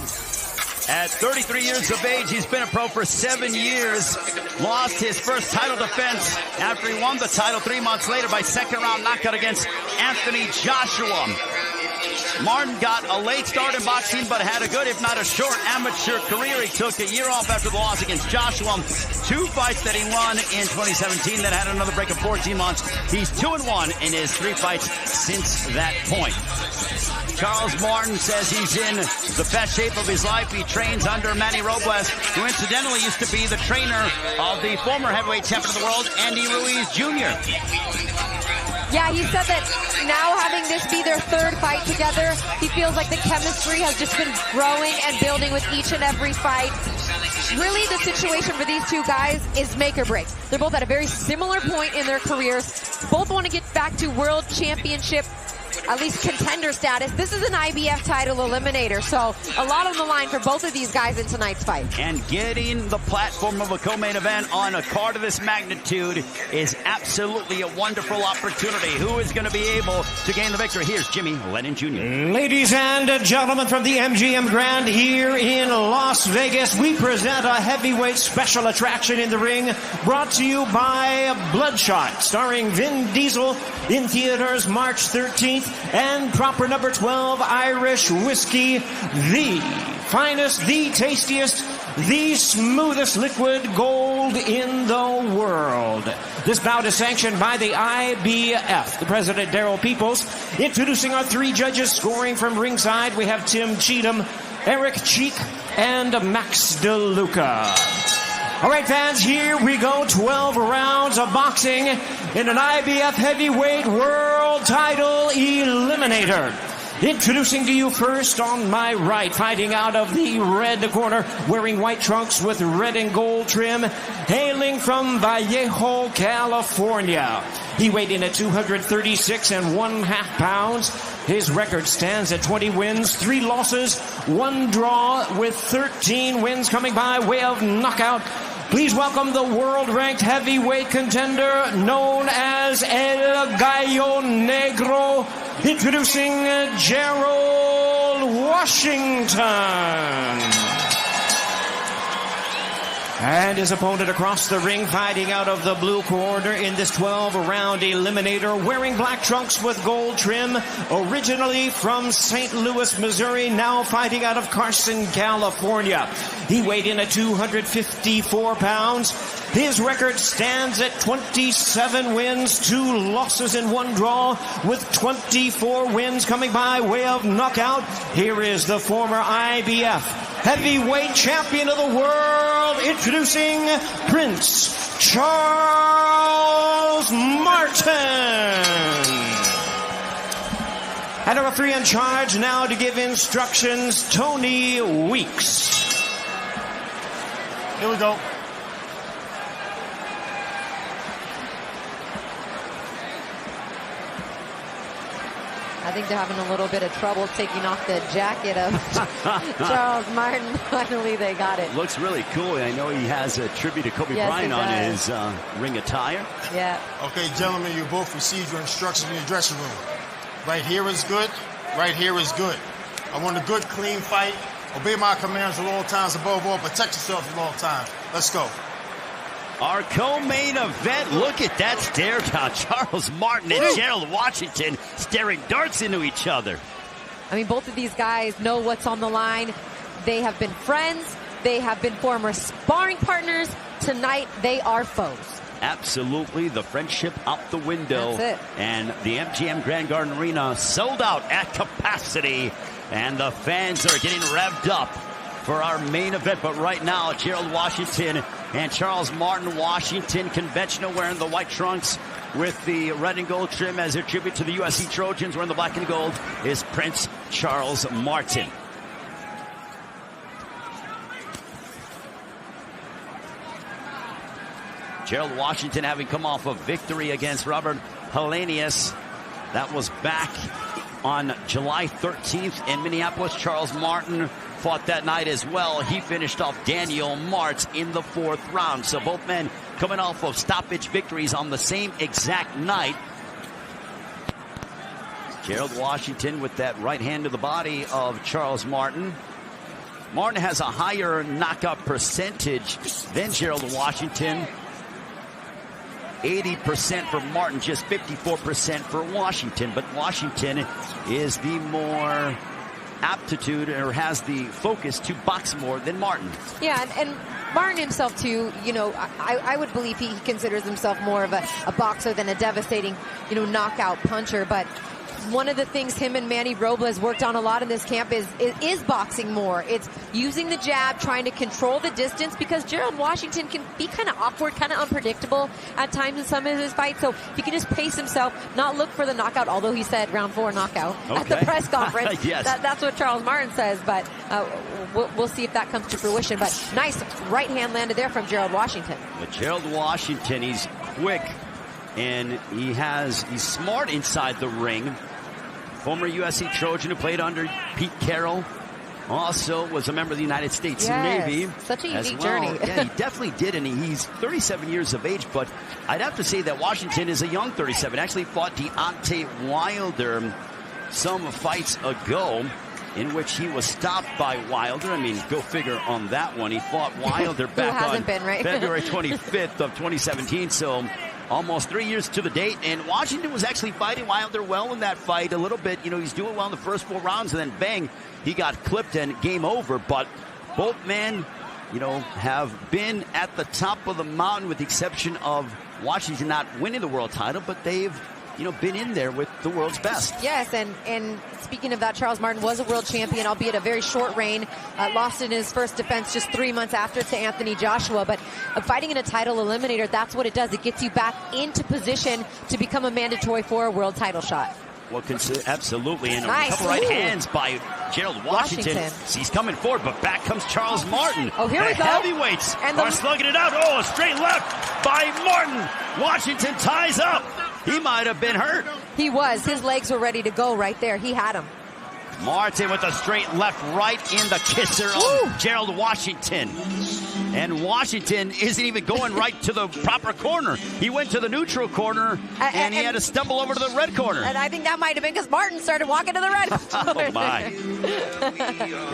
At 33 years of age, he's been a pro for 7 years. Lost his first title defense after he won the title 3 months later by second-round knockout against Anthony Joshua. Martin got a late start in boxing, but had a good, if not a short, amateur career. He took a year off after the loss against Joshua. 2 fights that he won in 2017, then had another break of 14 months. He's 2-1 in his 3 fights since that point. Charles Martin says he's in the best shape of his life. He trains under Manny Robles, who incidentally used to be the trainer of the former heavyweight champion of the world, Andy Ruiz Jr. Yeah, he said that now having this be their 3rd fight together, he feels like the chemistry has just been growing and building with each and every fight. Really, the situation for these 2 guys is make or break. They're both at a very similar point in their careers. Both want to get back to world championship, at least contender status. This is an IBF title eliminator, so a lot on the line for both of these guys in tonight's fight. And getting the platform of a co-main event on a card of this magnitude is absolutely a wonderful opportunity. Who is going to be able to gain the victory? Here's Jimmy Lennon Jr. Ladies and gentlemen, from the MGM Grand here in Las Vegas, we present a heavyweight special attraction in the ring, brought to you by Bloodshot, starring Vin Diesel, in theaters March 13th. And proper number 12 Irish whiskey, the finest, the tastiest, the smoothest liquid gold in the world. This bout is sanctioned by the IBF. The president, Darryl Peoples, introducing our 3 judges. Scoring from ringside, we have Tim Cheatham, Eric Cheek, and Max DeLuca. All right, fans, here we go. 12 rounds of boxing in an IBF heavyweight world title eliminator. Introducing to you first on my right, fighting out of the red corner, wearing white trunks with red and gold trim, hailing from Vallejo, California. He weighed in at 236 1/2 pounds. His record stands at 20 wins, 3 losses, 1 draw, with 13 wins coming by way of knockout. Please welcome the world-ranked heavyweight contender known as El Gallo Negro, introducing Gerald Washington. And his opponent across the ring, fighting out of the blue corner in this 12-round eliminator, wearing black trunks with gold trim, originally from St. Louis, Missouri, now fighting out of Carson, California. He weighed in at 254 pounds. His record stands at 27 wins, 2 losses and 1 draw, with 24 wins coming by way of knockout. Here is the former IBF heavyweight champion of the world, introducing Prince Charles Martin. And a referee in charge now to give instructions, Tony Weeks. Here we go. I think they're having a little bit of trouble taking off the jacket of Charles Martin. Finally, they got it. Looks really cool. I know he has a tribute to Kobe Bryant on his ring attire. Yeah. Okay, gentlemen, you both received your instructions in your dressing room. Right here is good. Right here is good. I want a good, clean fight. Obey my commands at all times. Above all, protect yourself at all times. Let's go. Our co-main event, look at that stare down. Charles Martin and Gerald Washington staring darts into each other. I mean, both of these guys know what's on the line. They have been friends. They have been former sparring partners. Tonight, they are foes. Absolutely, the friendship out the window. That's it. And the MGM Grand Garden Arena sold out at capacity. And the fans are getting revved up for our main event. But right now, Gerald Washington and Charles Martin. Washington conventional, wearing the white trunks with the red and gold trim as a tribute to the USC Trojans. Wearing the black and gold is Prince Charles Martin. Gerald Washington having come off a victory against Robert Helenius. That was back on July 13th in Minneapolis. Charles Martin fought that night as well. He finished off Daniel Martz in the 4th round. So both men coming off of stoppage victories on the same exact night. Gerald Washington with that right hand to the body of Charles Martin. Martin has a higher knockout percentage than Gerald Washington. 80% for Martin, just 54% for Washington. But Washington is the more aptitude, or has the focus to box more than Martin. Yeah, and Martin himself too, you know, I would believe he considers himself more of a boxer than a devastating, you know, knockout puncher. But one of the things him and Manny Robles worked on a lot in this camp is boxing more. It's using the jab, trying to control the distance, because Gerald Washington can be kind of awkward, kind of unpredictable at times in some of his fights. So he can just pace himself, not look for the knockout, although he said round 4 knockout at the press conference. Yes. That's what Charles Martin says, but we'll see if that comes to fruition. But nice right hand landed there from Gerald Washington. But Gerald Washington, he's quick, and he's smart inside the ring. Former USC Trojan who played under Pete Carroll. Also was a member of the United States Navy. Such a unique well. journey. Yeah, he definitely did, and he's 37 years of age, but I'd have to say that Washington is a young 37. Actually fought Deontay Wilder some fights ago, in which he was stopped by Wilder. I mean, go figure on that one. He fought Wilder back on February 25th of 2017, so almost 3 years to the date. And Washington was actually fighting Wilder well in that fight a little bit. You know, he's doing well in the first 4 rounds, and then bang, he got clipped and game over. But both men, you know, have been at the top of the mountain, with the exception of Washington not winning the world title, but they've, you know, been in there with the world's best. Yes, and speaking of that, Charles Martin was a world champion, albeit a very short reign. Lost in his first defense just 3 months after to Anthony Joshua. But fighting in a title eliminator, that's what it does. It gets you back into position to become a mandatory for a world title shot. Well, absolutely. And nice. A couple right hands by Gerald Washington. He's coming forward, but back comes Charles Martin. Oh, here we go. Heavyweights are slugging it out. Oh, a straight left by Martin. Washington ties up. He might have been hurt. He was. His legs were ready to go right there. He had him. Martin with a straight left right in the kisser of Gerald Washington. And Washington isn't even going right to the proper corner. He went to the neutral corner, and he had to stumble over to the red corner. And I think that might have been because Martin started walking to the red corner. Oh, my.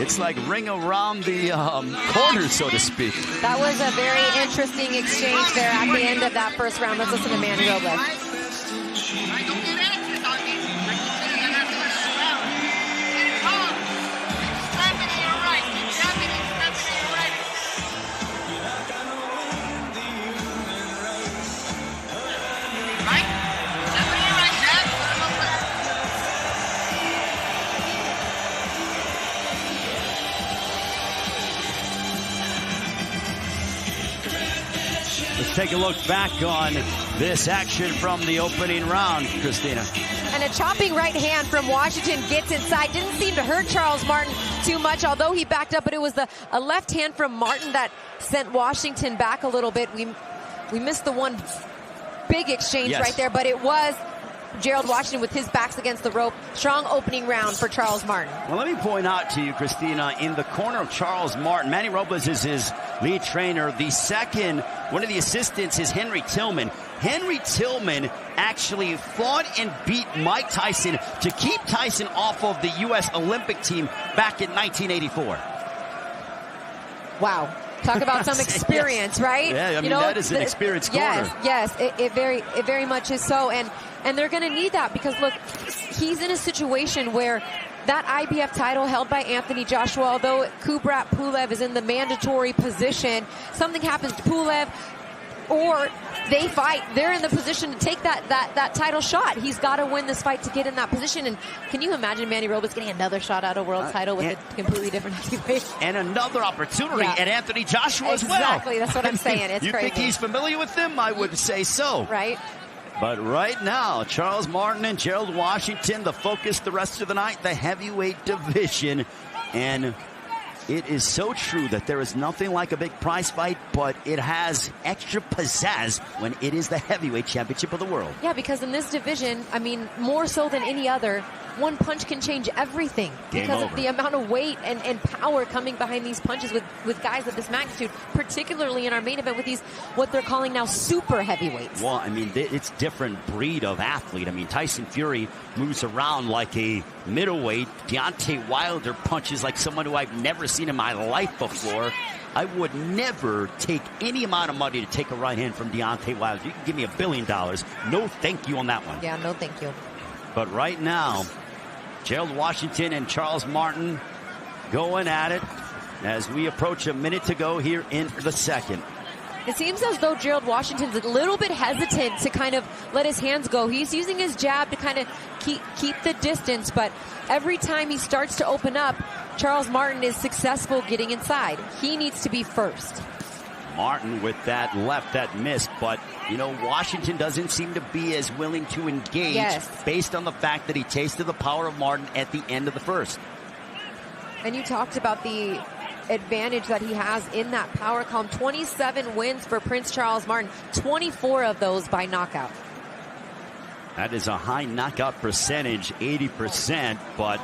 It's like ring around the corner, so to speak. That was a very interesting exchange there at the end of that first round. Let's listen to Manny Robles. Let's take a look back on this action from the opening round, Christina. And a chopping right hand from Washington gets inside. Didn't seem to hurt Charles Martin too much, although he backed up. But it was a left hand from Martin that sent Washington back a little bit. We missed the one big exchange right there, but it was Gerald Washington with his backs against the rope. Strong opening round for Charles Martin. Well, let me point out to you, Christina, in the corner of Charles Martin, Manny Robles is his lead trainer. The second, one of the assistants, is Henry Tillman. Henry Tillman actually fought and beat Mike Tyson to keep Tyson off of the U.S. Olympic team back in 1984. Wow. Talk about some experience, right? Yeah, I mean, that is an experienced corner. Yes, it very much is so. And they're going to need that because, look, he's in a situation where that IBF title held by Anthony Joshua, although Kubrat Pulev is in the mandatory position, something happens to Pulev or they fight, they're in the position to take that title shot. He's got to win this fight to get in that position. And can you imagine Manny Robles getting another shot at a world title with a completely different heavyweight? And another opportunity at Anthony Joshua as well. Exactly, that's what I'm saying. It's you crazy. You think he's familiar with them? I would say so. Right. But right now, Charles Martin and Gerald Washington, the focus the rest of the night, the heavyweight division. And It is so true that there is nothing like a big prize fight, but it has extra pizzazz when it is the heavyweight championship of the world. Yeah, because in this division, I mean, more so than any other, one punch can change everything because of the amount of weight and power coming behind these punches with guys of this magnitude, particularly in our main event with these, what they're calling now super heavyweights. Well, I mean, it's different breed of athlete. I mean, Tyson Fury moves around like a middleweight. Deontay Wilder punches like someone who I've never seen in my life before. I would never take any amount of money to take a right hand from Deontay Wilder. You can give me $1 billion. No thank you on that one. Yeah, no thank you. But right now, Gerald Washington and Charles Martin going at it as we approach a minute to go here in the second. It seems as though Gerald Washington's a little bit hesitant to kind of let his hands go. He's using his jab to kind of keep the distance, but every time he starts to open up, Charles Martin is successful getting inside. He needs to be first. Martin with that left that missed, but you know, Washington doesn't seem to be as willing to engage based on the fact that he tasted the power of Martin at the end of the first. And you talked about the advantage that he has in that power column. 27 wins for Prince Charles Martin, 24 of those by knockout. That is a high knockout percentage, 80%, but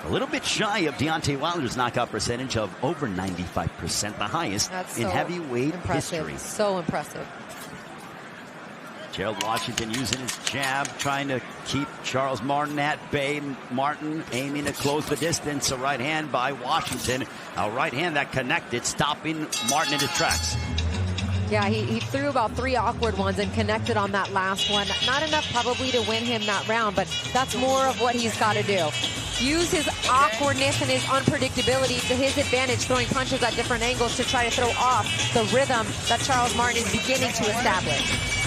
a little bit shy of Deontay Wilder's knockout percentage of over 95%, the highest in heavyweight history. So impressive. Gerald Washington using his jab, trying to keep Charles Martin at bay. Martin aiming to close the distance. A right hand by Washington. A right hand that connected, stopping Martin in his tracks. Yeah, he threw about 3 awkward ones and connected on that last one. Not enough probably to win him that round, but that's more of what he's got to do. Use his awkwardness and his unpredictability to his advantage, throwing punches at different angles to try to throw off the rhythm that Charles Martin is beginning to establish.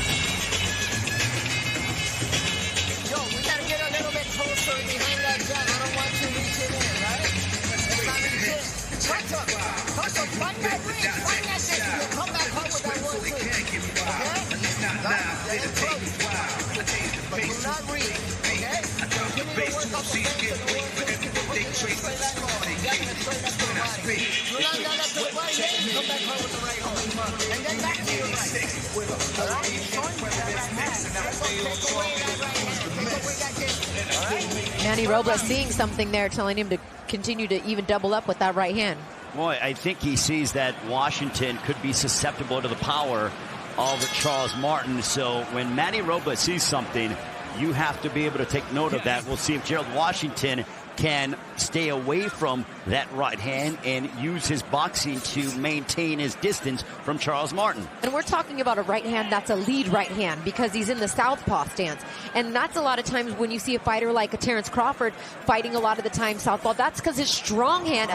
Manny Robles seeing something there, telling him to continue to even double up with that right hand. Boy, I think he sees that Washington could be susceptible to the power of Charles Martin. So when Manny Robles sees something, you have to be able to take note of that. We'll see if Gerald Washington can stay away from that right hand and use his boxing to maintain his distance from Charles Martin. And we're talking about a right hand that's a lead right hand because he's in the southpaw stance. And that's a lot of times when you see a fighter like a Terrence Crawford fighting a lot of the time southpaw. That's because his strong hand,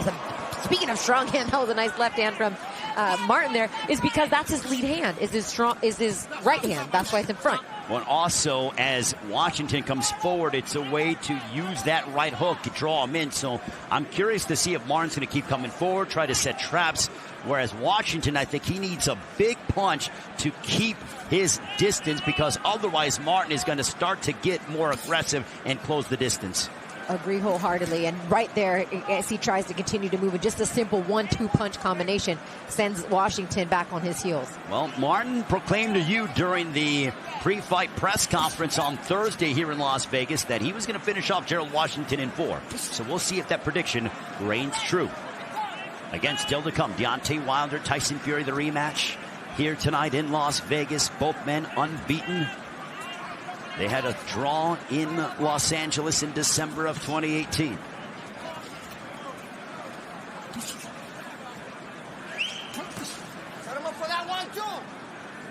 speaking of strong hand, that was a nice left hand from Martin there, is because that's his lead hand, is his right hand. That's why it's in front. Well, also, as Washington comes forward, it's a way to use that right hook to draw him in. So I'm curious to see if Martin's going to keep coming forward, try to set traps. Whereas Washington, I think he needs a big punch to keep his distance because otherwise Martin is going to start to get more aggressive and close the distance. Agree wholeheartedly. And right there, as he tries to continue to move, and just a simple 1-2 punch combination sends Washington back on his heels. Well, Martin proclaimed to you during the pre-fight press conference on Thursday here in Las Vegas that he was going to finish off Gerald Washington in 4. So we'll see if that prediction reigns true. Again, still to come, Deontay Wilder, Tyson Fury, the rematch here tonight in Las Vegas. Both men unbeaten. They had a draw in Los Angeles in December of 2018.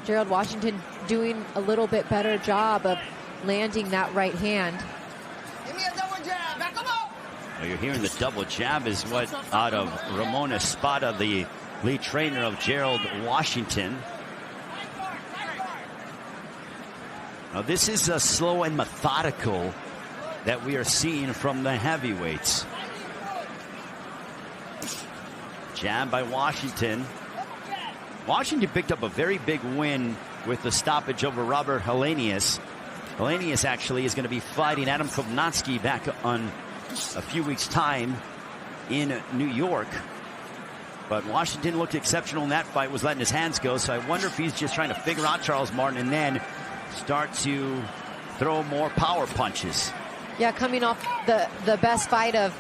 Gerald Washington doing a little bit better job of landing that right hand. Give me a double jab. Back him up. Well, you're hearing the double jab is what out of Ramon Espada, the lead trainer of Gerald Washington. Now, this is a slow and methodical that we are seeing from the heavyweights. Jab by Washington. Washington picked up a very big win with the stoppage over Robert Helenius. Helenius actually is going to be fighting Adam Kovnatsky back on a few weeks' time in New York. But Washington looked exceptional in that fight, was letting his hands go. So I wonder if he's just trying to figure out Charles Martin and then start to throw more power punches. Yeah, coming off the best fight of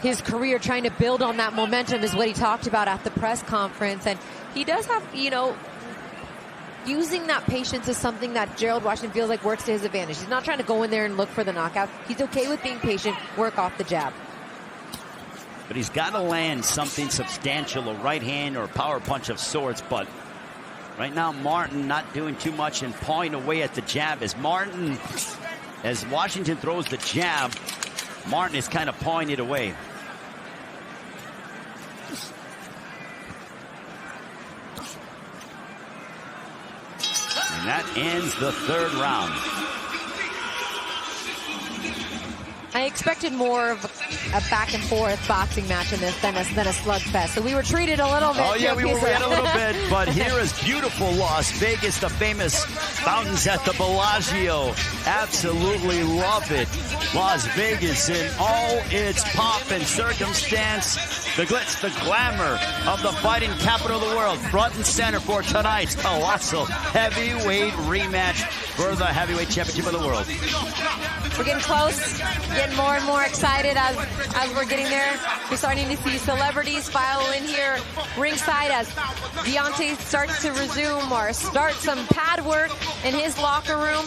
his career, trying to build on that momentum is what he talked about at the press conference. And he does have, you know, using that patience is something that Gerald Washington feels like works to his advantage. He's not trying to go in there and look for the knockout. He's okay with being patient, work off the jab. But he's got to land something substantial, a right hand or a power punch of sorts. But right now, Martin not doing too much and pawing away at the jab. As Washington throws the jab, Martin is kind of pawing it away. And that ends the third round. I expected more of a back and forth boxing match in this than a slugfest. So we were treated a little bit. Oh yeah, we had a little bit. But here is beautiful Las Vegas, the famous fountains at the Bellagio. Absolutely love it. Las Vegas in all its pomp and circumstance. The glitz, the glamour of the fighting capital of the world. Front and center for tonight's colossal heavyweight rematch for the heavyweight championship of the world. We're getting close, getting more and more excited as we're getting there. We're starting to see celebrities file in here ringside as Deontay starts to resume or start some pad work in his locker room.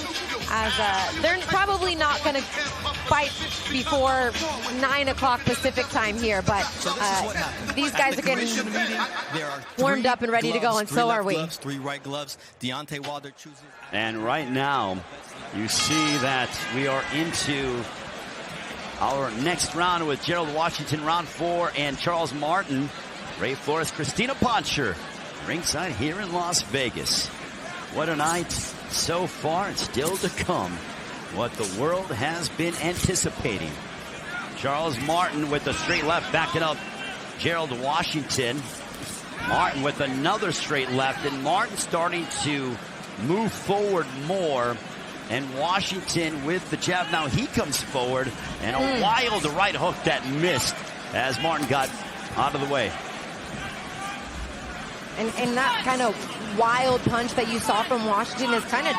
As they're probably not going to fight before 9 o'clock Pacific time here, but these guys are getting warmed up and ready to go, and so are we. Three right gloves. Deontay Wilder chooses. And right now, you see that we are into our next round with Gerald Washington, round 4, and Charles Martin, Ray Flores, Christina Poncher, ringside here in Las Vegas. What a night so far, and still to come. What the world has been anticipating. Charles Martin with the straight left backing up Gerald Washington. Martin with another straight left, and Martin starting to move forward more. And Washington with the jab. Now he comes forward, and a wild right hook that missed as Martin got out of the way. And that kind of wild punch that you saw from Washington is kind of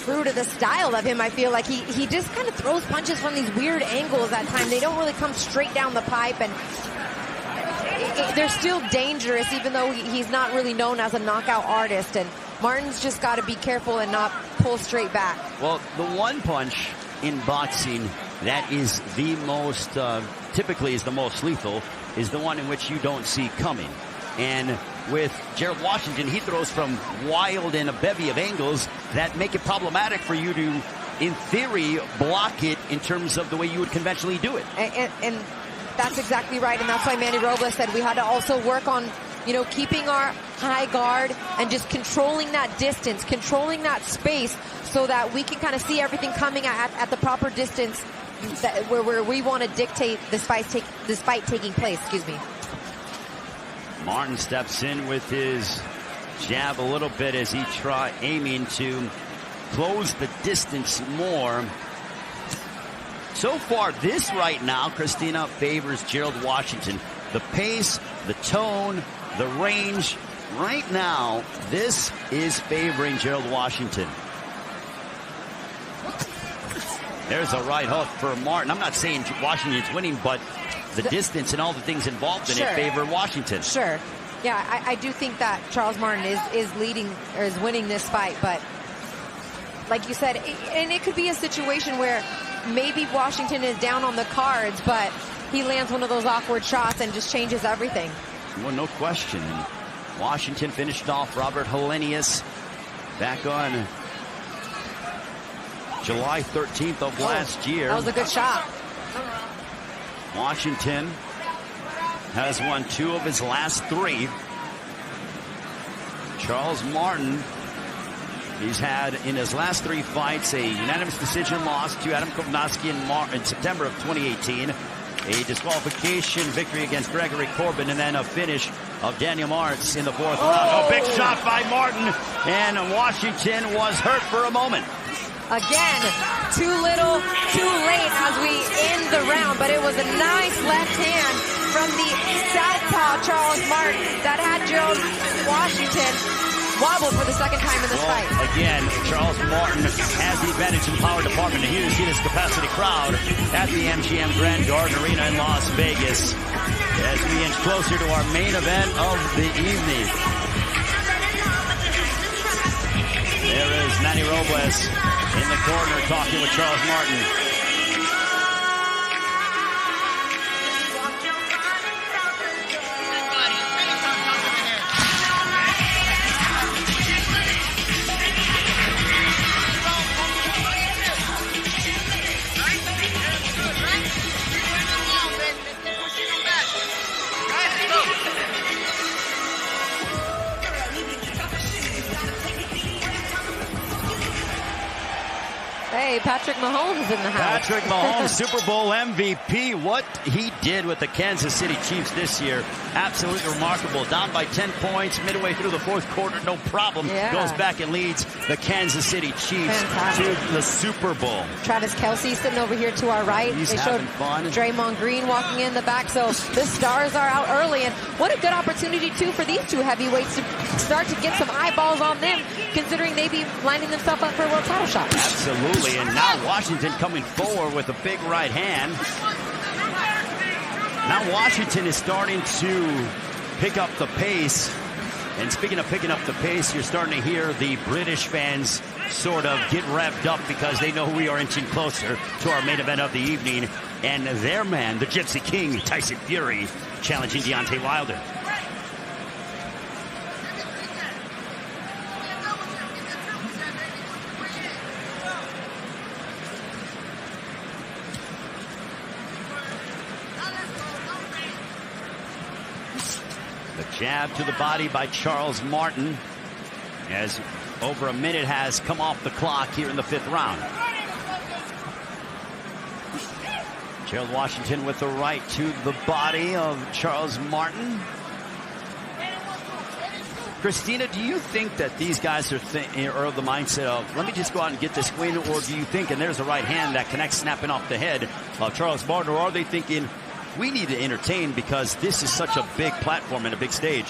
true to the style of him. I feel like he just kind of throws punches from these weird angles at times. They don't really come straight down the pipe, and they're still dangerous, even though he's not really known as a knockout artist. And Martin's just got to be careful and not pull straight back. Well, the one punch in boxing that is the most, typically is the most lethal, is the one in which you don't see coming. And with Gerald Washington, he throws from wild and a bevy of angles that make it problematic for you to, in theory, block it in terms of the way you would conventionally do it. And that's exactly right. And that's why Manny Robles said we had to also work on, you know, keeping our high guard and just controlling that distance, controlling that space so that we can kind of see everything coming at the proper distance where we want to dictate this fight taking place. Excuse me. Martin steps in with his jab a little bit as he aiming to close the distance more. So far, this right now, Christina, favors Gerald Washington. The pace, the tone, the range. Right now, this is favoring Gerald Washington. There's a right hook for Martin. I'm not saying Washington's winning, but the distance and all the things involved in it favor Washington. Sure. Yeah, I do think that Charles Martin is leading or is winning this fight, but like you said, and it could be a situation where maybe Washington is down on the cards, but he lands one of those awkward shots and just changes everything. Well, no question. Washington finished off Robert Helenius back on July 13th of last year. That was a good shot. Washington has won 2 of his last 3. Charles Martin, he's had in his last 3 fights a unanimous decision loss to Adam Kovnowski in September of 2018, a disqualification victory against Gregory Corbin, and then a finish of Daniel Martz in the 4th round. A big shot by Martin, and Washington was hurt for a moment. Again, too little, too late as we end the round, but it was a nice left hand from the southpaw Charles Martin that had Gerald Washington wobbled for the second time in this fight. Again, Charles Martin has the advantage in the power department. And here you see this capacity crowd at the MGM Grand Garden Arena in Las Vegas as we inch closer to our main event of the evening. There is Manny Robles in the corner talking with Charles Martin. Hey, Patrick Mahomes in the house. Patrick Mahomes, Super Bowl MVP. What he did with the Kansas City Chiefs this year, absolutely remarkable. Down by 10 points midway through the fourth quarter, no problem. Yeah. Goes back and leads the Kansas City Chiefs to the Super Bowl. Travis Kelce sitting over here to our right. He's they showed having fun. Draymond Green walking in the back. So the stars are out early. And what a good opportunity, too, for these two heavyweights to start to get some eyeballs on them, considering they be lining themselves up for a world title shot. Absolutely. And now Washington coming forward with a big right hand. Now Washington is starting to pick up the pace. And speaking of picking up the pace, you're starting to hear the British fans sort of get revved up because they know we are inching closer to our main event of the evening. And their man, the Gypsy King, Tyson Fury, challenging Deontay Wilder. The jab to the body by Charles Martin as over a minute has come off the clock here in the fifth round. Gerald Washington with the right to the body of Charles Martin. Christina, do you think that these guys are of the mindset of, let me just go out and get this win, or do you think, and there's a right hand that connects snapping off the head of Charles Martin, or are they thinking, we need to entertain because this is such a big platform and a big stage?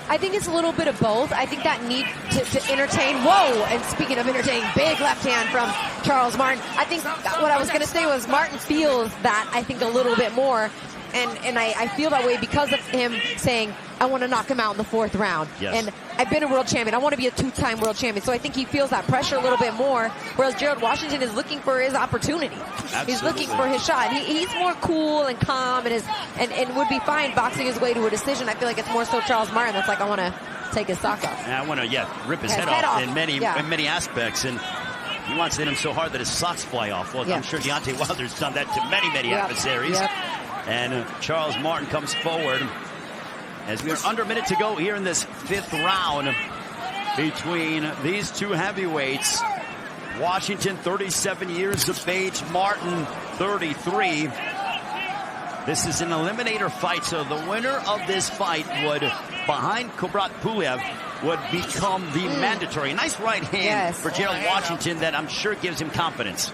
I think it's a little bit of both. I think that need to entertain. Whoa! And speaking of entertaining, big left hand from Charles Martin. I think what I was going to say was Martin feels that, I think, a little bit more. And I feel that way because of him saying, I want to knock him out in the fourth round. Yes. And I've been a world champion. I want to be a two-time world champion. So I think he feels that pressure a little bit more, whereas Gerald Washington is looking for his opportunity. Absolutely. He's looking for his shot. He's more cool and calm and would be fine boxing his way to a decision. I feel like it's more so Charles Martin that's like, I want to take his sock off. And I want to, rip his head off in many aspects. And he wants to hit him so hard that his socks fly off. Well, I'm sure Deontay Wilder's done that to many adversaries. Yep. And Charles Martin comes forward as we are under a minute to go here in this fifth round between these two heavyweights. Washington, 37 years of age. Martin, 33. This is an eliminator fight, so the winner of this fight would, behind Kubrat Pulev, would become the mandatory. Nice right hand for Gerald Washington that I'm sure gives him confidence.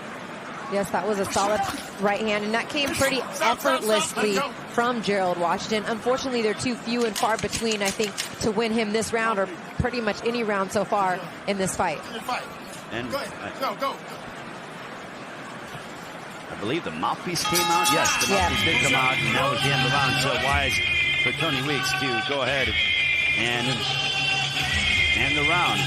Yes, that was a solid right hand, and that came pretty effortlessly from Gerald Washington. Unfortunately, they're too few and far between, I think, to win him this round or pretty much any round so far in this fight. And I believe the mouthpiece came out. Yes, the mouthpiece did come out, and that was the end of the round. So wise for Tony Weeks to go ahead and end the round.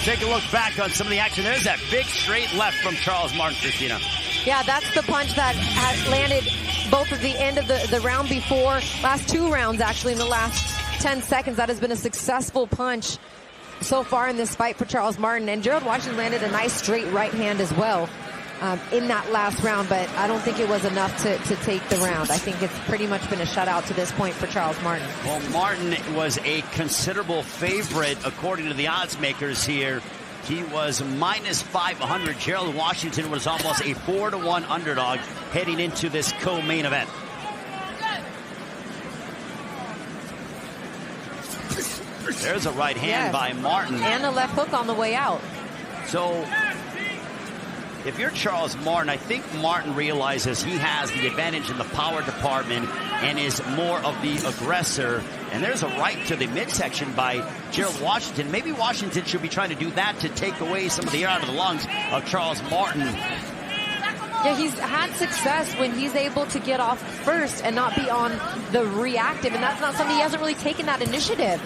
Take a look back on some of the action. There's that big straight left from Charles Martin, Christina. Yeah, that's the punch that had landed both at the end of the round before, last two rounds actually in the last 10 seconds. That has been a successful punch so far in this fight for Charles Martin. And Gerald Washington landed a nice straight right hand as well in that last round, but I don't think it was enough to take the round. I think it's pretty much been a shutout to this point for Charles Martin. Well, Martin was a considerable favorite according to the odds makers here. He was minus 500. Gerald Washington was almost a 4-1 underdog heading into this co-main event. There's a right hand by Martin. And a left hook on the way out. So, if you're Charles Martin, I think Martin realizes he has the advantage in the power department and is more of the aggressor. And there's a right to the midsection by Gerald Washington. Maybe Washington should be trying to do that to take away some of the air out of the lungs of Charles Martin. Yeah, he's had success when he's able to get off first and not be on the reactive. And that's not something he hasn't really taken that initiative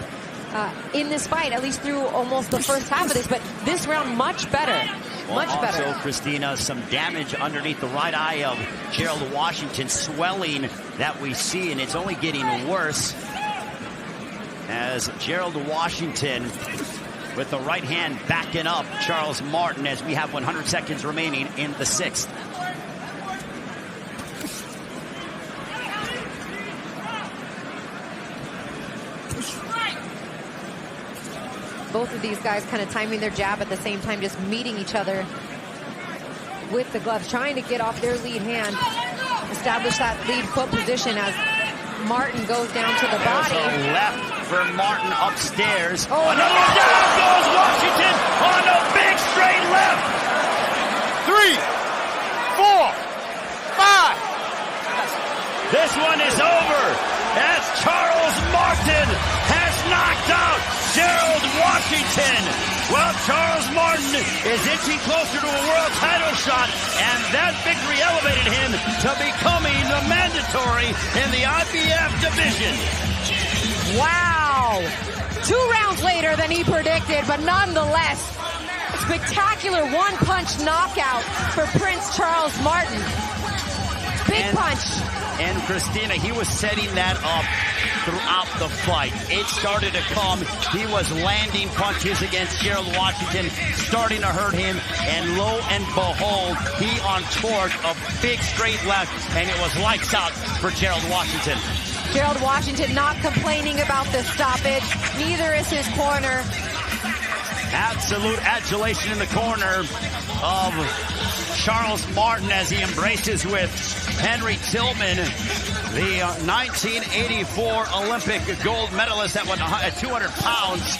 in this fight, at least through almost the first half of this. But this round, much better. Much better. Also, Christina, some damage underneath the right eye of Gerald Washington, swelling that we see, and it's only getting worse as Gerald Washington with the right hand backing up Charles Martin as we have 100 seconds remaining in the sixth. Both of these guys kind of timing their jab at the same time, just meeting each other with the gloves, trying to get off their lead hand, establish that lead foot position as Martin goes down to the body. There's a left for Martin upstairs. Oh, another down goes Washington on a big straight left. 3, 4, 5. This one is over as Charles Martin has knocked out Gerald Washington. Well, Charles Martin is inching closer to a world title shot, and that victory elevated him to becoming the mandatory in the IBF division. Wow. 2 rounds later than he predicted, but nonetheless, spectacular one-punch knockout for Prince Charles Martin. Big punch. And Christina, he was setting that up throughout the fight. It started to come. He was landing punches against Gerald Washington, starting to hurt him. And lo and behold, he untoward a big straight left, and it was lights out for Gerald Washington. Gerald Washington not complaining about the stoppage. Neither is his corner. Absolute adulation in the corner of Charles Martin as he embraces with Henry Tillman, the 1984 Olympic gold medalist at 200 pounds.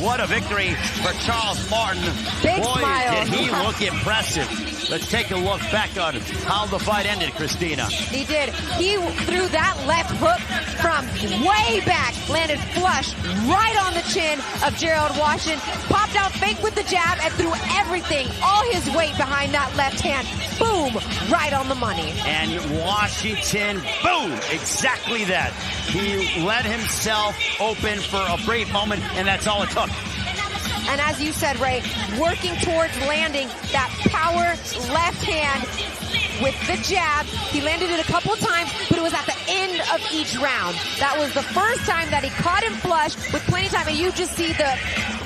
What a victory for Charles Martin. Big Boy, smile. did he look impressive. Let's take a look back on how the fight ended, Christina. He did. He threw that left hook from way back, landed flush right on the chin of Gerald Washington, popped out fake with the jab, and threw everything, all his weight behind that left hand. Boom, right on the money. And Washington, boom, exactly that. He let himself open for a brief moment, and that's all it took. And as you said, Ray, working towards landing that power left hand with the jab. He landed it a couple times, but it was at the end of each round. That was the first time that he caught him flush with plenty of time, and you just see the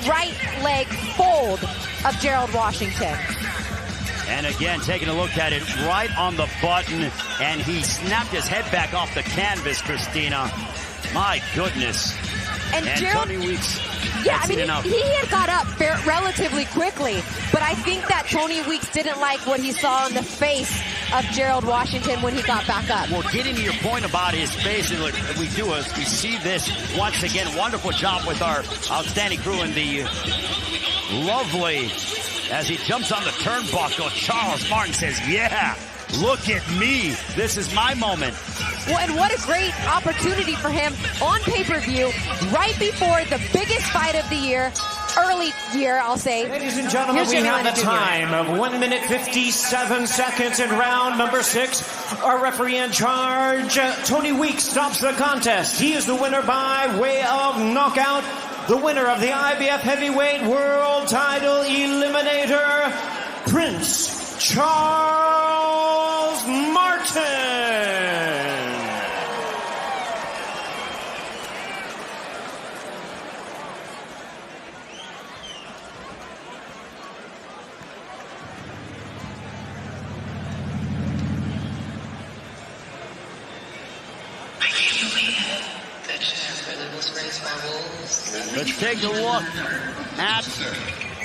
right leg fold of Gerald Washington. And again, taking a look at it, right on the button, and he snapped his head back off the canvas, Christina. My goodness. And Gerald, Tony Weeks. Yeah, I mean, he had got up relatively quickly, but I think that Tony Weeks didn't like what he saw on the face of Gerald Washington when he got back up. Well, getting to your point about his face, look, we see this once again. Wonderful job with our outstanding crew and the lovely, as he jumps on the turnbuckle, Charles Martin says, yeah, look at me. This is my moment. Well, and what a great opportunity for him on pay-per-view right before the biggest fight of the year, early year, I'll say. Ladies and gentlemen, we have the time of 1 minute 57 seconds in round number 6. Our referee in charge, Tony Weeks, stops the contest. He is the winner by way of knockout. The winner of the IBF Heavyweight World Title Eliminator, Prince Charles Martin. Let's take a look at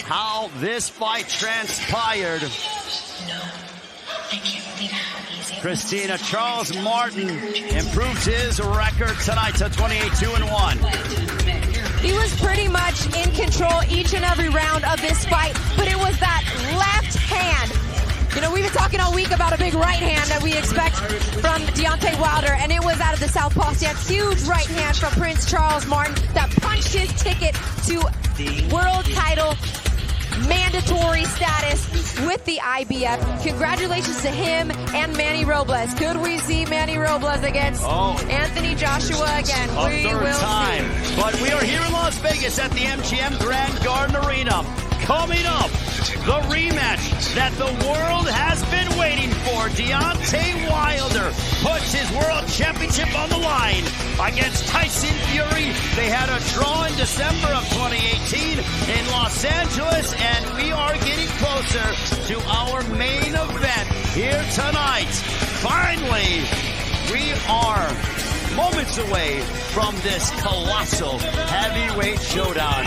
how this fight transpired. Christina, Charles Martin improves his record tonight to 28-2-1. He was pretty much in control each and every round of this fight, but it was that left hand. You know, we've been talking all week about a big right hand that we expect from Deontay Wilder, and it was out of the southpaw stance. Huge right hand from Prince Charles Martin that punched his ticket to world title mandatory status with the IBF. Congratulations to him and Manny Robles. Could we see Manny Robles against Anthony Joshua again? We will time. See. But we are here in Las Vegas at the MGM Grand Garden Arena. Coming up, the rematch that the world has been waiting for. Deontay Wilder puts his world championship on the line against Tyson Fury. They had a draw in December of 2018 in Los Angeles, and we are getting closer to our main event here tonight. Finally, we are moments away from this colossal heavyweight showdown.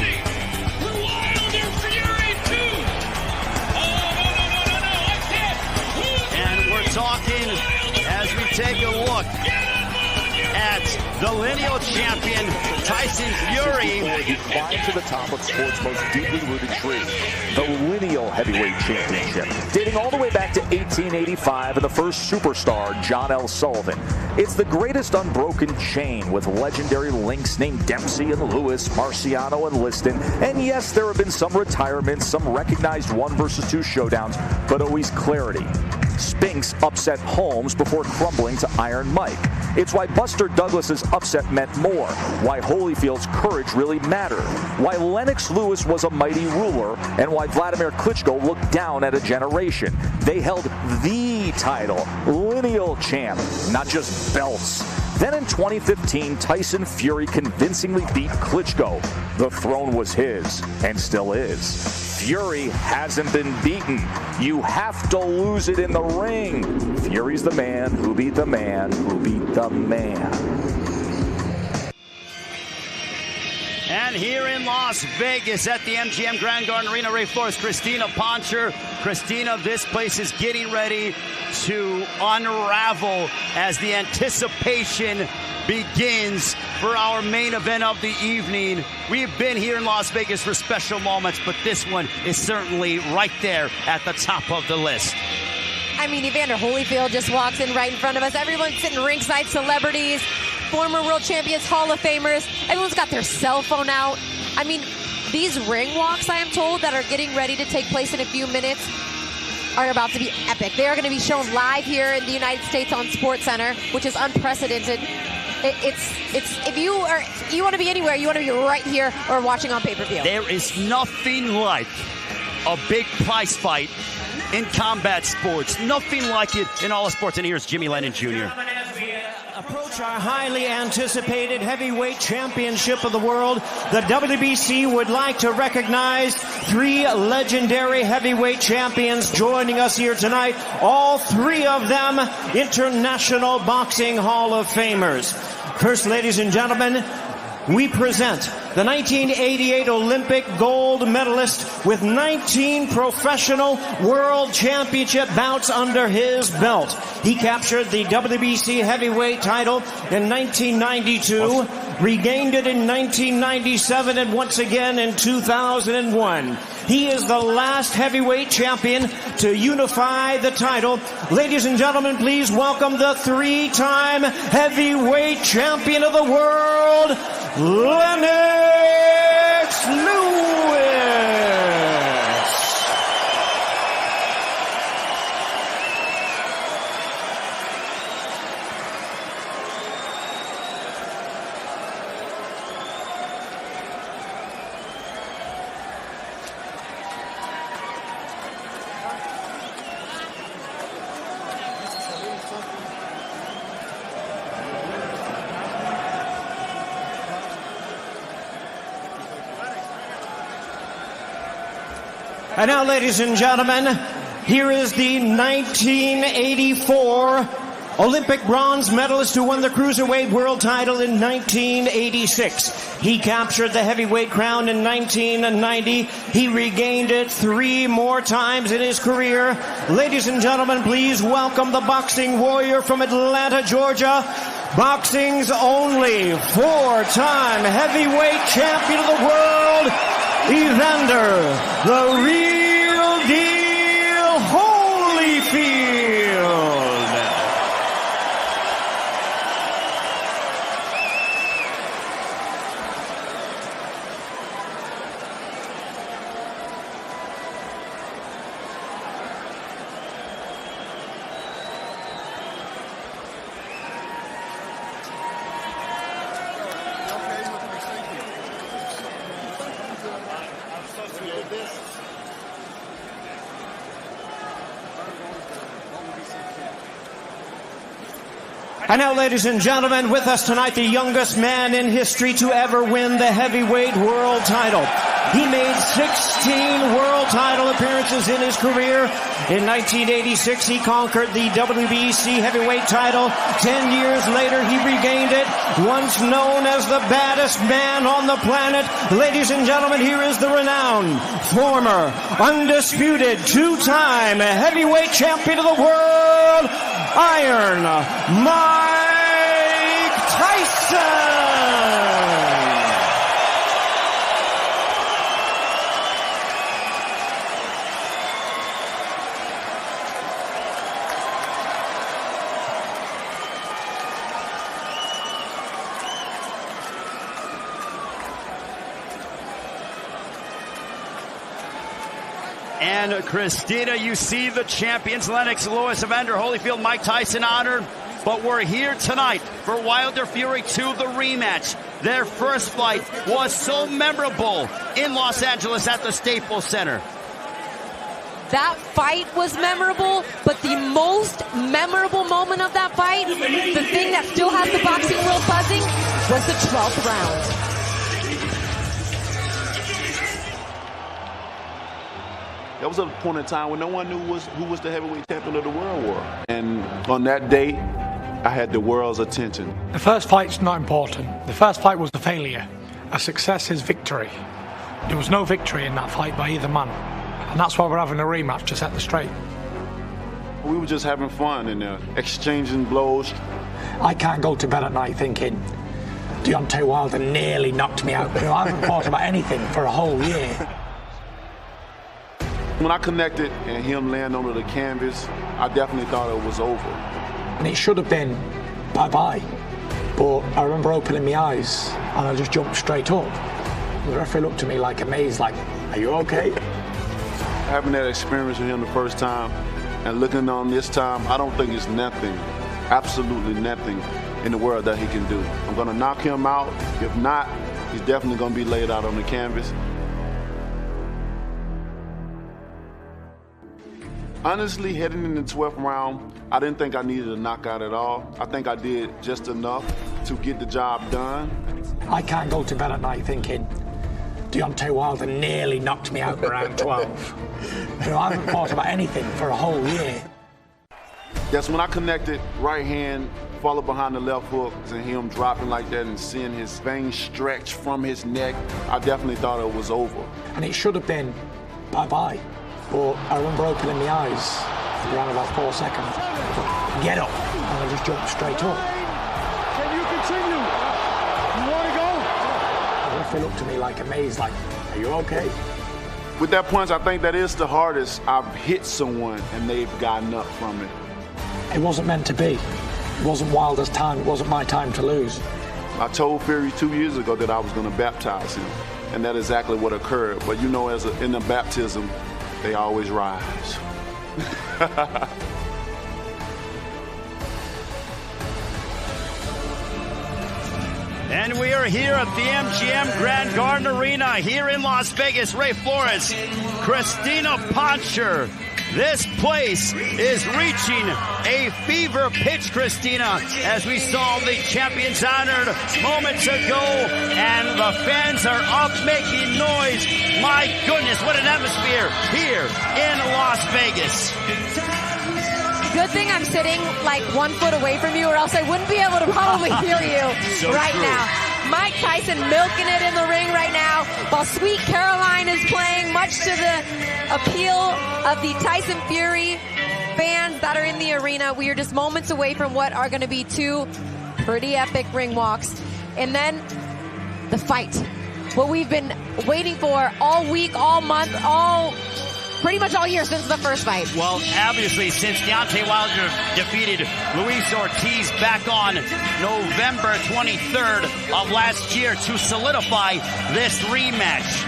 Talking as we take a look at the lineal champion Tyson Fury. He climbed to the top of sports' most deeply rooted tree, the lineal heavyweight championship, dating all the way back to 1885 and the first superstar, John L. Sullivan. It's the greatest unbroken chain with legendary links named Dempsey and Lewis, Marciano and Liston. And yes, there have been some retirements, some recognized 1 versus 2 showdowns, but always clarity. Spinks upset Holmes before crumbling to Iron Mike. It's why Buster Douglas's upset meant more, why Holyfield's courage really mattered, why Lennox Lewis was a mighty ruler, and why Vladimir Klitschko looked down at a generation. They held the title, lineal champ, not just belts. Then in 2015, Tyson Fury convincingly beat Klitschko. The throne was his, and still is. Fury hasn't been beaten. You have to lose it in the ring. Fury's the man who beat the man who beat the man. And here in Las Vegas at the MGM Grand Garden Arena, Ray Flores, Christina Poncher. Christina, this place is getting ready to unravel as the anticipation begins for our main event of the evening. We've been here in Las Vegas for special moments, but this one is certainly right there at the top of the list. I mean, Evander Holyfield just walks in right in front of us. Everyone's sitting ringside, celebrities, former world champions, Hall of Famers. Everyone's got their cell phone out. I mean, these ring walks, I am told, that are getting ready to take place in a few minutes are about to be epic. They are going to be shown live here in the United States on SportsCenter, which is unprecedented. It's if you want to be anywhere, you want to be right here or watching on pay-per-view. There is nothing like a big prize fight in combat sports. Nothing like it in all of sports. And here's Jimmy Lennon Jr. Approach our highly anticipated heavyweight championship of the world. The WBC would like to recognize 3 legendary heavyweight champions joining us here tonight. All 3 of them International Boxing Hall of Famers. First, ladies and gentlemen, we present the 1988 Olympic gold medalist with 19 professional world championship bouts under his belt. He captured the WBC heavyweight title in 1992, regained it in 1997, and once again in 2001. He is the last heavyweight champion to unify the title. Ladies and gentlemen, please welcome the 3-time heavyweight champion of the world, Lennox Lewis. And now, ladies and gentlemen, here is the 1984 Olympic bronze medalist who won the Cruiserweight World title in 1986. He captured the heavyweight crown in 1990. He regained it 3 more times in his career. Ladies and gentlemen, please welcome the boxing warrior from Atlanta, Georgia. Boxing's only 4-time heavyweight champion of the world, Evander, the real deal, Holyfield. And now, ladies and gentlemen, with us tonight, the youngest man in history to ever win the heavyweight world title. He made 16 world title appearances in his career. In 1986, he conquered the WBC heavyweight title. 10 years later, he regained it. Once known as the baddest man on the planet, ladies and gentlemen, here is the renowned, former, undisputed, 2-time heavyweight champion of the world, Iron Mike Tyson. And Christina, you see the champions, Lennox Lewis, Evander Holyfield, Mike Tyson honored. But we're here tonight for Wilder Fury 2, the rematch. Their first fight was so memorable in Los Angeles at the Staples Center. That fight was memorable, but the most memorable moment of that fight, the thing that still has the boxing world buzzing, was the 12th round. That was a point in time when no one knew who was the heavyweight champion of the world war. And on that day, I had the world's attention. The first fight's not important. The first fight was a failure. A success is victory. There was no victory in that fight by either man. And that's why we're having a rematch to set the straight. We were just having fun and exchanging blows. I can't go to bed at night thinking, Deontay Wilder nearly knocked me out. I haven't thought about anything for a whole year. When I connected and him laying onto the canvas, I definitely thought it was over. And it should have been bye-bye. But I remember opening my eyes and I just jumped straight up. The referee looked at me like amazed, like, are you okay? Having that experience with him the first time and looking on this time, I don't think it's nothing, absolutely nothing in the world that he can do. I'm gonna knock him out. If not, he's definitely gonna be laid out on the canvas. Honestly, heading in the 12th round, I didn't think I needed a knockout at all. I think I did just enough to get the job done. I can't go to bed at night thinking, Deontay Wilder nearly knocked me out in round 12. I haven't thought about anything for a whole year. That's when I connected right hand, followed behind the left hook, and him dropping like that and seeing his veins stretch from his neck. I definitely thought it was over. And it should have been bye-bye. But I remember opening my eyes around about 4 seconds. Get up. And I just jumped straight up. Can you continue? You want to go? The referee looked at me like amazed, like, are you okay? With that punch, I think that is the hardest I've hit someone and they've gotten up from it. It wasn't meant to be. It wasn't Wilder's time. It wasn't my time to lose. I told Fury 2 years ago that I was going to baptize him. And that's exactly what occurred. But you know, in the baptism, they always rise. And we are here at the MGM Grand Garden Arena here in Las Vegas. Ray Flores, Christina Poncher. This place is reaching a fever pitch, Christina, as we saw the champions honored moments ago, and the fans are up making noise. My goodness, what an atmosphere here in Las Vegas. good thing I'm sitting like 1 foot away from you, or else I wouldn't be able to probably hear you now. Mike Tyson milking it in the ring right now, while Sweet Caroline is playing, much to the appeal of the Tyson Fury fans that are in the arena. We are just moments away from what are going to be 2 pretty epic ring walks. And then the fight. What we've been waiting for all week, all month, pretty much all year since the first fight. Well, obviously, since Deontay Wilder defeated Luis Ortiz back on November 23rd of last year to solidify this rematch.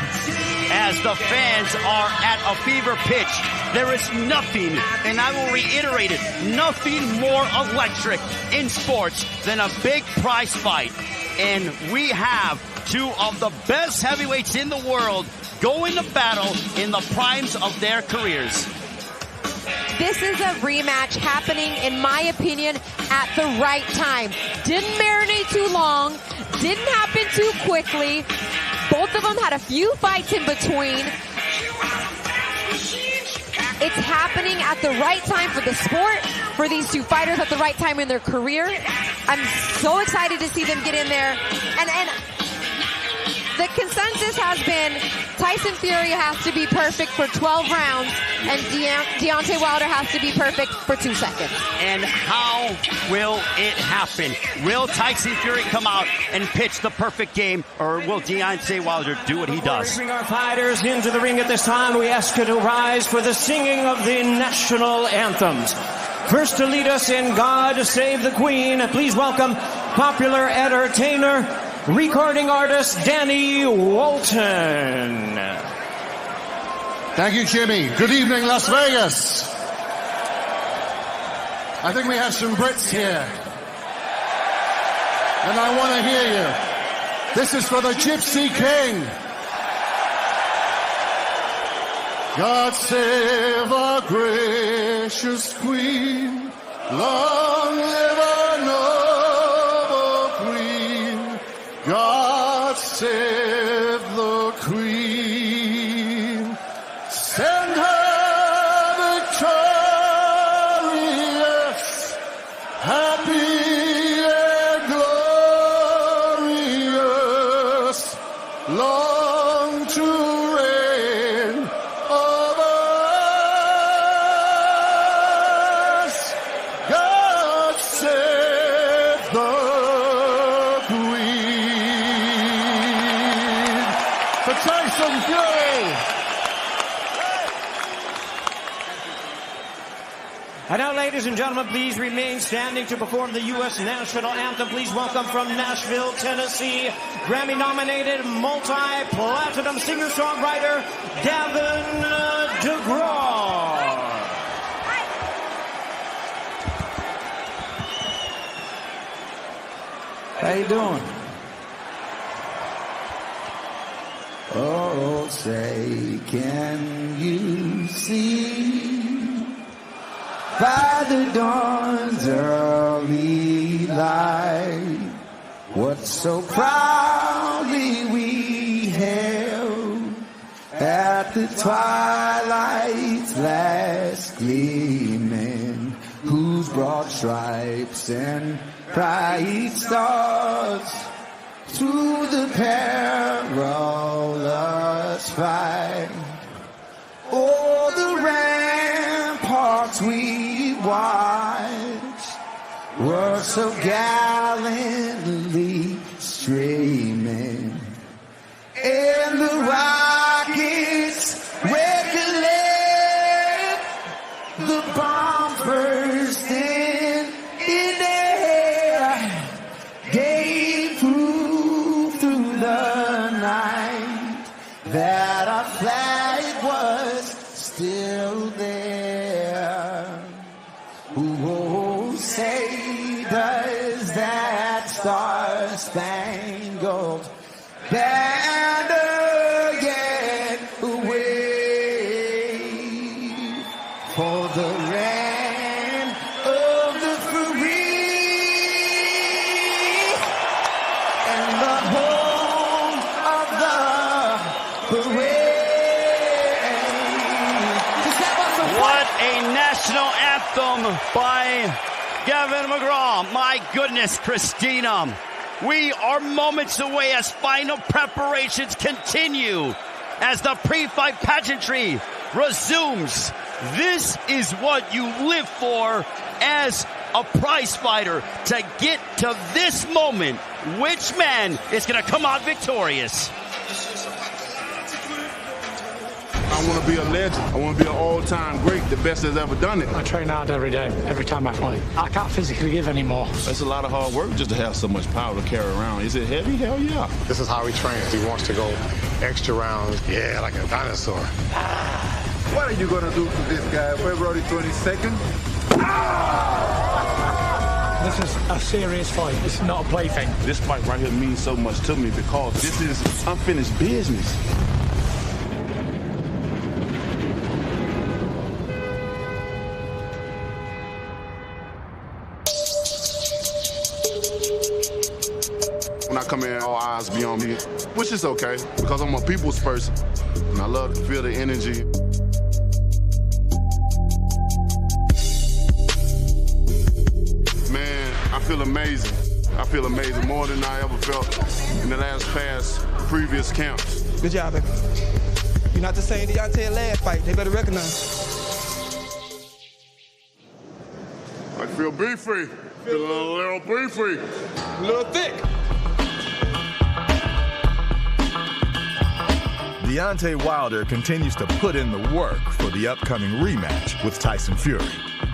As the fans are at a fever pitch, there is nothing, and I will reiterate it, nothing more electric in sports than a big prize fight. And we have 2 of the best heavyweights in the world going to battle in the primes of their careers. This is a rematch happening, in my opinion, at the right time. Didn't marinate too long, didn't happen too quickly. Both of them had a few fights in between. It's happening at the right time for the sport, for these 2 fighters at the right time in their career. I'm so excited to see them get in there. And the consensus has been Tyson Fury has to be perfect for 12 rounds, and Deontay Wilder has to be perfect for 2 seconds. And how will it happen? Will Tyson Fury come out and pitch the perfect game, or will Deontay Wilder do what he does? Before we bring our fighters into the ring at this time, we ask you to rise for the singing of the national anthems. First to lead us in God Save the Queen, please welcome popular entertainer, recording artist Danny Walton. Thank you, Jimmy. Good evening, Las Vegas. I think we have some Brits here. And I want to hear you. This is for the Gypsy King. God save our gracious Queen. Long live our noble Queen. God save the Queen. Send her victorious, happy and glorious, long to reign over us. God save the Queen. For Tyson Fury. And now, ladies and gentlemen, please remain standing to perform the U.S. national anthem. Please welcome from Nashville, Tennessee, Grammy-nominated multi-platinum singer-songwriter Gavin DeGraw. How you doing? Oh, say, can you see by the dawn's early light what so proudly we held at the twilight's last gleaming, whose broad stripes and bright stars through the perilous fight. Oh, the ramparts we watched were so gallantly streaming, and the rockets recollect the bomb bursting in the air, gave proof through the night that our flag was still there. Oh, say does that star-spangled banner yet wave for the land of the free and the home of the parade? What a national national anthem by Gavin McGraw. My goodness, Christina. We are moments away as final preparations continue, as the pre-fight pageantry resumes. This is what you live for as a prize fighter, to get to this moment. Which man is going to come out victorious? I want to be a legend. I want to be an all-time great, the best that's ever done it. I train hard every day, every time I fight. I can't physically give anymore. It's a lot of hard work just to have so much power to carry around. Is it heavy? Hell yeah. This is how he trains. He wants to go extra rounds. Yeah, like a dinosaur. What are you going to do to this guy February 22nd? This is a serious fight. This is not a plaything. This fight right here means so much to me because this is unfinished business. When I come in, all eyes be on me, which is okay because I'm a people's person and I love to feel the energy. Man, I feel amazing. I feel amazing, more than I ever felt in the past previous camps. Good job, baby. You're not the same Deontay last fight. They better recognize. I feel beefy. Feel a little beefy. A little thick. Deontay Wilder continues to put in the work for the upcoming rematch with Tyson Fury.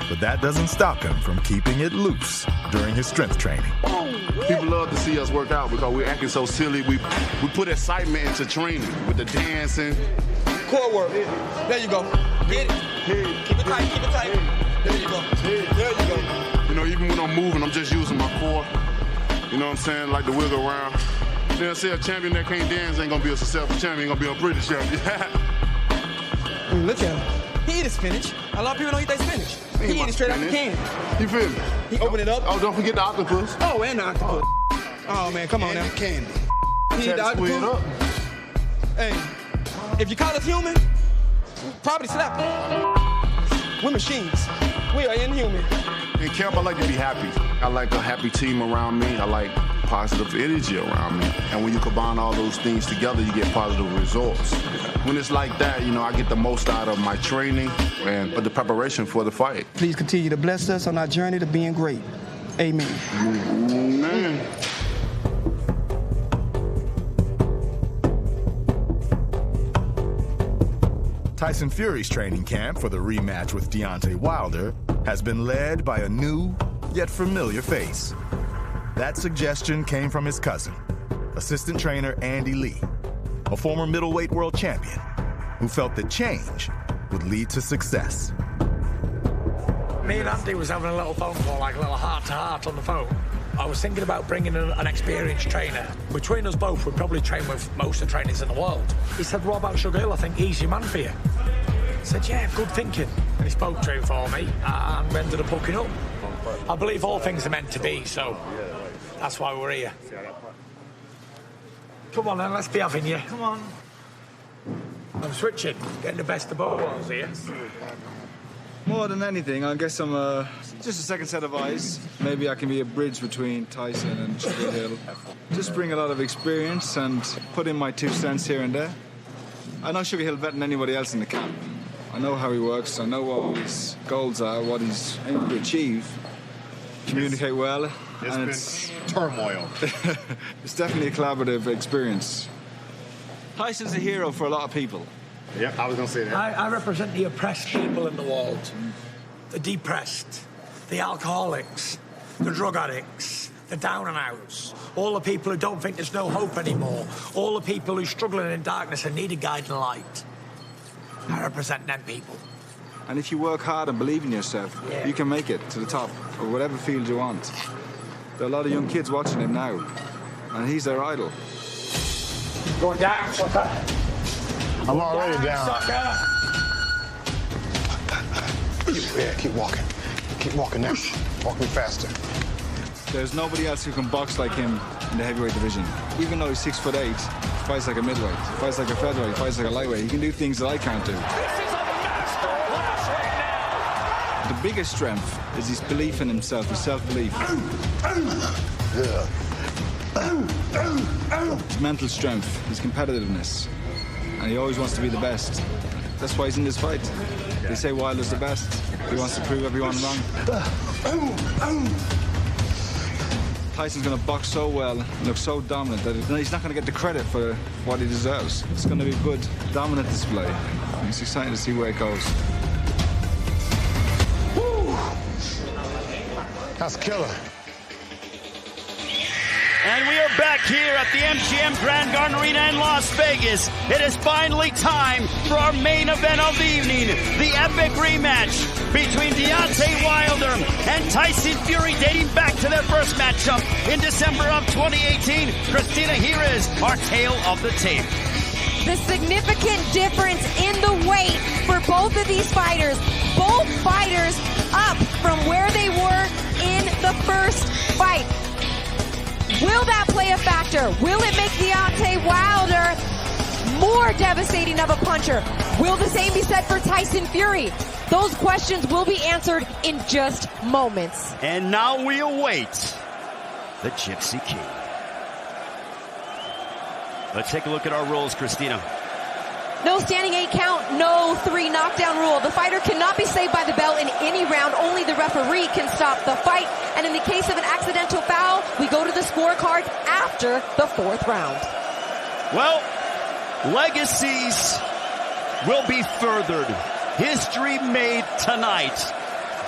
But that doesn't stop him from keeping it loose during his strength training. People love to see us work out because we're acting so silly. We put excitement into training with the dancing. Core work. There you go. Get it. Keep it tight, keep it tight. There you go. There you go. You know, even when I'm moving, I'm just using my core. You know what I'm saying? Like the wiggle around. They'll say a champion that can't dance ain't gonna be a successful champion, ain't gonna be a British champion. Look at him. He eat his spinach. A lot of people don't eat their spinach. He eat it straight out the can. You feel me? He open it up. Oh, don't forget the octopus. Oh, and the octopus. Oh, man, come on now. Candy. He eat the octopus. Hey, if you call us human, probably slap him. We're machines. We are inhuman. In camp, I like to be happy. I like a happy team around me. I like positive energy around me. And when you combine all those things together, you get positive results. When it's like that, you know, I get the most out of my training and the preparation for the fight. Please continue to bless us on our journey to being great. Amen. Amen. Tyson Fury's training camp for the rematch with Deontay Wilder has been led by a new, yet familiar face. That suggestion came from his cousin, assistant trainer Andy Lee, a former middleweight world champion who felt that change would lead to success. Me and Andy was having a little phone call, like a little heart-to-heart on the phone. I was thinking about bringing in an experienced trainer. Between us both, we'd probably train with most of the trainers in the world. He said, what about Sugar Hill? I think he's your man for you. I said, yeah, good thinking. And he spoke to him for me, and we ended up hooking up. I believe all things are meant to be, so that's why we're here. Come on then, let's be having you. Come on. I'm switching, getting the best of both worlds here. More than anything, I guess I'm just a second set of eyes. Maybe I can be a bridge between Tyson and Sugar Hill. Just bring a lot of experience and put in my 2 cents here and there. I know Sugar Hill better than anybody else in the camp. I know how he works. I know what his goals are, what he's aiming to achieve. Communicate well. It's been turmoil. It's definitely a collaborative experience. Tyson's a hero for a lot of people. Yep, I was going to say that. I represent the oppressed people in the world. The depressed, the alcoholics, the drug addicts, the down and outs, all the people who don't think there's no hope anymore, all the people who are struggling in darkness and need a guiding light. I represent them people. And if you work hard and believe in yourself, you can make it to the top or whatever field you want. There are a lot of young kids watching him now, and he's their idol. Going down, sucker. I'm already down. Sucker. Yeah, keep walking. Keep walking now. Walking faster. There's nobody else who can box like him in the heavyweight division. Even though he's 6'8", he fights like a middleweight, he fights like a featherweight, he fights like a lightweight. He can do things that I can't do. This is a master class right now. The biggest strength is his belief in himself, his self-belief. His mental strength, his competitiveness, and he always wants to be the best. That's why he's in this fight. They say Wilder's the best. He wants to prove everyone wrong. Tyson's going to box so well and look so dominant that he's not going to get the credit for what he deserves. It's going to be a good, dominant display. It's exciting to see where it goes. Woo! That's killer. And we are back here at the MGM Grand Garden Arena in Las Vegas. It is finally time for our main event of the evening, the epic rematch between Deontay Wilder and Tyson Fury, dating back to their first matchup in December of 2018. Christina, here is our tale of the tape. The significant difference in the weight for both of these fighters. Both fighters up from where they were in the first fight. Will that play a factor? Will it make Deontay Wilder more devastating of a puncher? Will the same be said for Tyson Fury? Those questions will be answered in just moments. And now we await the Gypsy King. Let's take a look at our rules, Christina. No standing 8 count, no 3 knockdown rule. The fighter cannot be saved by the bell in any round. Only the referee can stop the fight. And in the case of an accidental foul, we go to the scorecards after the 4th round. Well, legacies will be furthered. History made tonight.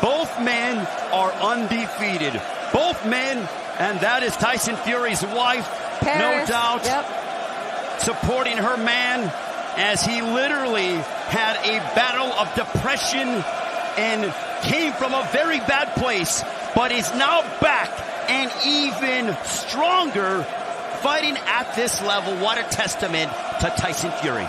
Both men are undefeated. Both men, and that is Tyson Fury's wife, Paris, no doubt, yep, supporting her man, as he literally had a battle of depression and came from a very bad place, but is now back and even stronger fighting at this level. What a testament to Tyson Fury.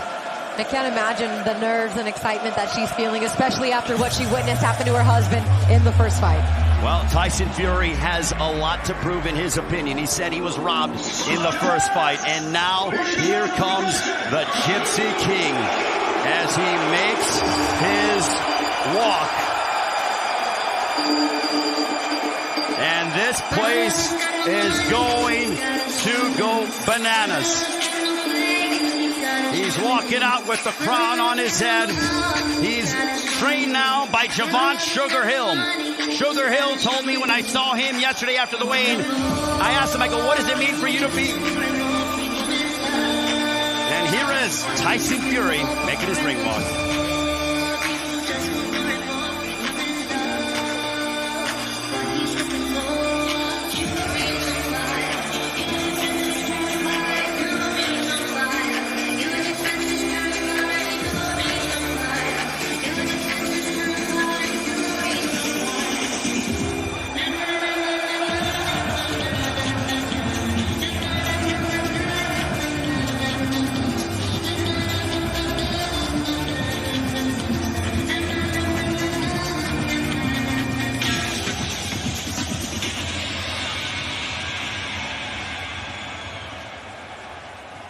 I can't imagine the nerves and excitement that she's feeling, especially after what she witnessed happen to her husband in the first fight. Well, Tyson Fury has a lot to prove in his opinion. He said he was robbed in the first fight. And now here comes the Gypsy King as he makes his walk. And this place is going to go bananas. He's walking out with the crown on his head. He's trained now by Javon Sugar Hill. Sugar Hill told me when I saw him yesterday after the weigh-in, I asked him, I go, what does it mean for you to be? And here is Tyson Fury making his ring walk.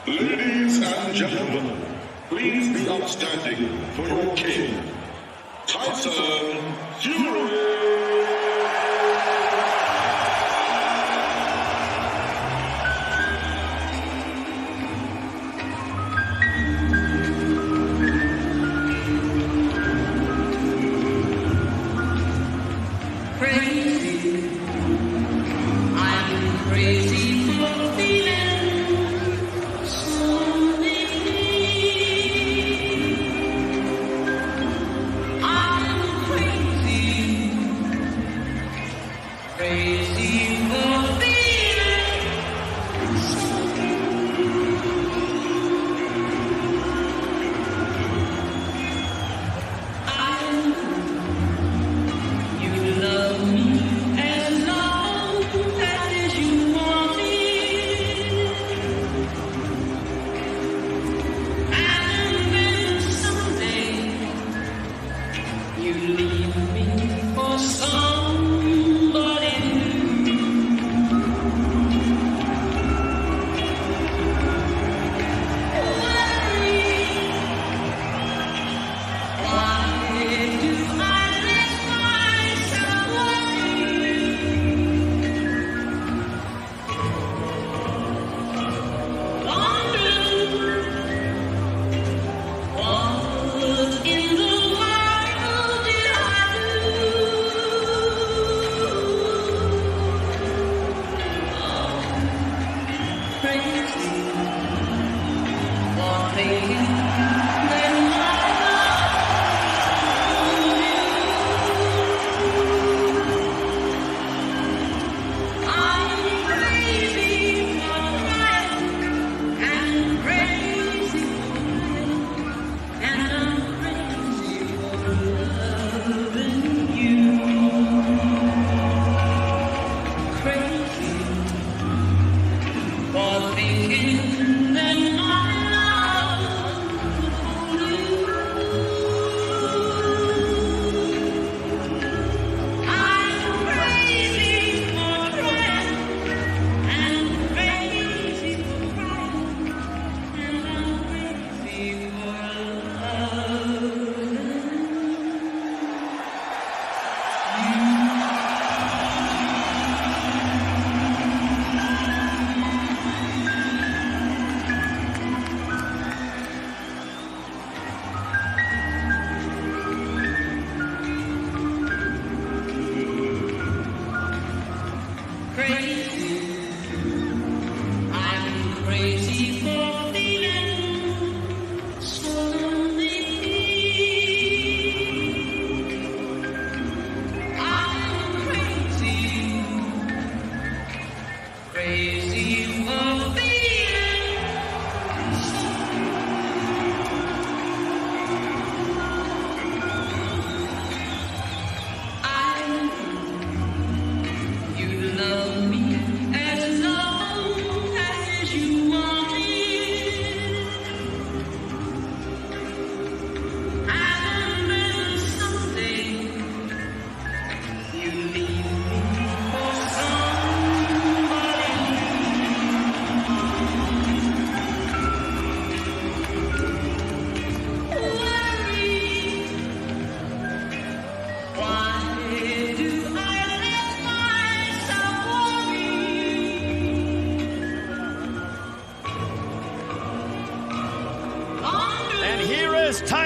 Ladies and gentlemen, please be upstanding for your king, Tyson Fury! You love me as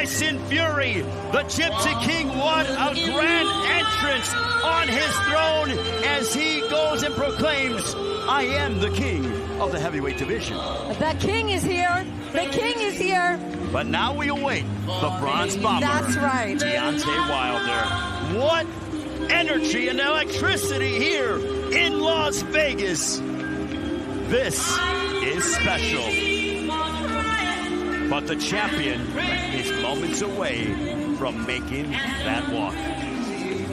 Tyson Fury, the Gypsy King. What a grand entrance on his throne as he goes and proclaims, I am the king of the heavyweight division. The king is here. The king is here. But now we await the bronze bomber. That's right. Deontay Wilder. What energy and electricity here in Las Vegas. This is special. But the champion is moments away from making that walk.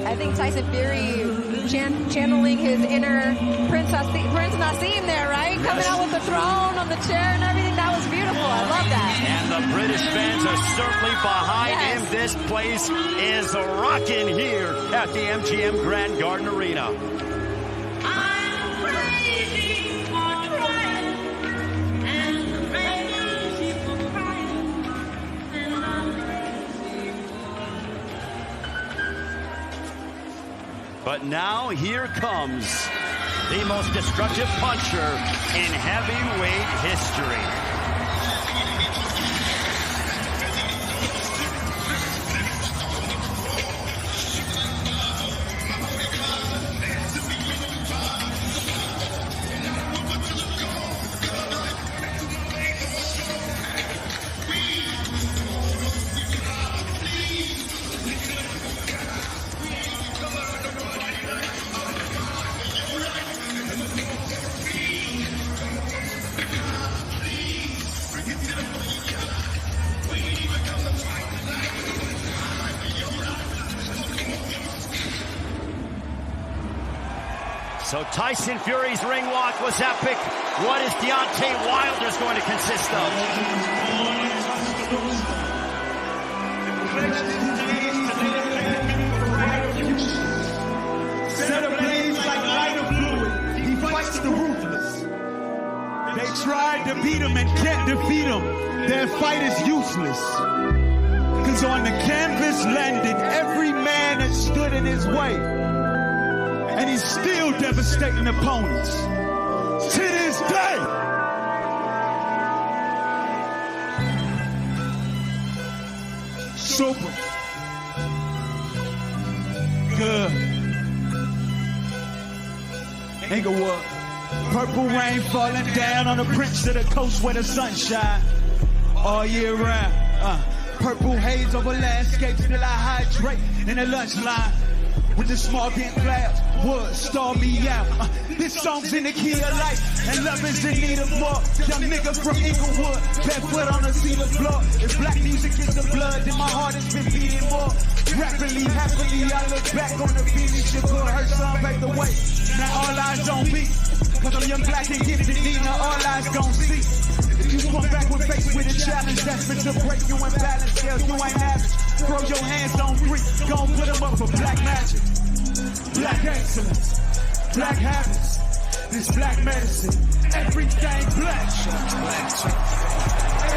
I think Tyson Fury channeling his inner Prince Nassim there, right? Yes. Coming out with the throne on the chair and everything. That was beautiful. I love that. And the British fans are certainly behind him. This place is rocking here at the MGM Grand Garden Arena. But now here comes the most destructive puncher in heavyweight history. So Tyson Fury's ring walk was epic. What is Deontay Wilder's going to consist of? Set ablaze like lighter fluid, he fights the ruthless. They tried to beat him and can't defeat him. Their fight is useless. Cause on the canvas landed every man that stood in his way. And he's still devastating opponents to this day. Super. Good. Inglewood. Purple rain falling down on the prince of the coast where the sun shine all year round. Purple haze over landscapes till I hydrate in the lunch line. With the small bent glass, wood, star me out. This song's in the key of life, and love is in need of more. Young nigga from Inglewood, barefoot on the cedar floor. If black music is the blood, then my heart has been beating more. Rapidly, happily, I look back on the feeling Shakur, her son paved the way. Now all eyes on me, cause I'm young, black, and gifted, now all eyes gon' see. If you come back with face with a challenge, that's meant to break you in balance scales, you ain't average. Throw your hands on three, gon' put them up for black magic. Black excellence, black habits, this black medicine, everything black.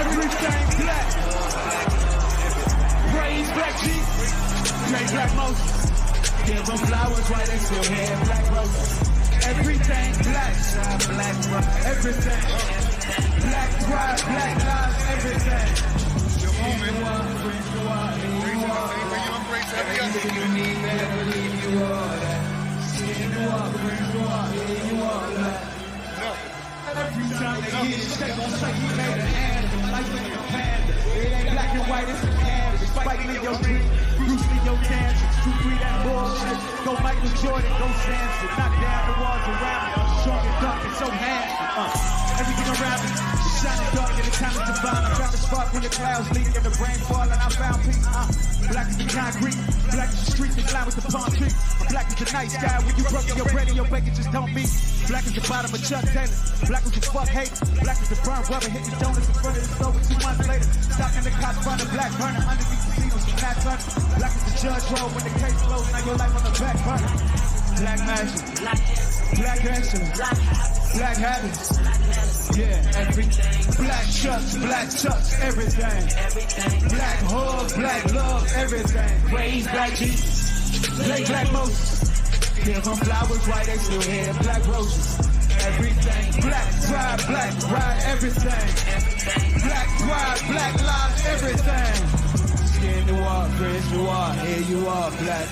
Everything black. Praise black Jesus, praise black Moses. Give them flowers while they still have black roses. Everything black, everything. Black pride, black lives, everything. Every time they get it, they gon' say he made an animal, like in a panda. It ain't black and white, it's a canvas. Fighting in your dream, Bruce in your tantrums. 2-3 that bullshit. Go Michael Jordan, go Samson. Knock down the walls around me. Strong and dark and so handsome. Everything around me is shining dark and the time is divine. I found the spark when the clouds leak and the rain fall and I found peace. Black is the concrete, black is the street that line with the palm tree. Black is the night sky when you broke your bread and your bacon just don't meet. Black is the bottom of Chuck Taylor. Black is the fuck hate. Black is the burn rubber hitting donuts in front of the store 2 months later. Stock in the cops find a black burner underneath the seat with some black burner. Black is the judge roll when the case closed. Now your life on the back burner. Black magic, black excellence, black habits. Yeah, everything. Black chucks, everything. Black hug, black love, everything. Praise black Jesus, play black Moses. Give them flowers while they still have black roses. Everything. Black pride, everything. Black pride, black lives, everything. Skin noir, friends noir, here you are, black.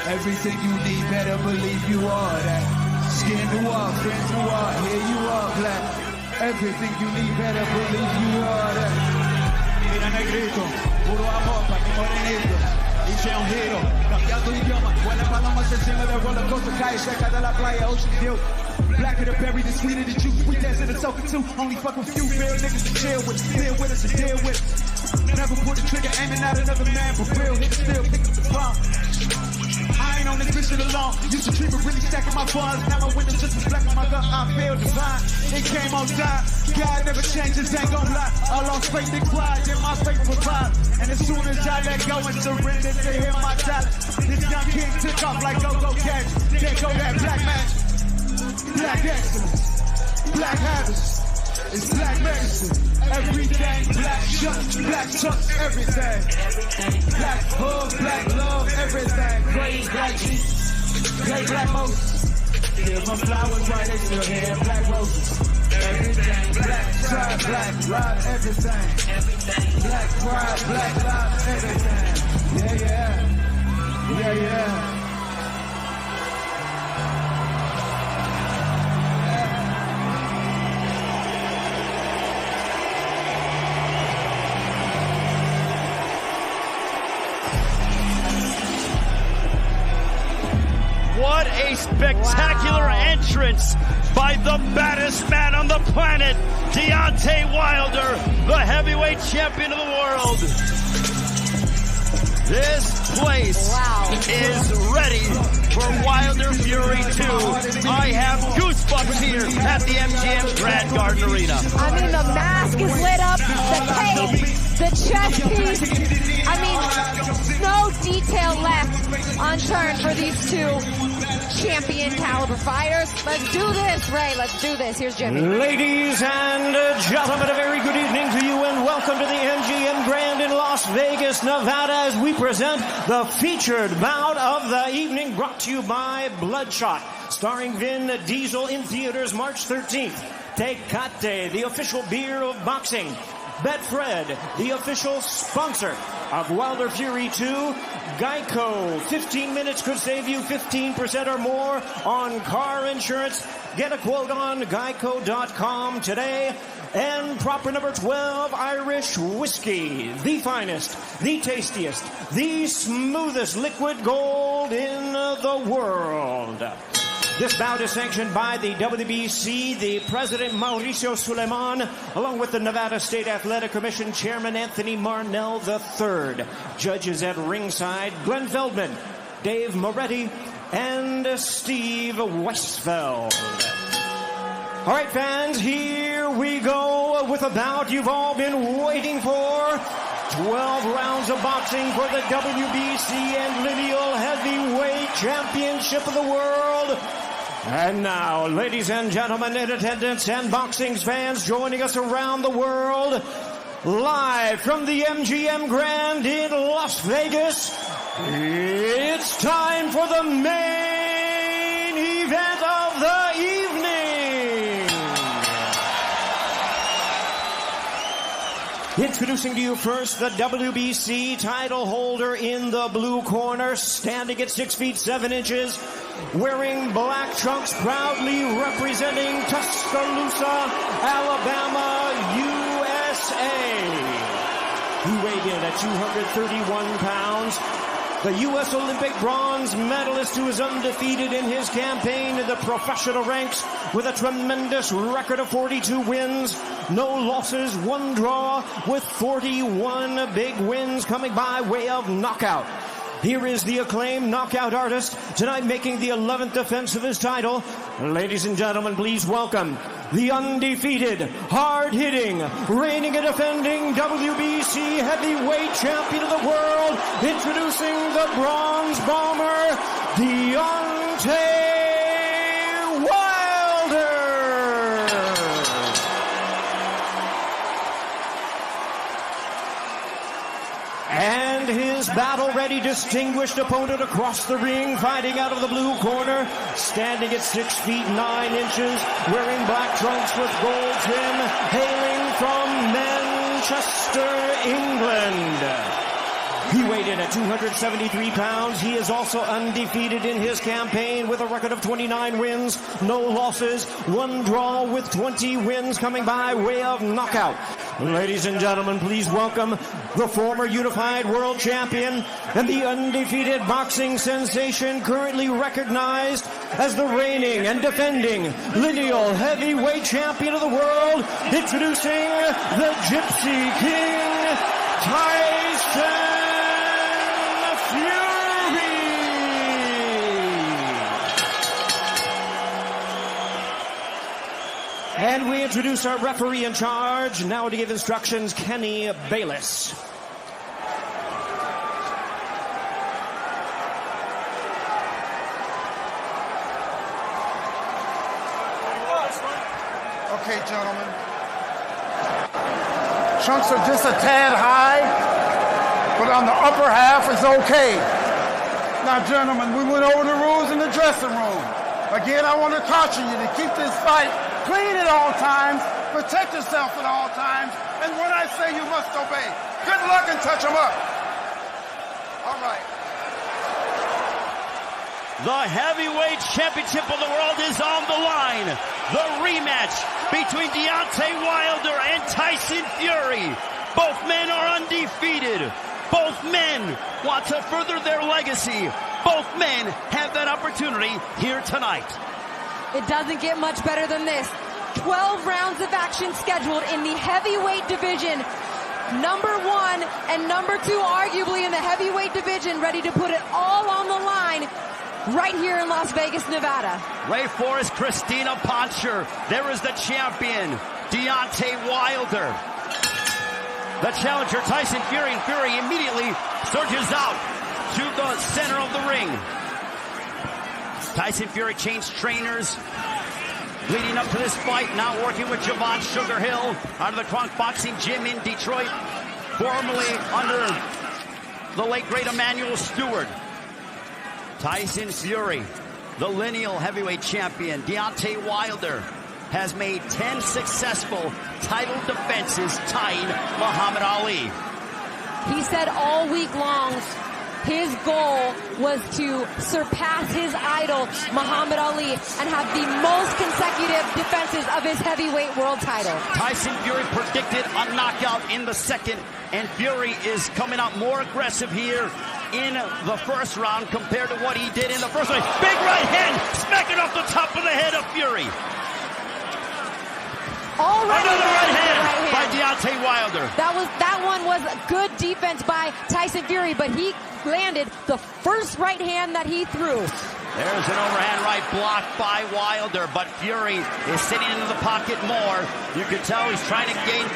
Everything you need, better believe you are that. Skin noir, friends noir, here you are, black. Everything you need, better believe you are that. Mira negrito, puro amor pa' mi morenito. Hice un giro, cambiando idioma. Buenas palomas encima del roller coaster, calle cerca de la playa, Ocean View. Blacker the berry, the sweeter the juice. We dancing and soaking too. Only fuck with few real niggas to chill with. Deal with us and deal with it. Never pull the trigger, aiming at another man for real. Hit still, pick up the bomb. I ain't on this mission alone. Used to dream of really stacking my funds. Now my windows just reflect on my gun. I feel divine. It came on time. God never changes, ain't gon' lie. I lost faith in pride, then my faith provides. And as soon as I let go and surrender to hear my talent, this young king took off like go-go catch. There go that black magic. Black excellence, black habits, it's black medicine. Everything, black chucks, everything. Black hug, black love, everything. Gray, black Jesus, gray, black Moses. Give them flowers while they still here, black roses. Everything, black pride, black ride, everything. Black pride, black lives, everything. Yeah. What a spectacular entrance by the baddest man on the planet, Deontay Wilder, the heavyweight champion of the world. This place is ready for Wilder Fury 2. I have goosebumps here at the MGM Grand Garden Arena. I mean, the mask is lit up, the cape, the chest piece. I mean, no detail left unturned for these two champion caliber fighters. Let's do this, Ray. Let's do this. Here's Jimmy. Ladies and gentlemen, a very good evening to you and welcome to the MGM Grand in Las Vegas, Nevada, as we present the featured bout of the evening, brought to you by Bloodshot, starring Vin Diesel, in theaters March 13th. Tecate, the official beer of boxing. Betfred, the official sponsor of Wilder Fury 2. Geico, 15 minutes could save you 15% or more on car insurance. Get a quote on geico.com today. And proper number 12, Irish whiskey. The finest, the tastiest, the smoothest liquid gold in the world. This bout is sanctioned by the WBC, the President Mauricio Suleiman, along with the Nevada State Athletic Commission Chairman Anthony Marnell III. Judges at ringside, Glenn Feldman, Dave Moretti, and Steve Westfeld. All right, fans, here we go with a bout you've all been waiting for. 12 rounds of boxing for the WBC and Lineal Heavyweight Championship of the World. And now, ladies and gentlemen in attendance and boxing fans joining us around the world, live from the MGM Grand in Las Vegas, it's time for the main event of the evening. Introducing to you first the WBC title holder in the blue corner, standing at 6 feet 7 inches, wearing black trunks, proudly representing Tuscaloosa, Alabama, USA. He weighed in at 231 pounds. The U.S. Olympic bronze medalist who is undefeated in his campaign in the professional ranks with a tremendous record of 42 wins, no losses, 1 draw, with 41 big wins coming by way of knockout. Here is the acclaimed knockout artist, tonight making the 11th defense of his title. Ladies and gentlemen, please welcome the undefeated, hard-hitting, reigning and defending WBC heavyweight champion of the world, introducing the bronze bomber, Deontay Wilder. And his battle-ready, distinguished opponent across the ring, fighting out of the blue corner, standing at 6 feet 9 inches, wearing black trunks with gold trim, hailing from Manchester, England. He weighed in at 273 pounds. He is also undefeated in his campaign with a record of 29 wins, no losses, 1 draw with 20 wins coming by way of knockout. Ladies and gentlemen, please welcome the former unified world champion and the undefeated boxing sensation, currently recognized as the reigning and defending lineal heavyweight champion of the world, introducing the Gypsy King, Tyson Fury. And we introduce our referee in charge, now to give instructions, Kenny Bayless. Okay, gentlemen. Chunks are just a tad high, but on the upper half is okay. Now, gentlemen, we went over the rules in the dressing room. Again, I want to caution you to keep this fight clean at all times, protect yourself at all times, and when I say you must obey. Good luck and touch them up. All right. The heavyweight championship of the world is on the line. The rematch between Deontay Wilder and Tyson Fury. Both men are undefeated. Both men want to further their legacy. Both men have that opportunity here tonight. It doesn't get much better than this. 12 rounds of action scheduled in the heavyweight division. Number 1 and number 2 arguably in the heavyweight division, ready to put it all on the line right here in Las Vegas, Nevada. Ray Forrest, Christina Poncher. There is the champion, Deontay Wilder. The challenger, Tyson Fury, and Fury immediately surges out to the center of the ring. Tyson Fury changed trainers leading up to this fight, now working with Javon Sugarhill out of the Kronk Boxing Gym in Detroit, formerly under the late great Emmanuel Stewart. Tyson Fury, the lineal heavyweight champion, Deontay Wilder, has made 10 successful title defenses, tying Muhammad Ali. He said all week long his goal was to surpass his idol, Muhammad Ali, and have the most consecutive defenses of his heavyweight world title. Tyson Fury predicted a knockout in the second, and Fury is coming out more aggressive here in the first round compared to what he did in the first round. Big right hand, smacking off the top of the head of Fury. Another right hand by Deontay Wilder. That one was good defense by Tyson Fury, but he landed the first right hand that he threw. There's an overhand right blocked by Wilder, but Fury is sitting into the pocket more. You can tell he's trying to gain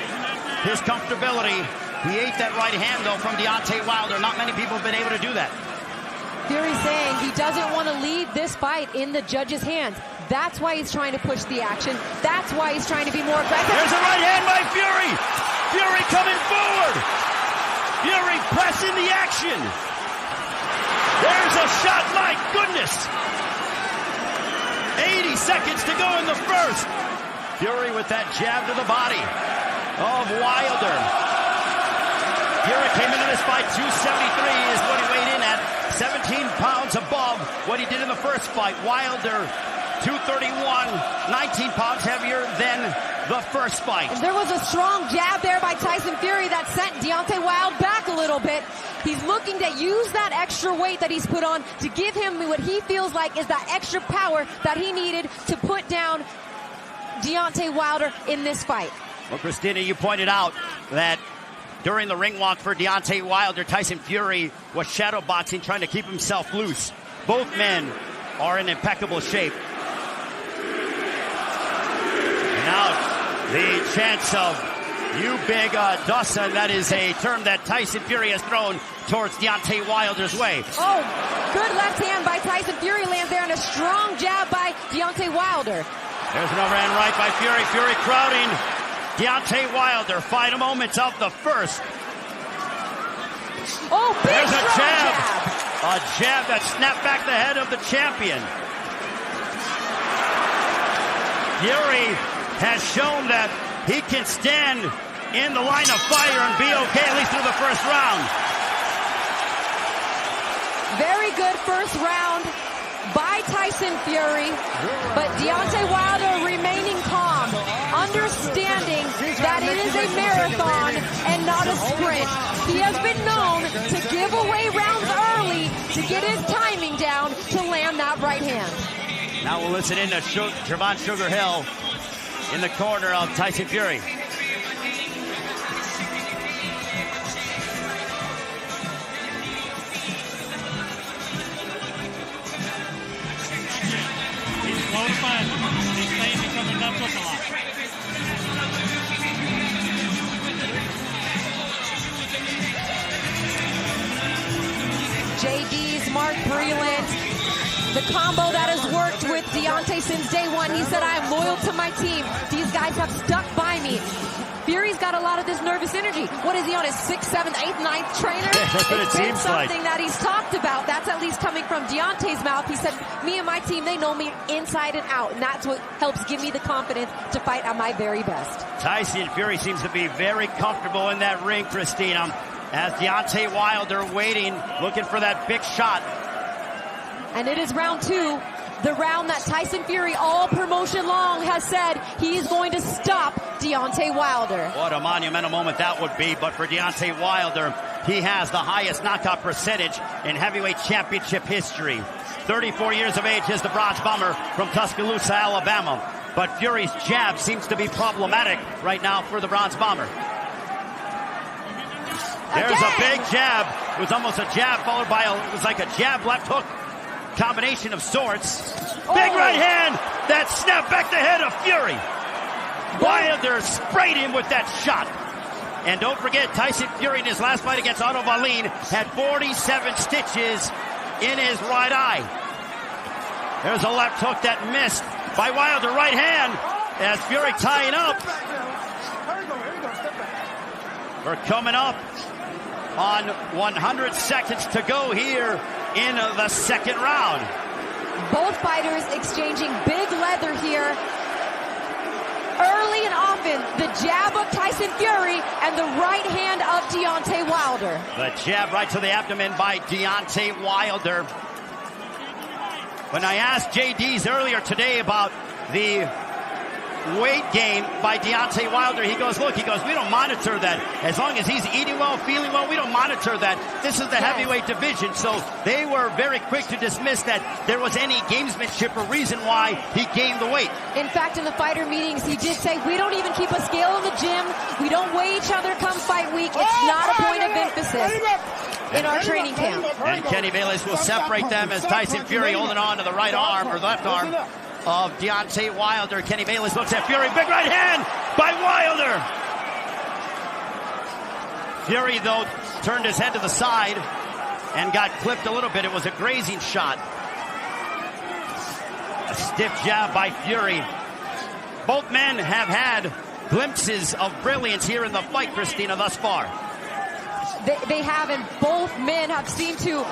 his comfortability. He ate that right hand, though, from Deontay Wilder. Not many people have been able to do that. Fury's saying he doesn't want to leave this fight in the judge's hands. That's why he's trying to push the action. That's why he's trying to be more aggressive. There's a right hand by Fury. Fury coming forward. Fury pressing the action. There's a shot, my goodness. 80 seconds to go in the first. Fury with that jab to the body of Wilder. Fury came into this fight 273 is what he weighed in at. 17 pounds above what he did in the first fight. Wilder 231, 19 pounds heavier than the first fight. There was a strong jab there by Tyson Fury that sent Deontay Wilder back a little bit. He's looking to use that extra weight that he's put on to give him what he feels like is that extra power that he needed to put down Deontay Wilder in this fight. Well, Christina, you pointed out that during the ring walk for Deontay Wilder, Tyson Fury was shadow boxing, trying to keep himself loose. Both men are in impeccable shape. Now, the chance of you big Dawson, that is a term that Tyson Fury has thrown towards Deontay Wilder's way. Oh, good left hand by Tyson Fury lands there, and a strong jab by Deontay Wilder. There's an overhand right by Fury. Fury crowding Deontay Wilder. Final moments of the first. Oh, big There's a jab. A jab that snapped back the head of the champion. Fury has shown that he can stand in the line of fire and be okay, at least through the first round. Very good first round by Tyson Fury, but Deontay Wilder remaining calm, understanding that it is a marathon and not a sprint. He has been known to give away rounds early to get his timing down to land that right hand. Now we'll listen in to Javon Sugar Hill in the corner of Tyson Fury. JD's Mark Breland, the combo that has worked with Deontay since day one. He said, I am loyal to my team. These guys have stuck by me. Fury's got a lot of this nervous energy. What is he on, his 6th, 7th, 8th, 9th trainer? That's what it seems like. Something that he's talked about. That's at least coming from Deontay's mouth. He said, me and my team, they know me inside and out, and that's what helps give me the confidence to fight at my very best. Tyson Fury seems to be very comfortable in that ring, Christina, as Deontay Wilder waiting, looking for that big shot. And it is round 2. The round that Tyson Fury, all promotion long, has said he is going to stop Deontay Wilder. What a monumental moment that would be. But for Deontay Wilder, he has the highest knockout percentage in heavyweight championship history. 34 years of age is the Bronze Bomber from Tuscaloosa, Alabama. But Fury's jab seems to be problematic right now for the Bronze Bomber. There's a big jab. It was almost a jab followed by it was like a jab left hook combination of sorts. Big right hand that snapped back the head of Fury. Wilder sprayed him with that shot. And don't forget, Tyson Fury in his last fight against Otto Wallin had 47 stitches in his right eye. There's a left hook that missed by Wilder. Right hand as Fury tying up. We're coming up on 100 seconds to go here in the second round. Both fighters exchanging big leather here. Early and often, the jab of Tyson Fury and the right hand of Deontay Wilder. The jab right to the abdomen by Deontay Wilder. When I asked JD's earlier today about the weight gain by Deontay Wilder, he goes, look, we don't monitor that. As long as he's eating well, feeling well, we don't monitor that. This is the heavyweight division. So they were very quick to dismiss that there was any gamesmanship or reason why he gained the weight. In fact, in the fighter meetings, he did say, we don't even keep a scale in the gym. We don't weigh each other come fight week. It's not a point of emphasis in our training camp. And Kenny Bayless will separate them as Tyson Fury holding on to the right arm or left arm of Deontay Wilder. Kenny Bayless looks at Fury. Big right hand by Wilder. Fury, though, turned his head to the side and got clipped a little bit. It was a grazing shot. A stiff jab by Fury. Both men have had glimpses of brilliance here in the fight, Christina, thus far. They have, and both men have seemed to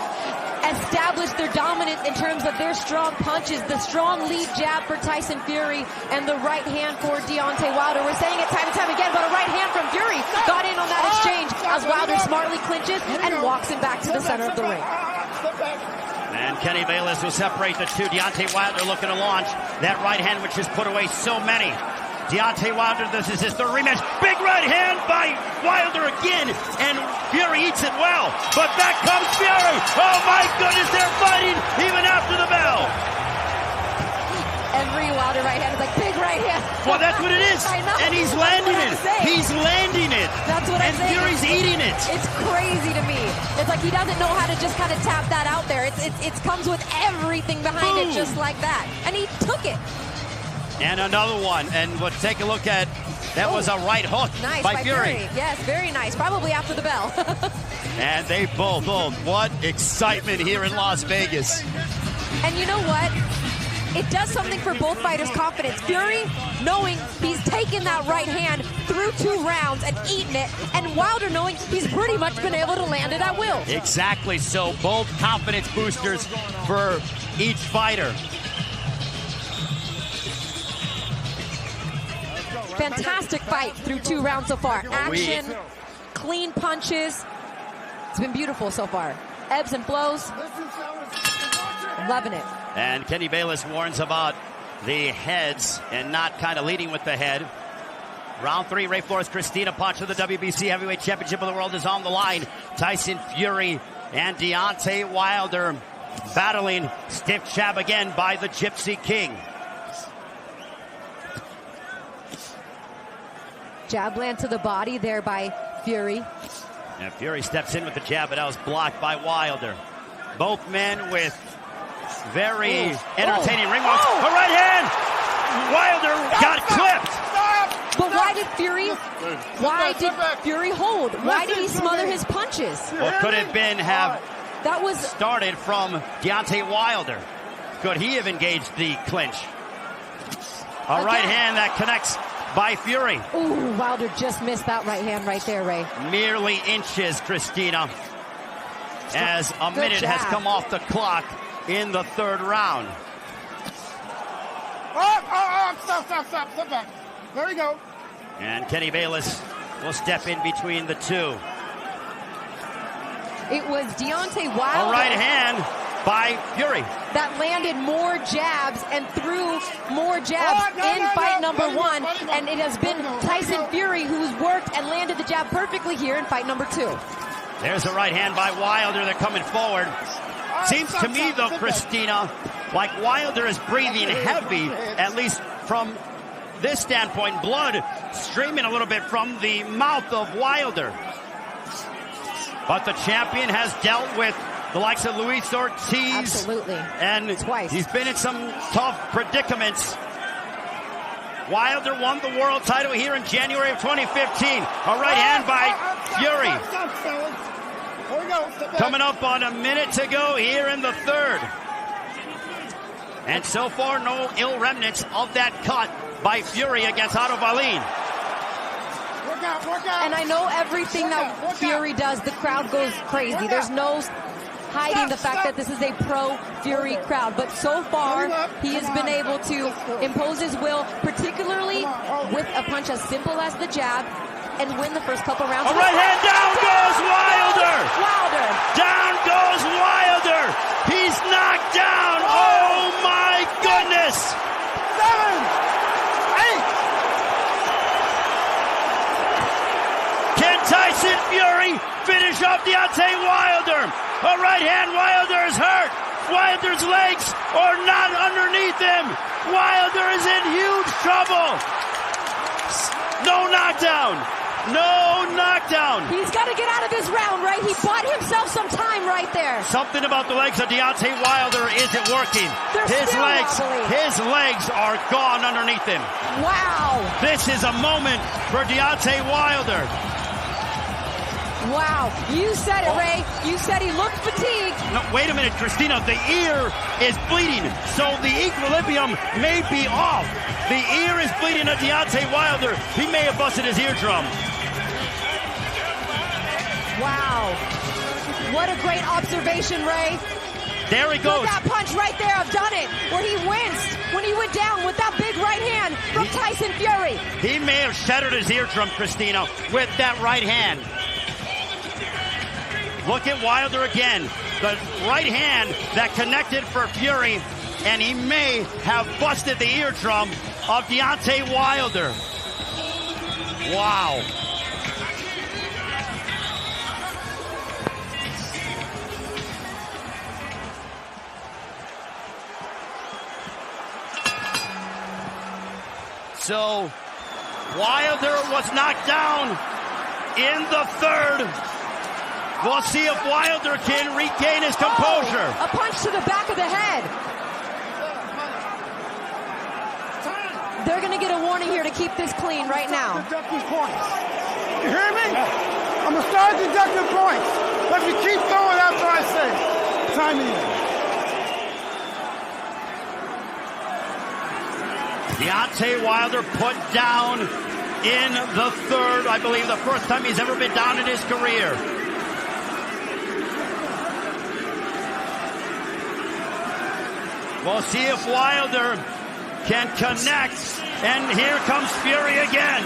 establish their dominance in terms of their strong punches, the strong lead jab for Tyson Fury and the right hand for Deontay Wilder. We're saying it time and time again, but a right hand from Fury got in on that exchange as Wilder smartly clinches and walks him back to the center of the ring. And Kenny Bayless will separate the two. Deontay Wilder looking to launch that right hand, which has put away so many. Deontay Wilder, this is his third rematch. Big right hand by Wilder again, and Fury eats it well. But back comes Fury. Oh my goodness, they're fighting even after the bell. Every Wilder right hand is like, big right hand. Well, that's what it is. I know. And he's landing it. He's landing it. That's what I'm saying. And Fury's eating it. It's crazy to me. It's like he doesn't know how to just kind of tap that out there. It comes with everything behind it just like that. And he took it. And another one, and we'll take a look at, that was a right hook nice by Fury. Yes, very nice. Probably after the bell. And they both, what excitement here in Las Vegas. And you know what? It does something for both fighters' confidence. Fury, knowing he's taken that right hand through 2 rounds and eaten it, and Wilder knowing he's pretty much been able to land it at will. Exactly, so both confidence boosters for each fighter. Fantastic fight through 2 rounds so far. Action, clean punches. It's been beautiful so far. ebbs and flows. Loving it. And Kenny Bayless warns about the heads and not kind of leading with the head. Round 3, Ray Flores, Christina Ponch of the WBC Heavyweight Championship of the World is on the line. Tyson Fury and Deontay Wilder battling. Stiff jab again by the Gypsy King. Jab land to the body there by Fury. And Fury steps in with the jab, but that was blocked by Wilder. Both men with very entertaining ring walks. A right hand! Wilder got clipped! But why did Fury hold? Why did he smother his punches? Well, could have been that was started from Deontay Wilder. Could he have engaged the clinch? A right hand that connects by Fury. Ooh, Wilder just missed that right hand right there, Ray. Merely inches, Christina, as a minute has come off the clock in the 3rd round. Step back. There we go. And Kenny Bayless will step in between the two. It was Deontay Wilder. A right hand by Fury. That landed more jabs and threw more jabs in fight number 1. And it has been Tyson Fury who's worked and landed the jab perfectly here in fight number 2. There's a right hand by Wilder. They're coming forward. Seems to me, though, Christina, like Wilder is breathing heavy, at least from this standpoint. Blood streaming a little bit from the mouth of Wilder. But the champion has dealt with the likes of Luis Ortiz. Absolutely. And twice. He's been in some tough predicaments. Wilder won the world title here in January of 2015. A right hand by Fury. Here we go. Coming up on a minute to go here in the 3rd. And so far, no ill remnants of that cut by Fury against Otto Wallin. Work out. And I know everything that Fury does, the crowd goes crazy. There's no hiding the fact that this is a pro-Fury crowd. But so far, he has been able to impose his will, particularly with a punch as simple as the jab, and win the first couple rounds. A right hand, down goes Wilder! Down goes Wilder! He's knocked down! Oh my goodness! 7, 8! Can Tyson Fury finish off Deontay Wilder? A right hand, Wilder is hurt. Wilder's legs are not underneath him. Wilder is in huge trouble. No knockdown. No knockdown. He's got to get out of this round, right? He bought himself some time right there. Something about the legs of Deontay Wilder isn't working. His legs are gone underneath him. Wow. This is a moment for Deontay Wilder. Wow. You said it, Ray. You said he looked fatigued. No, wait a minute, Christina. The ear is bleeding, so the equilibrium may be off. The ear is bleeding at Deontay Wilder. He may have busted his eardrum. Wow. What a great observation, Ray. There he goes. Look at that punch right there. I've done it. Where he winced when he went down with that big right hand from Tyson Fury. He may have shattered his eardrum, Christina, with that right hand. Look at Wilder again. The right hand that connected for Fury, and he may have busted the eardrum of Deontay Wilder. Wow. So Wilder was knocked down in the 3rd. We'll see if Wilder can regain his composure. A punch to the back of the head. They're going to get a warning here to keep this clean right now. Deduct these points. You hear me? I'm going to start deducting points. Let me keep going after I say time in. Deontay Wilder put down in the 3rd, I believe the first time he's ever been down in his career. We'll see if Wilder can connect. And here comes Fury again.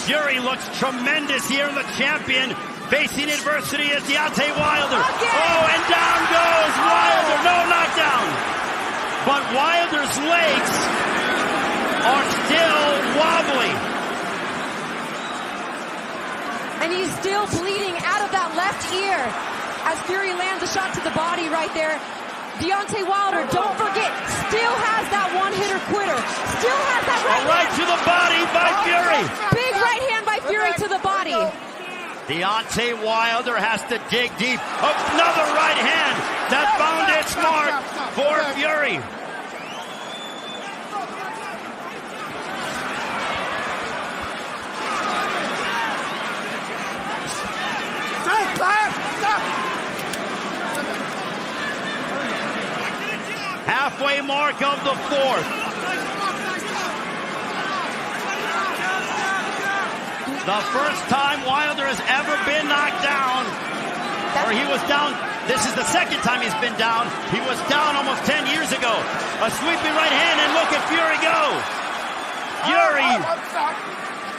Fury looks tremendous here, the champion Facing adversity is Deontay Wilder. Oh, and down goes Wilder. No knockdown. But Wilder's legs are still wobbly. And he's still bleeding out of that left ear as Fury lands a shot to the body right there. Deontay Wilder, don't forget, still has that one-hitter quitter. Still has that right to the body by Fury. Big right hand by Fury to the body. Deontay Wilder has to dig deep. Another right hand that found its mark for Fury. Halfway mark of the fourth. The first time Wilder has ever been knocked down, or he was down. This is the second time he's been down. He was down almost 10 years ago. A sweeping right hand, and look at Fury go. Fury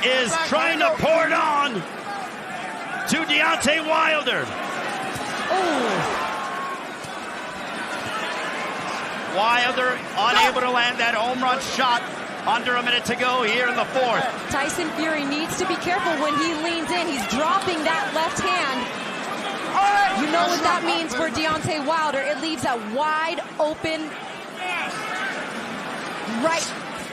is trying to pour it on to Deontay Wilder. Wilder unable to land that home run shot. Under a minute to go here in the fourth. Tyson Fury needs to be careful when he leans in. He's dropping that left hand. You know what that means for Deontay Wilder. It leaves a wide open right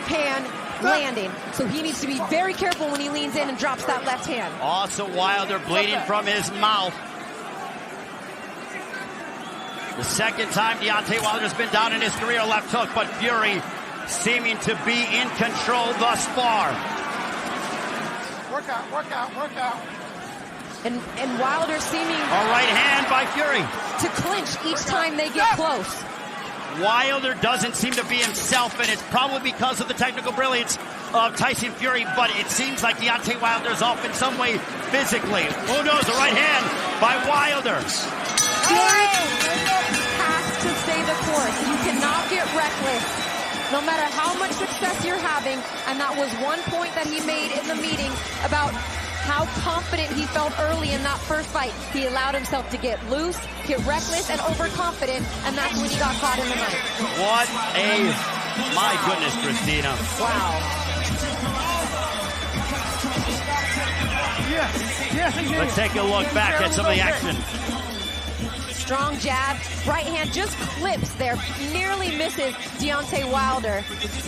hand landing. So he needs to be very careful when he leans in and drops that left hand. Also Wilder bleeding from his mouth. The second time Deontay Wilder's been down in his career, left hook, but Fury seeming to be in control thus far. Work out. And Wilder seeming... A right hand by Fury. ...to clinch each time they get close. Wilder doesn't seem to be himself, and it's probably because of the technical brilliance of Tyson Fury, but it seems like Deontay Wilder's off in some way physically. Who knows? A right hand by Wilder. Fury has to stay the course. You cannot get reckless. No matter how much success you're having, and that was one point that he made in the meeting about how confident he felt early in that first fight. He allowed himself to get loose, get reckless, and overconfident, and that's when he got caught in the night. What a... My goodness, Christina. Wow. Let's take a look back at some of the action. Strong jab, right hand just clips there, nearly misses Deontay Wilder.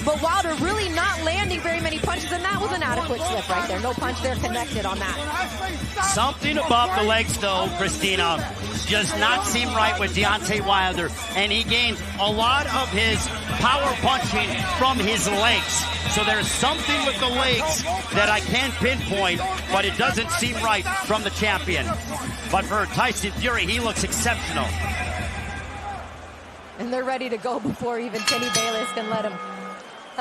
But Wilder really not landing very many punches, and that was an adequate slip right there. No punch there connected on that. Something about the legs, though, Christina, does not seem right with Deontay Wilder, and he gains a lot of his power punching from his legs. So there's something with the legs that I can't pinpoint, but it doesn't seem right from the champion. But for Tyson Fury, he looks exceptional. And they're ready to go before even Kenny Bayless can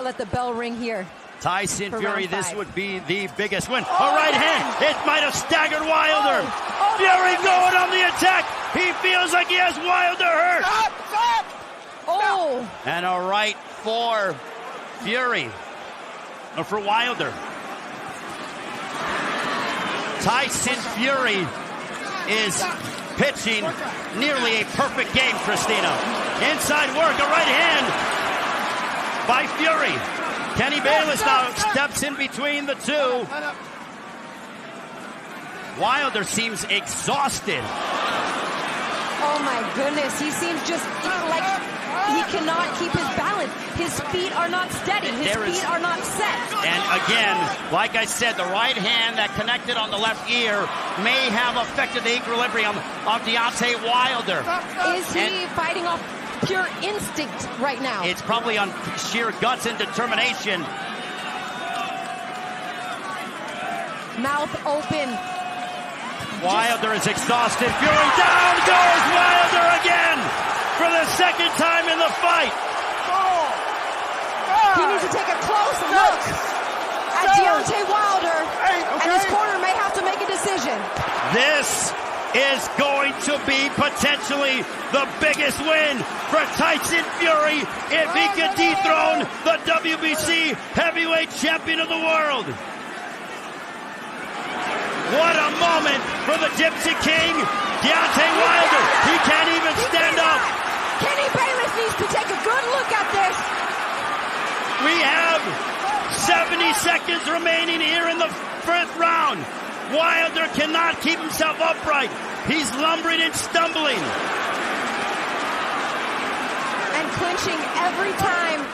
let the bell ring here. Tyson Fury, this would be the biggest win. A right hand, it might have staggered Wilder. Fury going on the attack. He feels like he has Wilder hurt. Oh! And a right for Fury. Or for Wilder. Tyson Fury is pitching nearly a perfect game, Christina. Inside work, a right hand by Fury. Kenny Bayless now steps in between the two. Wilder seems exhausted. Oh my goodness, he seems just like he cannot keep his balance. His feet are not steady. His feet are not set. And again, like I said, the right hand that connected on the left ear may have affected the equilibrium of Deontay Wilder. Is he fighting off pure instinct right now? It's probably on sheer guts and determination. Mouth open. Wilder is exhausted. Fury down goes Wilder again for the second time in the fight. He needs to take a close look at Deontay Wilder, and his corner may have to make a decision. This is going to be potentially the biggest win for Tyson Fury if he can dethrone the WBC heavyweight champion of the world. What a moment for the Gypsy King, Deontay Wilder. He can't even stand up. Kenny Bayless needs to take a good look at this. We have 70 seconds remaining here in the 5th round. Wilder cannot keep himself upright. He's lumbering and stumbling. And clinching every time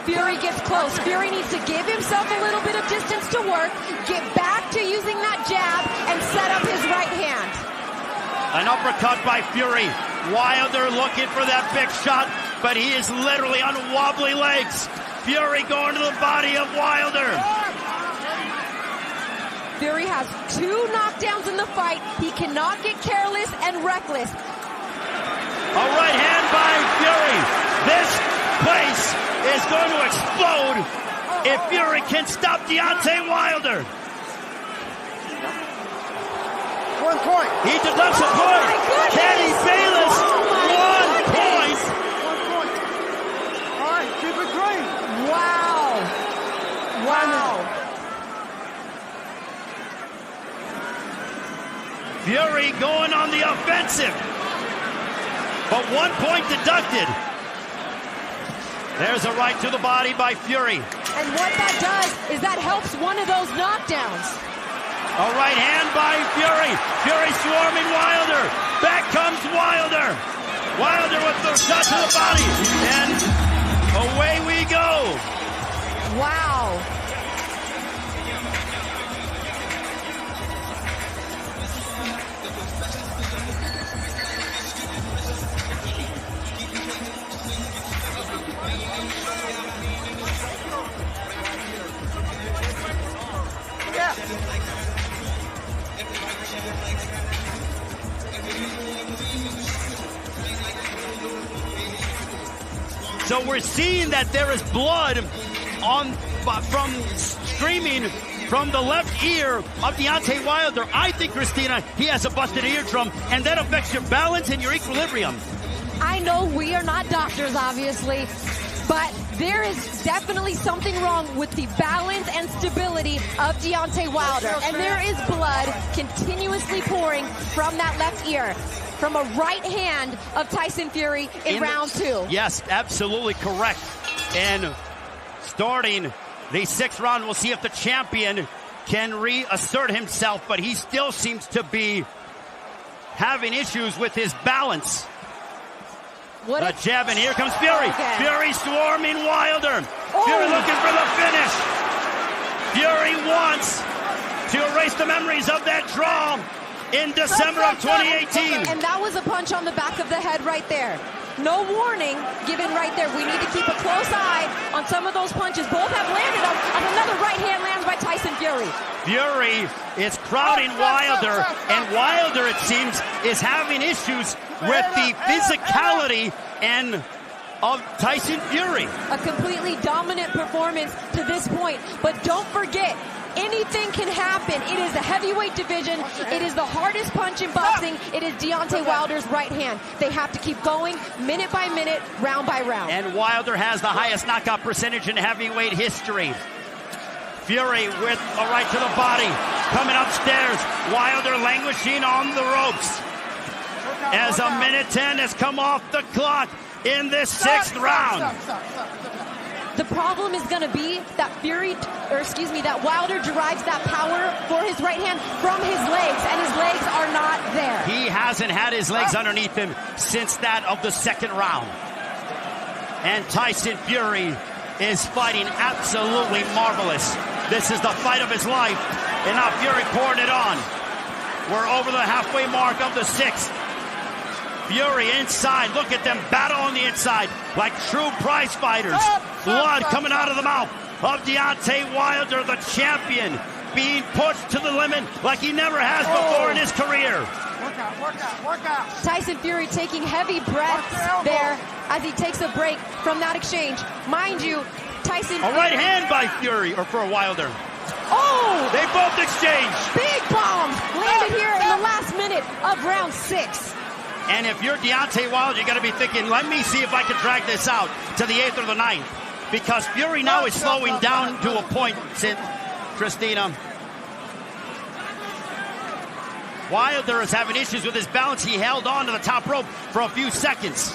Fury gets close. Fury needs to give himself a little bit of distance to work, get back to using that jab, and set up his right hand. An uppercut by Fury. Wilder looking for that big shot, but he is literally on wobbly legs. Fury going to the body of Wilder. Fury has 2 knockdowns in the fight. He cannot get careless and reckless. A right hand by Fury. This place is going to explode if Fury can stop Deontay Wilder. 1 point. He deducts a point. Kenny Bayless, 1 point. 1 point. All right, keep it green. Wow. Wow. Fury going on the offensive. But 1 point deducted. There's a right to the body by Fury. And what that does is that helps one of those knockdowns. A right hand by Fury. Fury swarming Wilder. Back comes Wilder. Wilder with the shot to the body. And away we go. Wow. So we're seeing that there is blood from streaming from the left ear of Deontay Wilder. I think, Christina, he has a busted eardrum, and that affects your balance and your equilibrium. I know we are not doctors, obviously, but there is definitely something wrong with the balance and stability of Deontay Wilder. And there is blood continuously pouring from that left ear, from a right hand of Tyson Fury in round 2. Yes, absolutely correct. And starting the 6th round, we'll see if the champion can reassert himself, but he still seems to be having issues with his balance. A jab, and here comes Fury. Fury swarming Wilder. Fury looking for the finish. Fury wants to erase the memories of that draw in December of 2018. And that was a punch on the back of the head right there. No warning given right there. We need to keep a close eye on some of those punches. Both have landed on another right hand lands by Tyson Fury. Fury is crowding Wilder, and Wilder, it seems, is having issues with the physicality of Tyson Fury. A completely dominant performance to this point, but don't forget, anything can happen. It is a heavyweight division. It is the hardest punch in boxing. It is Deontay Wilder's right hand. They have to keep going minute by minute, round by round. And Wilder has the highest knockout percentage in heavyweight history. Fury with a right to the body. Coming upstairs. Wilder languishing on the ropes. As a minute 10 has come off the clock in this 6th round. The problem is going to be that that Wilder derives that power for his right hand from his legs, and his legs are not there. He hasn't had his legs underneath him since that of the 2nd round. And Tyson Fury is fighting absolutely marvelous. This is the fight of his life, and now Fury pouring it on. We're over the halfway mark of the 6th. Fury inside. Look at them battle on the inside like true prize fighters. Blood coming out of the mouth of Deontay Wilder, the champion, being pushed to the limit like he never has before in his career. Work out. Tyson Fury taking heavy breaths there as he takes a break from that exchange. Mind you, Tyson... A right hand by Fury, or for Wilder. Oh! They both exchanged. Big bombs landed here in the last minute of round 6. And if you're Deontay Wilder, you got to be thinking, let me see if I can drag this out to the 8th or the 9th. Because Fury now is slowing down to a point, Christina. Wilder is having issues with his balance. He held on to the top rope for a few seconds.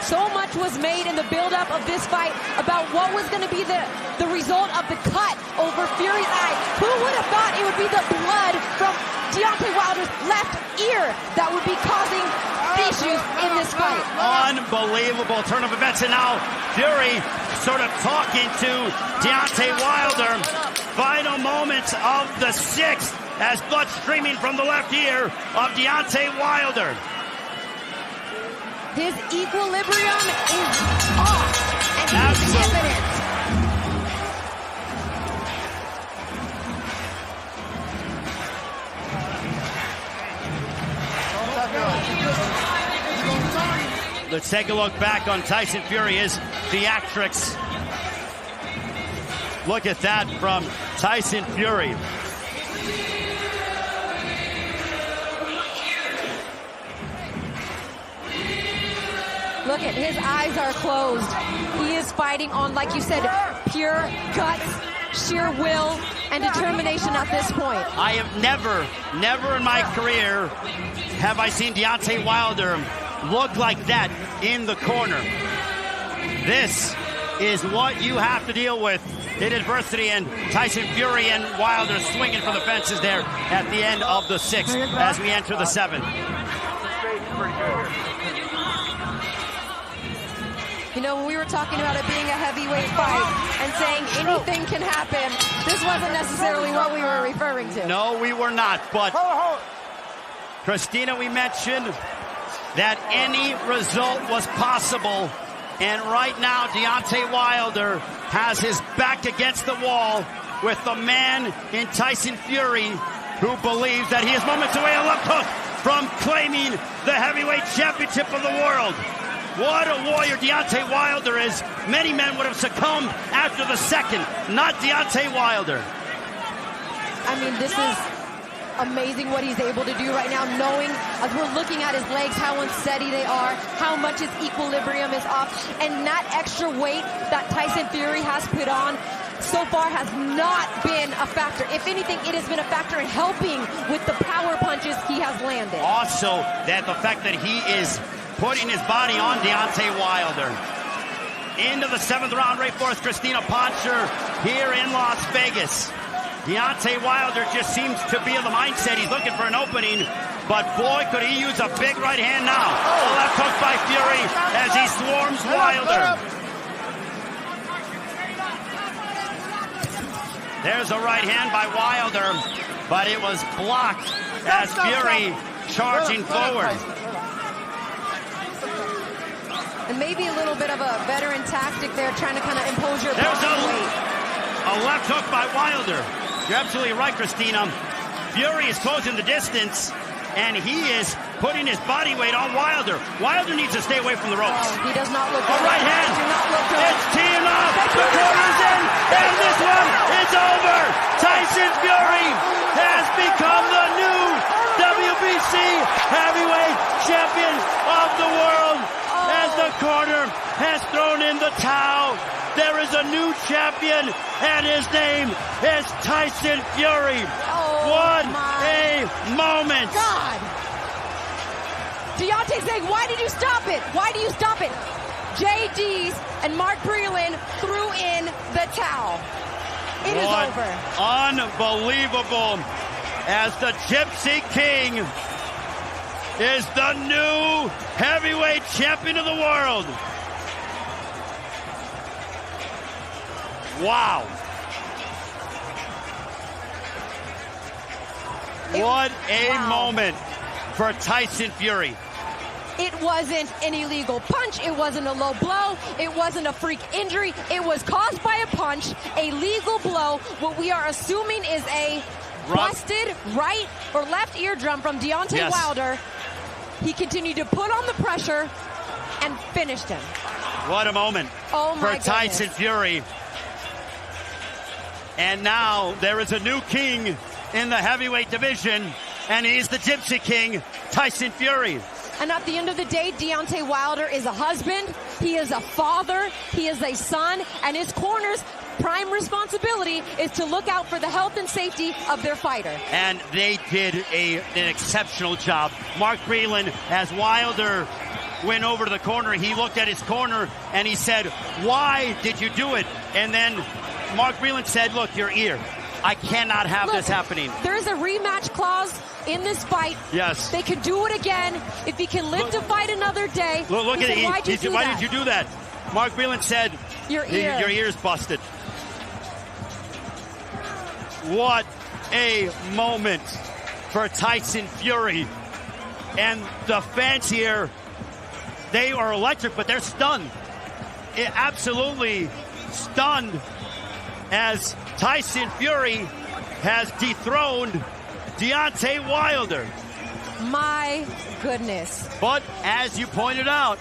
So much was made in the buildup of this fight about what was going to be the result of the cut over Fury's eye. Who would have thought it would be the blood from Deontay Wilder's left ear that would be causing issues in this fight? Unbelievable turn of events, and now Fury sort of talking to Deontay Wilder. Final moments of the sixth as blood streaming from the left ear of Deontay Wilder. His equilibrium is off, and he's evident. Let's take a look back on Tyson Fury, his theatrics. Look at that from Tyson Fury. Look at his eyes are closed. He is fighting on, like you said, pure guts, sheer will, and determination at this point. I have never in my career have I seen Deontay Wilder look like that in the corner. This is what you have to deal with in adversity, and Tyson Fury and Wilder swinging for the fences there at the end of the sixth as we enter the seventh. You know, when we were talking about it being a heavyweight fight and saying anything can happen, this wasn't necessarily what we were referring to. No, we were not, but Christina, we mentioned that any result was possible, and right now Deontay Wilder has his back against the wall with the man in Tyson Fury who believes that he is moments away, a left hook from claiming the heavyweight championship of the world. What a warrior Deontay Wilder is. Many men would have succumbed after the second, not Deontay Wilder. I mean, this is amazing what he's able to do right now, knowing as we're looking at his legs, how unsteady they are, how much his equilibrium is off, and that extra weight that Tyson Fury has put on so far has not been a factor. If anything, it has been a factor in helping with the power punches he has landed. Also, that the fact that he is putting his body on Deontay Wilder. Into the seventh round, right for us, Christina Poncher here in Las Vegas. Deontay Wilder just seems to be in the mindset. He's looking for an opening, but boy, could he use a big right hand now. A left hook by Fury as he swarms Wilder. There's a right hand by Wilder, but it was blocked as Fury charging forward. And maybe a little bit of a veteran tactic there, trying to kind of impose your body weight. A left hook by Wilder. You're absolutely right, Christina. Fury is closing the distance, and he is putting his body weight on Wilder. Wilder needs to stay away from the ropes. Oh, he does not look good. A right hand. It's teeing off. The corner's in, and this one is over. Tyson Fury has become the new WBC heavyweight champion of the world. As the corner has thrown in the towel, there is a new champion, and his name is Tyson Fury. What a moment. God. Deontay saying, why did you stop it? Why do you stop it? JD's and Mark Breland threw in the towel. It is over. Unbelievable. As the Gypsy King is the new heavyweight champion of the world. Wow. What a moment for Tyson Fury. It wasn't an illegal punch. It wasn't a low blow. It wasn't a freak injury. It was caused by a punch, a legal blow. What we are assuming is a busted right or left eardrum from Deontay Wilder. He continued to put on the pressure and finished him. What a moment for Tyson Fury. And now there is a new king in the heavyweight division, and he's the Gypsy King, Tyson Fury. And at the end of the day, Deontay Wilder is a husband, he is a father, he is a son, and his corner's prime responsibility is to look out for the health and safety of their fighter. And they did an exceptional job. Mark Breland, as Wilder went over to the corner, he looked at his corner and he said, "Why did you do it?" And then Mark Breland said, "Look, your ear. I cannot have this happening." There is a rematch clause in this fight. Yes. They can do it again if he can live to fight another day. Look at it. Why did you do that? Mark Breland said, Your ear. Your ear's busted. What a moment for Tyson Fury. And the fans here, they are electric, but they're stunned. Absolutely stunned as Tyson Fury has dethroned Deontay Wilder. My goodness. But as you pointed out,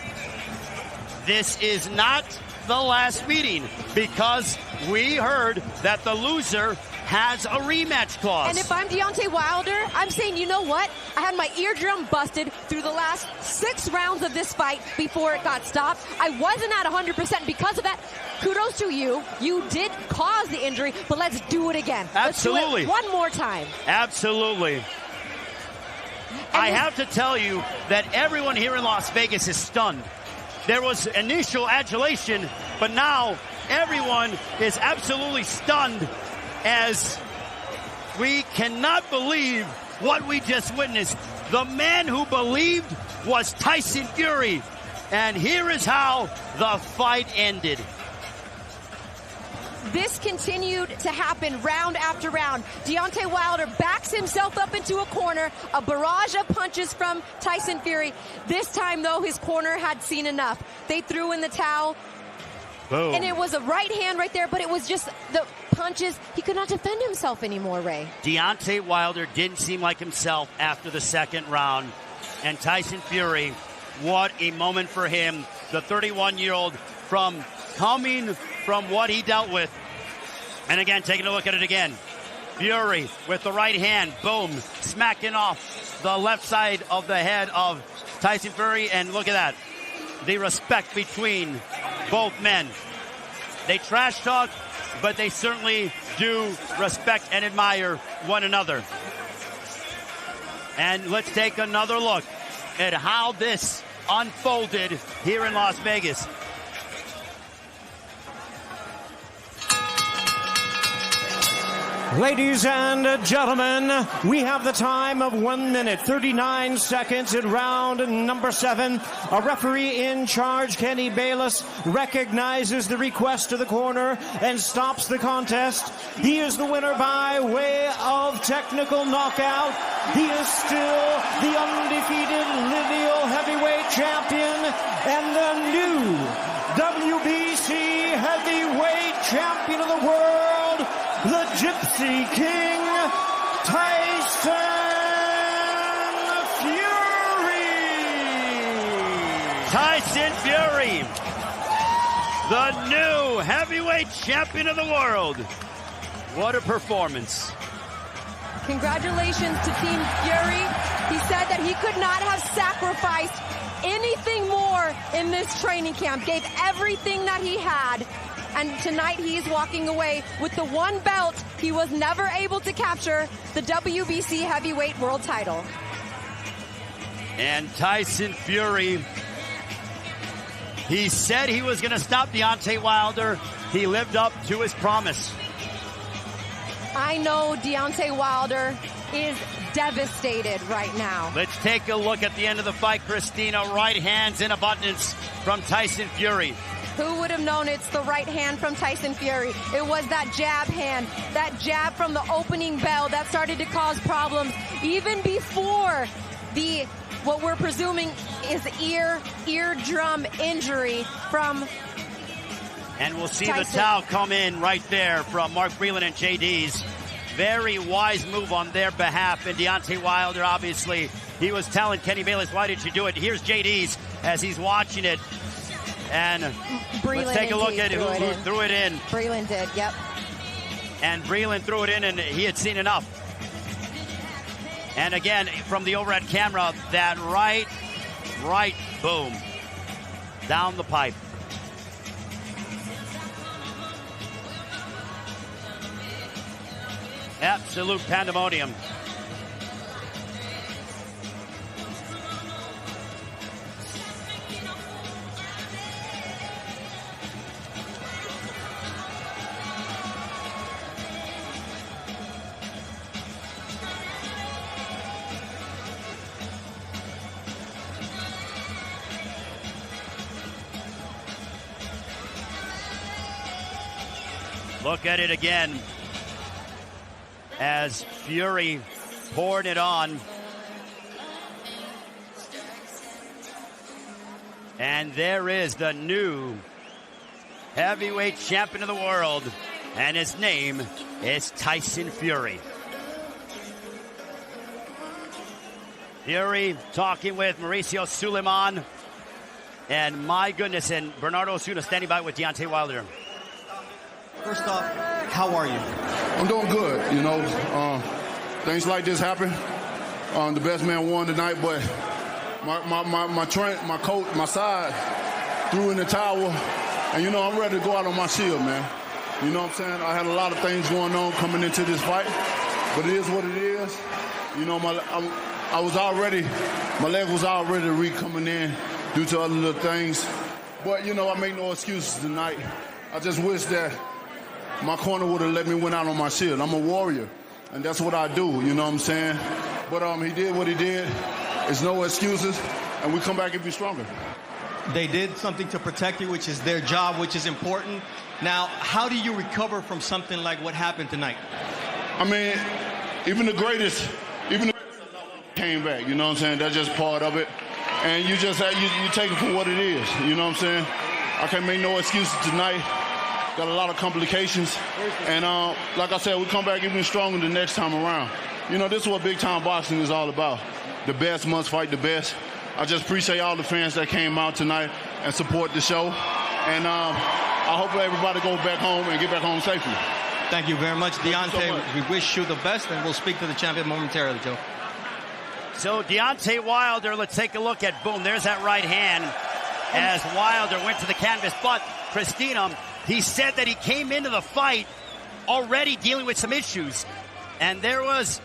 this is not the last meeting because we heard that the loser has a rematch clause. And if I'm Deontay Wilder, I'm saying, you know what? I had my eardrum busted through the last 6 rounds of this fight before it got stopped. I wasn't at 100% because of that. Kudos to you. You did cause the injury, but let's do it again. Absolutely. Let's do it one more time. Absolutely. I have to tell you that everyone here in Las Vegas is stunned. There was initial adulation, but now everyone is absolutely stunned as we cannot believe what we just witnessed. The man who believed was Tyson Fury. And here is how the fight ended. This continued to happen round after round. Deontay Wilder backs himself up into a corner, a barrage of punches from Tyson Fury. This time, though, his corner had seen enough. They threw in the towel. Boom. And it was a right hand right there, but it was just the punches. He could not defend himself anymore, Ray. Deontay Wilder didn't seem like himself after the second round. And Tyson Fury, what a moment for him. The 31-year-old coming from what he dealt with. And again, taking a look at it again. Fury with the right hand, boom, smacking off the left side of the head of Tyson Fury. And look at that. The respect between both men. They trash talk, but they certainly do respect and admire one another. And let's take another look at how this unfolded here in Las Vegas. Ladies and gentlemen, we have the time of 1 minute, 39 seconds in round number 7. A referee in charge, Kenny Bayless, recognizes the request to the corner and stops the contest. He is the winner by way of technical knockout. He is still the undefeated lineal heavyweight champion and the new WBC heavyweight champion of the world, the Gypsy King, Tyson Fury! Tyson Fury, the new heavyweight champion of the world. What a performance. Congratulations to Team Fury. He said that he could not have sacrificed anything more in this training camp, gave everything that he had. And tonight he's walking away with the one belt he was never able to capture, the WBC heavyweight world title. And Tyson Fury, he said he was going to stop Deontay Wilder. He lived up to his promise. I know Deontay Wilder is devastated right now. Let's take a look at the end of the fight, Christina. Right hands in abundance from Tyson Fury. Who would have known it's the right hand from Tyson Fury? It was that jab hand, that jab from the opening bell that started to cause problems even before what we're presuming is eardrum injury from And we'll see Tyson. the towel come in right there from Mark Breland and JD's. Very wise move on their behalf. And Deontay Wilder, obviously, he was telling Kenny Bayless, why did you do it? Here's JD's as he's watching it. And Breland let's take a look at who threw it in. Breland did, yep. And Breland threw it in, and he had seen enough. And again, from the overhead camera, that right right, boom, down the pipe. Absolute pandemonium. Look at it again as Fury poured it on. And there is the new heavyweight champion of the world, and his name is Tyson Fury. Fury talking with Mauricio Suleiman, and my goodness, and Bernardo Osuna standing by with Deontay Wilder. First off, how are you? I'm doing good. You know, things like this happen. The best man won tonight, but my coach, my side, threw in the towel, and you know I'm ready to go out on my shield, man. You know what I'm saying? I had a lot of things going on coming into this fight, but it is what it is. You know, my leg was already coming in due to other little things, but you know I make no excuses tonight. I just wish that my corner would have let me win out on my shield. I'm a warrior, and that's what I do, you know what I'm saying? But he did what he did. There's no excuses, and we come back and be stronger. They did something to protect you, which is their job, which is important. Now, how do you recover from something like what happened tonight? I mean, even the greatest came back, you know what I'm saying? That's just part of it. And you just you take it for what it is, you know what I'm saying? I can't make no excuses tonight. Got a lot of complications, and like I said, we come back even stronger the next time around. You know, this is what big-time boxing is all about. The best must fight the best. I just appreciate all the fans that came out tonight and support the show, and I hope everybody goes back home and get back home safely. Thank you very much, Deontay. So much. We wish you the best, and we'll speak to the champion momentarily, Joe. So Deontay Wilder, let's take a look at, boom, there's that right hand as Wilder went to the canvas. But, Christina, he said that he came into the fight already dealing with some issues. And there was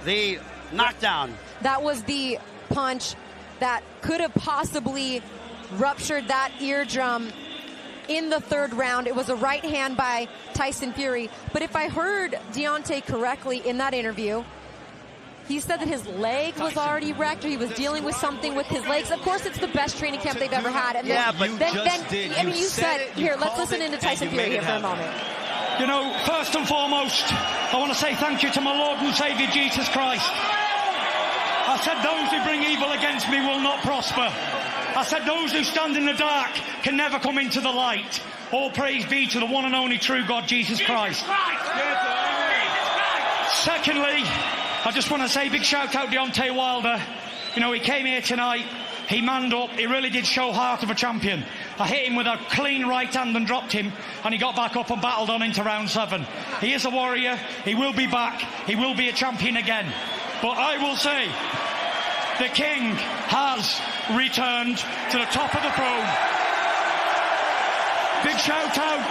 the knockdown. That was the punch that could have possibly ruptured that eardrum in the third round. It was a right hand by Tyson Fury. But if I heard Deontay correctly in that interview, he said that his leg was already wrecked, or he was dealing with something with his legs. Of course, it's the best training camp they've ever had. And yeah, then, but you said here, let's listen into Tyson Fury here for a moment. You know, first and foremost, I want to say thank you to my Lord and Savior Jesus Christ. I said those who bring evil against me will not prosper. I said those who stand in the dark can never come into the light. All praise be to the one and only true God, Jesus Christ. Secondly, I just want to say big shout out Deontay Wilder. You know, he came here tonight, he manned up, he really did show heart of a champion. I hit him with a clean right hand and dropped him, and he got back up and battled on into round 7. He is a warrior, he will be back, he will be a champion again. But I will say, the king has returned to the top of the throne. Big shout out,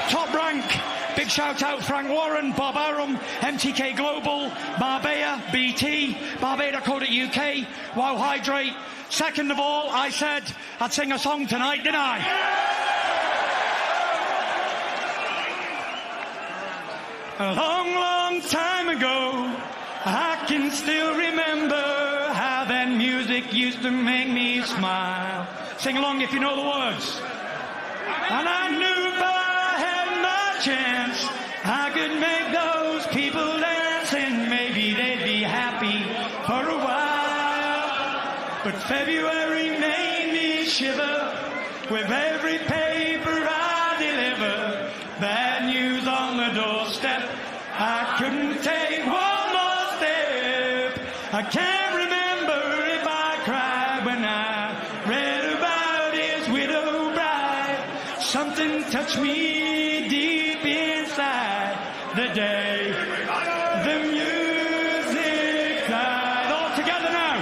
Top Rank. Big shout out Frank Warren, Bob Arum, MTK Global, Marbella, BT, Barbada.co.uk, Wow Hydrate. Second of all, I said I'd sing a song tonight, didn't I? A long, long time ago, I can still remember how that music used to make me smile. Sing along if you know the words. And I knew if I had my chance, I could make those people dance, and maybe they'd be happy for a while. But February made me shiver with every paper I deliver. Bad news on the doorstep, I couldn't take one more step. I can't remember if I cried when I read about his widow bride. Something touched me deep inside the day the music died. All together now.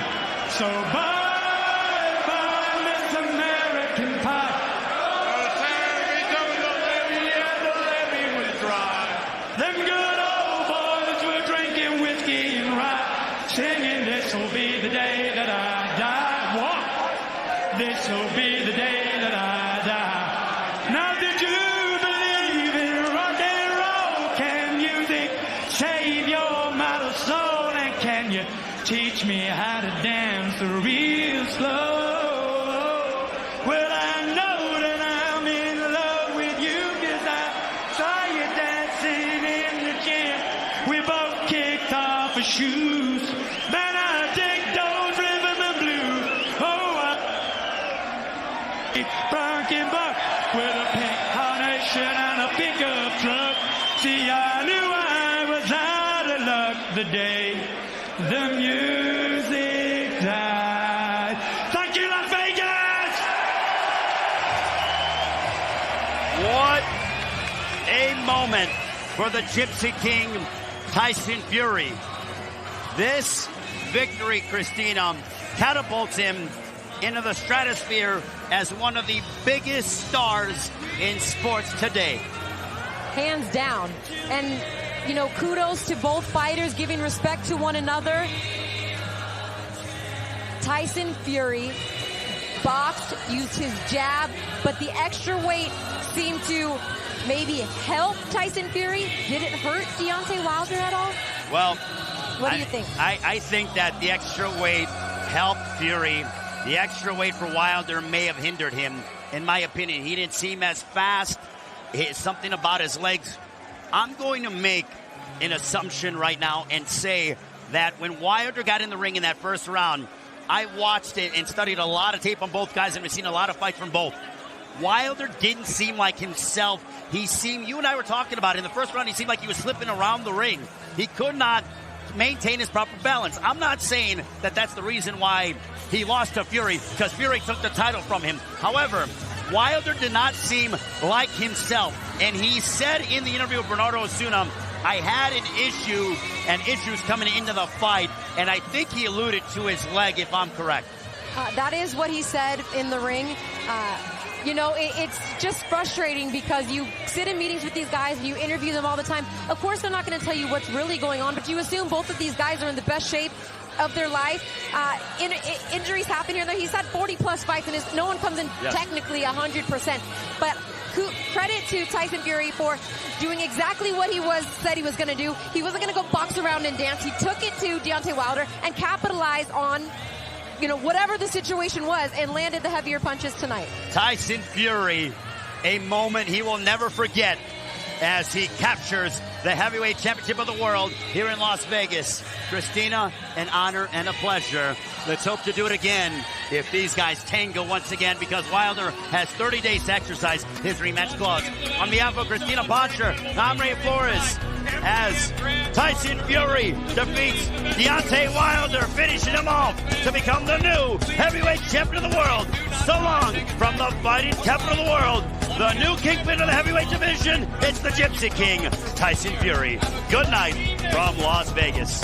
this will be the day that I die. Now did you believe in rock and roll? Can music save your mortal soul? And can you teach me how to dance real slow? Well, I know that I'm in love with you, 'cause I saw you dancing in the gym. We both kicked off our shoes. Man, I dig those rhythm and blues. Oh, Bronkin Buck with a pink carnation and a pickup truck. See, I knew I was out of luck the day the music died. Thank you, Las Vegas! What a moment for the Gypsy King, Tyson Fury. This victory, Christina, catapults him into the stratosphere as one of the biggest stars in sports today. Hands down. And, you know, kudos to both fighters giving respect to one another. Tyson Fury boxed, used his jab, but the extra weight seemed to maybe help Tyson Fury. Did it hurt Deontay Wilder at all? Well, what do you think? I think that the extra weight helped Fury. The extra weight for Wilder may have hindered him, in my opinion. He didn't seem as fast. Something about his legs. I'm going to make an assumption right now and say that when Wilder got in the ring in that first round, I watched it and studied a lot of tape on both guys and have seen a lot of fights from both. Wilder didn't seem like himself. He seemed, you and I were talking about it, in the first round, he seemed like he was slipping around the ring. He could not maintain his proper balance. I'm not saying that that's the reason why he lost to Fury, because Fury took the title from him. However, Wilder did not seem like himself. And he said in the interview with Bernardo Osuna, I had an issue and issues coming into the fight, and I think he alluded to his leg, if I'm correct. That is what he said in the ring. You know, it's just frustrating because you sit in meetings with these guys and you interview them all the time. Of course, they're not going to tell you what's really going on, but you assume both of these guys are in the best shape of their life. Injuries happen here and there. He's had 40-plus fights, and no one comes in technically 100%. But credit to Tyson Fury for doing exactly what he said he was going to do. He wasn't going to go box around and dance. He took it to Deontay Wilder and capitalized on, you know, whatever the situation was, and landed the heavier punches tonight. Tyson Fury, a moment he will never forget as he captures the heavyweight championship of the world here in Las Vegas. Christina, an honor and a pleasure. Let's hope to do it again if these guys tango once again, because Wilder has 30 days to exercise his rematch clause. On behalf of Christina Poncher, I'm Ray Flores, as Tyson Fury defeats Deontay Wilder, finishing him off to become the new heavyweight champion of the world. So long from the fighting capital of the world, the new kingpin of the heavyweight division. It's the Gypsy King, Tyson Fury. Good night from Las Vegas.